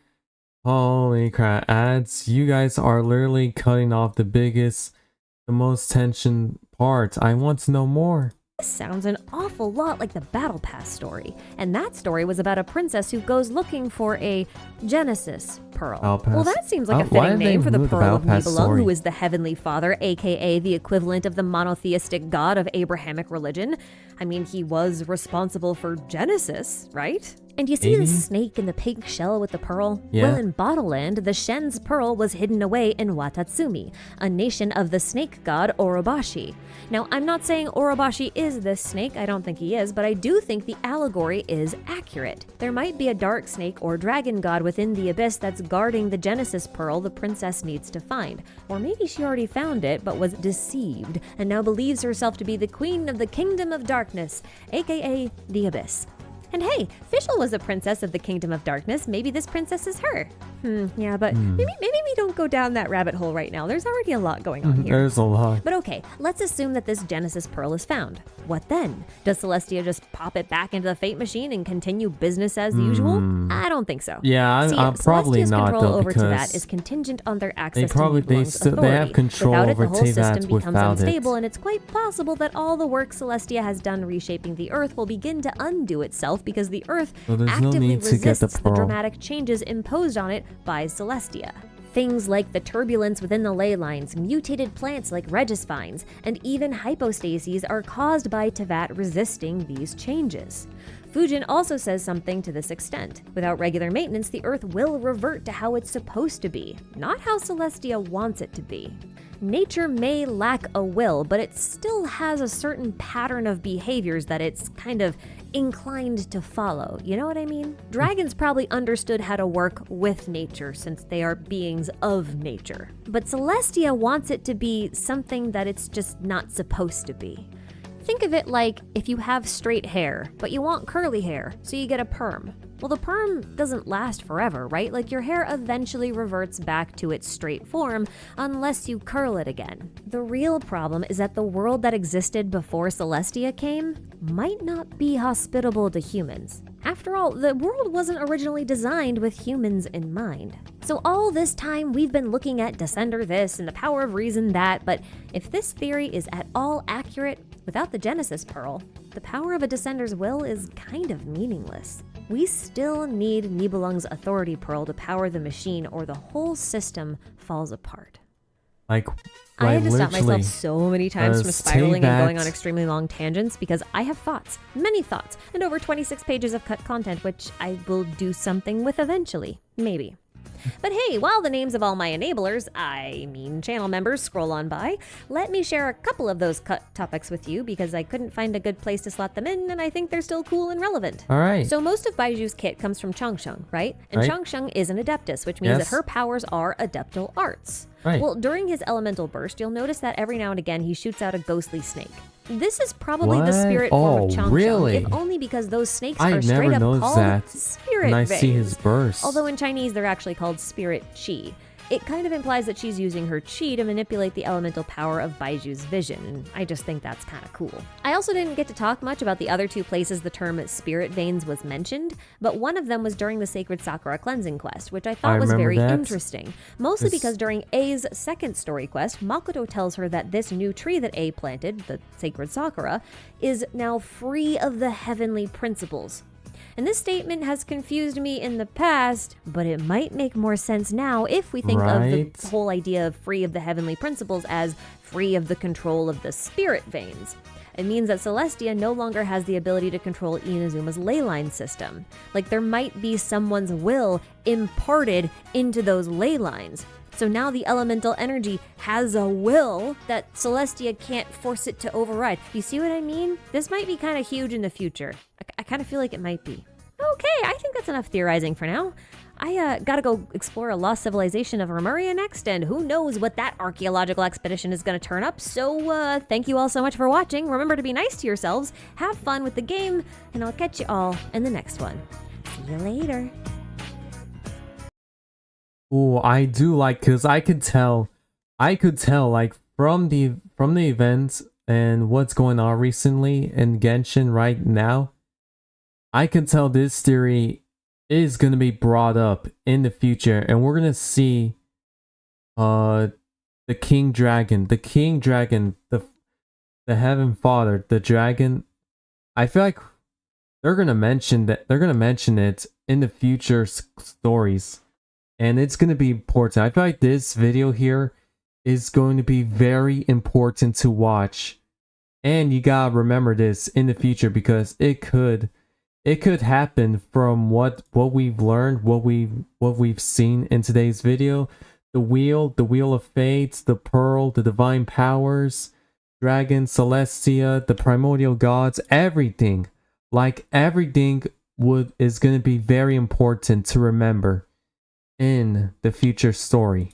Holy crap, ads. You guys are literally cutting off the biggest, the most tension part. I want to know more. This sounds an awful lot like the Battle Pass story, and that story was about a princess who goes looking for a Genesis pearl. Well, that seems like a fitting name for the pearl of Nibelung, who is the Heavenly Father, aka the equivalent of the monotheistic god of Abrahamic religion. I mean, he was responsible for Genesis, right? And you see the snake in the pink shell with the pearl? Yeah. Well, in Bottle Land, the Shen's pearl was hidden away in Watatsumi, a nation of the snake god Orobashi. Now, I'm not saying Orobashi is this snake, I don't think he is, but I do think the allegory is accurate. There might be a dark snake or dragon god within the abyss that's guarding the Genesis pearl the princess needs to find. Or maybe she already found it, but was deceived, and now believes herself to be the queen of the kingdom of darkness, aka the abyss. And hey, Fischl was a princess of the Kingdom of Darkness. Maybe this princess is her. Yeah, but maybe we don't go down that rabbit hole right now. There's already a lot going on here. There's a lot. But okay, let's assume that this Genesis pearl is found. What then? Does Celestia just pop it back into the fate machine and continue business as usual? I don't think so. Yeah, See, probably Celestia's not control though, over to because that is contingent on their access they probably to Nibelung's authority. they have control Without over it, the whole system Teyvat becomes without unstable, it. and it's quite possible that all the work Celestia has done reshaping the Earth will begin to undo itself because the Earth So there's no actively need to get the resists the pearl. dramatic changes imposed on it by Celestia. Things like the turbulence within the ley lines, mutated plants like regispines, and even hypostases are caused by Teyvat resisting these changes. Fujin also says something to this extent. Without regular maintenance, the Earth will revert to how it's supposed to be, not how Celestia wants it to be. Nature may lack a will, but it still has a certain pattern of behaviors that it's kind of inclined to follow. You know what I mean? Dragons probably understood how to work with nature since they are beings of nature. But Celestia wants it to be something that it's just not supposed to be. Think of it like if you have straight hair, but you want curly hair, so you get a perm. Well, the perm doesn't last forever, right? Like your hair eventually reverts back to its straight form unless you curl it again. The real problem is that the world that existed before Celestia came might not be hospitable to humans. After all, the world wasn't originally designed with humans in mind. So all this time we've been looking at Descender this and the power of reason that, but if this theory is at all accurate, without the Genesis Pearl, the power of a Descender's will is kind of meaningless. We still need Nibelung's authority pearl to power the machine or the whole system falls apart. Like I had to stop myself literally, so many times from spiraling and going on Teyvat- extremely long tangents because I have thoughts, many thoughts, and over 26 pages of cut content, which I will do something with eventually. Maybe. But hey, while the names of all my enablers, I mean channel members, scroll on by, let me share a couple of those cut topics with you because I couldn't find a good place to slot them in and I think they're still cool and relevant. All right. So most of Baiju's kit comes from Changsheng, right? And Right. Changsheng is an Adeptus, which means Yes. that her powers are Adeptal arts. Right. Well, during his elemental burst, you'll notice that every now and again he shoots out a ghostly snake. This is probably the What? spirit form of Oh, Changsheng, really? if only because those snakes I are never straight up noticed called that spirit when I veins. see his burst. Although in Chinese they're actually called spirit chi. It kind of implies that she's using her chi to manipulate the elemental power of Baiju's vision, and I just think that's kind of cool. I also didn't get to talk much about the other two places the term spirit veins was mentioned, but one of them was during the Sacred Sakura cleansing quest, which I thought I was remember very that. interesting. Mostly because during A's second story quest, Makoto tells her that this new tree that A planted, the Sacred Sakura, is now free of the heavenly principles. And this statement has confused me in the past, but it might make more sense now if we think of Right. the whole idea of free of the heavenly principles as free of the control of the spirit veins. It means that Celestia no longer has the ability to control Inazuma's leyline system. Like, there might be someone's will imparted into those ley lines. So now the elemental energy has a will that Celestia can't force it to override. You see what I mean? This might be kind of huge in the future. I kind of feel like it might be. Okay, I think that's enough theorizing for now. I gotta go explore a lost civilization of Remuria next, and who knows what that archaeological expedition is gonna turn up. So, thank you all so much for watching. Remember to be nice to yourselves, have fun with the game, and I'll catch you all in the next one. See you later. Oh, I do like, cause I could tell like from the events and what's going on recently in Genshin right now, I can tell this theory is gonna be brought up in the future, and we're gonna see the King Dragon, the Heaven Father, the dragon. I feel like they're gonna mention it in the future stories. And it's going to be important. I feel like this video here is going to be very important to watch. And you gotta remember this in the future, because it could happen from what we've learned, what we've seen in today's video. The wheel of fate, the pearl, the divine powers, dragon, Celestia, the primordial gods, everything. Like, everything is going to be very important to remember in the future story.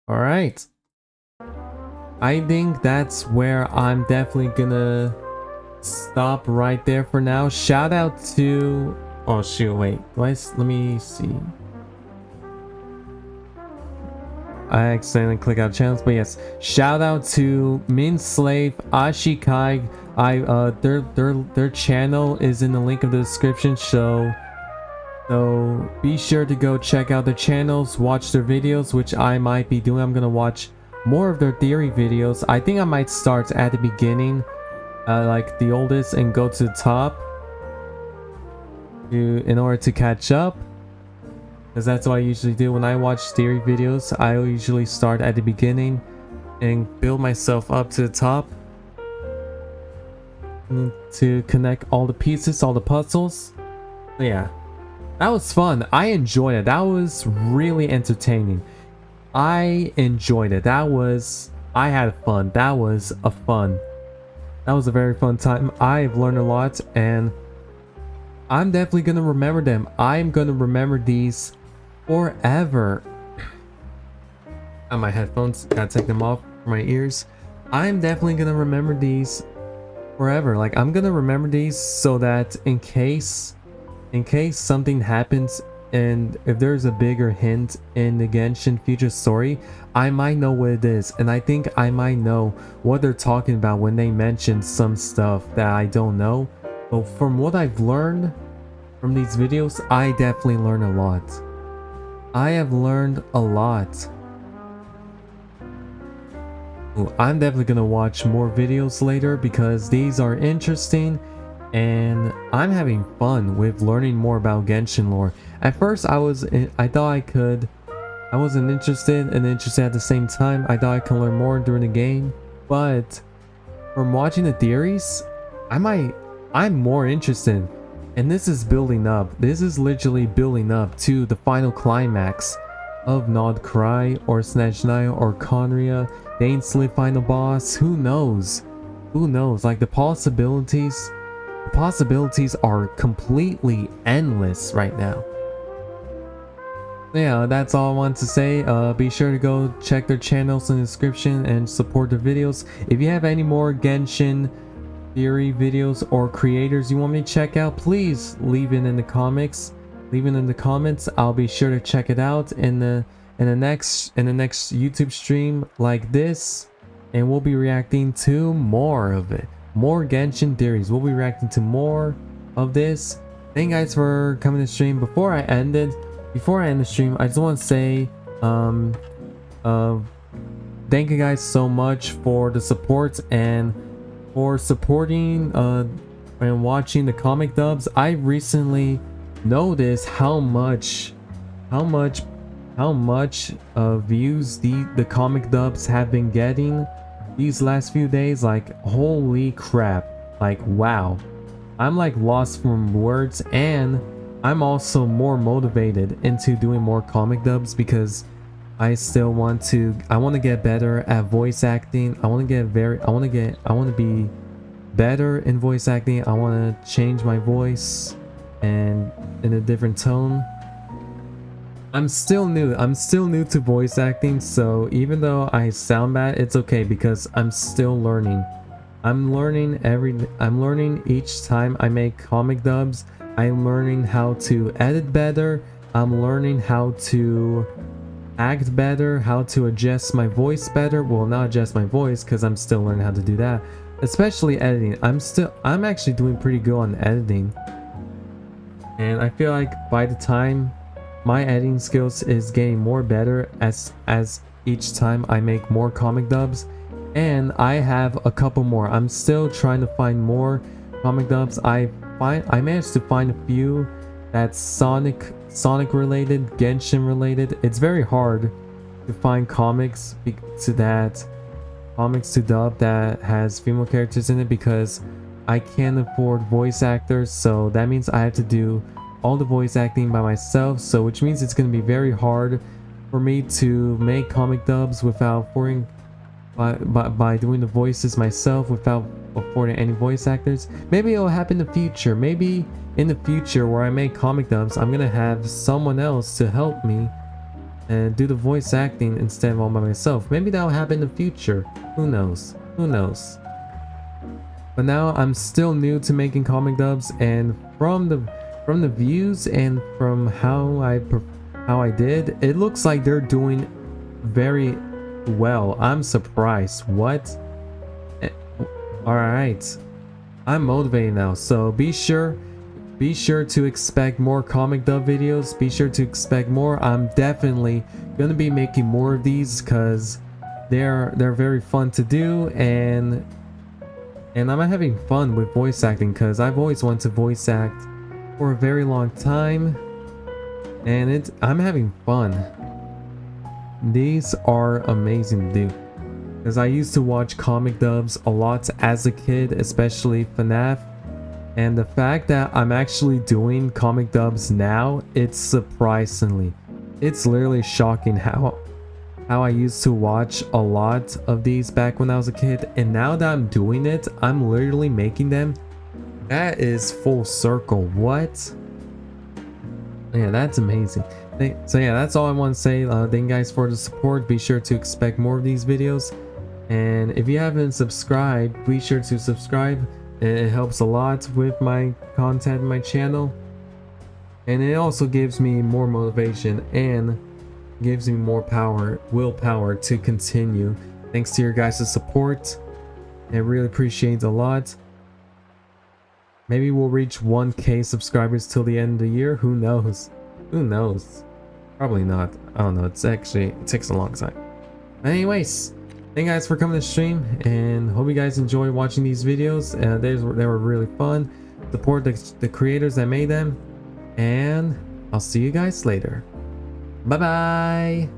All right, I think that's where I'm definitely gonna stop right there for now. Shout out to, oh shoot, wait, let me see. I accidentally clicked out channels, but yes, shout out to Min Slave, Ashikai. Their channel is in the link of the description, so be sure to go check out their channels, watch their videos, which I might be doing. I'm gonna watch more of their theory videos. I think I might start at the beginning, like the oldest, and go to the top in order to catch up. Because that's what I usually do when I watch theory videos. I usually start at the beginning and build myself up to the top to connect all the pieces, all the puzzles. But yeah, that was fun. I enjoyed it. That was really entertaining. I enjoyed it. I had fun. That was a very fun time. I've learned a lot, and I'm definitely gonna remember them. I'm gonna remember these forever. On my headphones, gotta take them off for my ears. I'm definitely gonna remember these forever. Like, I'm gonna remember these so that in case something happens, and if there's a bigger hint in the Genshin future story, I might know what it is. And I think I might know what they're talking about when they mention some stuff that I don't know. But from what I've learned from these videos, I definitely learned a lot. I have learned a lot. Ooh, I'm definitely gonna watch more videos later because these are interesting, and I'm having fun with learning more about Genshin lore. At first, I thought I could. I wasn't interested and interested at the same time. I thought I could learn more during the game, but from watching the theories, I'm more interested. And this is building up. This is literally building up to the final climax of Nod Cry or Snezhnaya or Conria, the Ainsley final boss. Who knows? Who knows? Like, the possibilities are completely endless right now. Yeah, that's all I want to say. Be sure to go check their channels in the description and support their videos. If you have any more Genshin theory videos or creators you want me to check out, please leave it in the comments. I'll be sure to check it out in the next YouTube stream like this, and we'll be reacting to more of it. More Genshin theories. We'll be reacting to more of this. Thank you guys for coming to stream. Before I end the stream, I just want to say thank you guys so much for the support and for supporting and watching the comic dubs. I recently noticed how much views the comic dubs have been getting these last few days. Like, holy crap, like, wow. I'm like lost from words, and I'm also more motivated into doing more comic dubs because I still want to get better at voice acting. I want to be better in voice acting. I want to change my voice and in a different tone. I'm still new to voice acting, so even though I sound bad, it's okay because I'm still learning. I'm learning each time I make comic dubs. I'm learning how to edit better. I'm learning how to act better, how to adjust my voice better. Well, not adjust my voice because I'm still learning how to do that, especially editing. I'm actually doing pretty good on editing, and I feel like by the time my editing skills is getting more better as each time I make more comic dubs, and I have a couple more. I'm still trying to find more comic dubs. I managed to find a few that's Sonic related, Genshin related. It's very hard to find comics to dub that has female characters in it because I can't afford voice actors, so that means I have to do all the voice acting by myself, so which means it's going to be very hard for me to make comic dubs without affording by doing the voices myself without affording any voice actors. Maybe it'll happen in the future. Maybe in the future where I make comic dubs, I'm gonna have someone else to help me and do the voice acting instead of all by myself. Maybe that'll happen in the future. Who knows? Who knows? But now I'm still new to making comic dubs, and from the views and from how I did, it looks like they're doing very well. I'm surprised. What? All right, I'm motivated now, so be sure to expect more comic dub videos. Be sure to expect more. I'm definitely gonna be making more of these because they're very fun to do, and I'm having fun with voice acting because I've always wanted to voice act for a very long time, and I'm having fun. These are amazing to do because I used to watch comic dubs a lot as a kid, especially FNAF, and the fact that I'm actually doing comic dubs now, it's literally shocking how I used to watch a lot of these back when I was a kid, and now that I'm doing it, I'm literally making them. That is full circle. What? Yeah, that's amazing. So yeah, that's all I want to say. Thank you guys for the support. Be sure to expect more of these videos, and if you haven't subscribed, be sure to subscribe. It helps a lot with my content, my channel, and it also gives me more motivation and gives me more willpower to continue. Thanks to your guys' support. I really appreciate it a lot. Maybe we'll reach 1K subscribers till the end of the year. Who knows? Who knows? Probably not. I don't know. It takes a long time. Anyways, thank you guys for coming to stream, and hope you guys enjoy watching these videos. They were really fun. Support the creators that made them, and I'll see you guys later. Bye bye.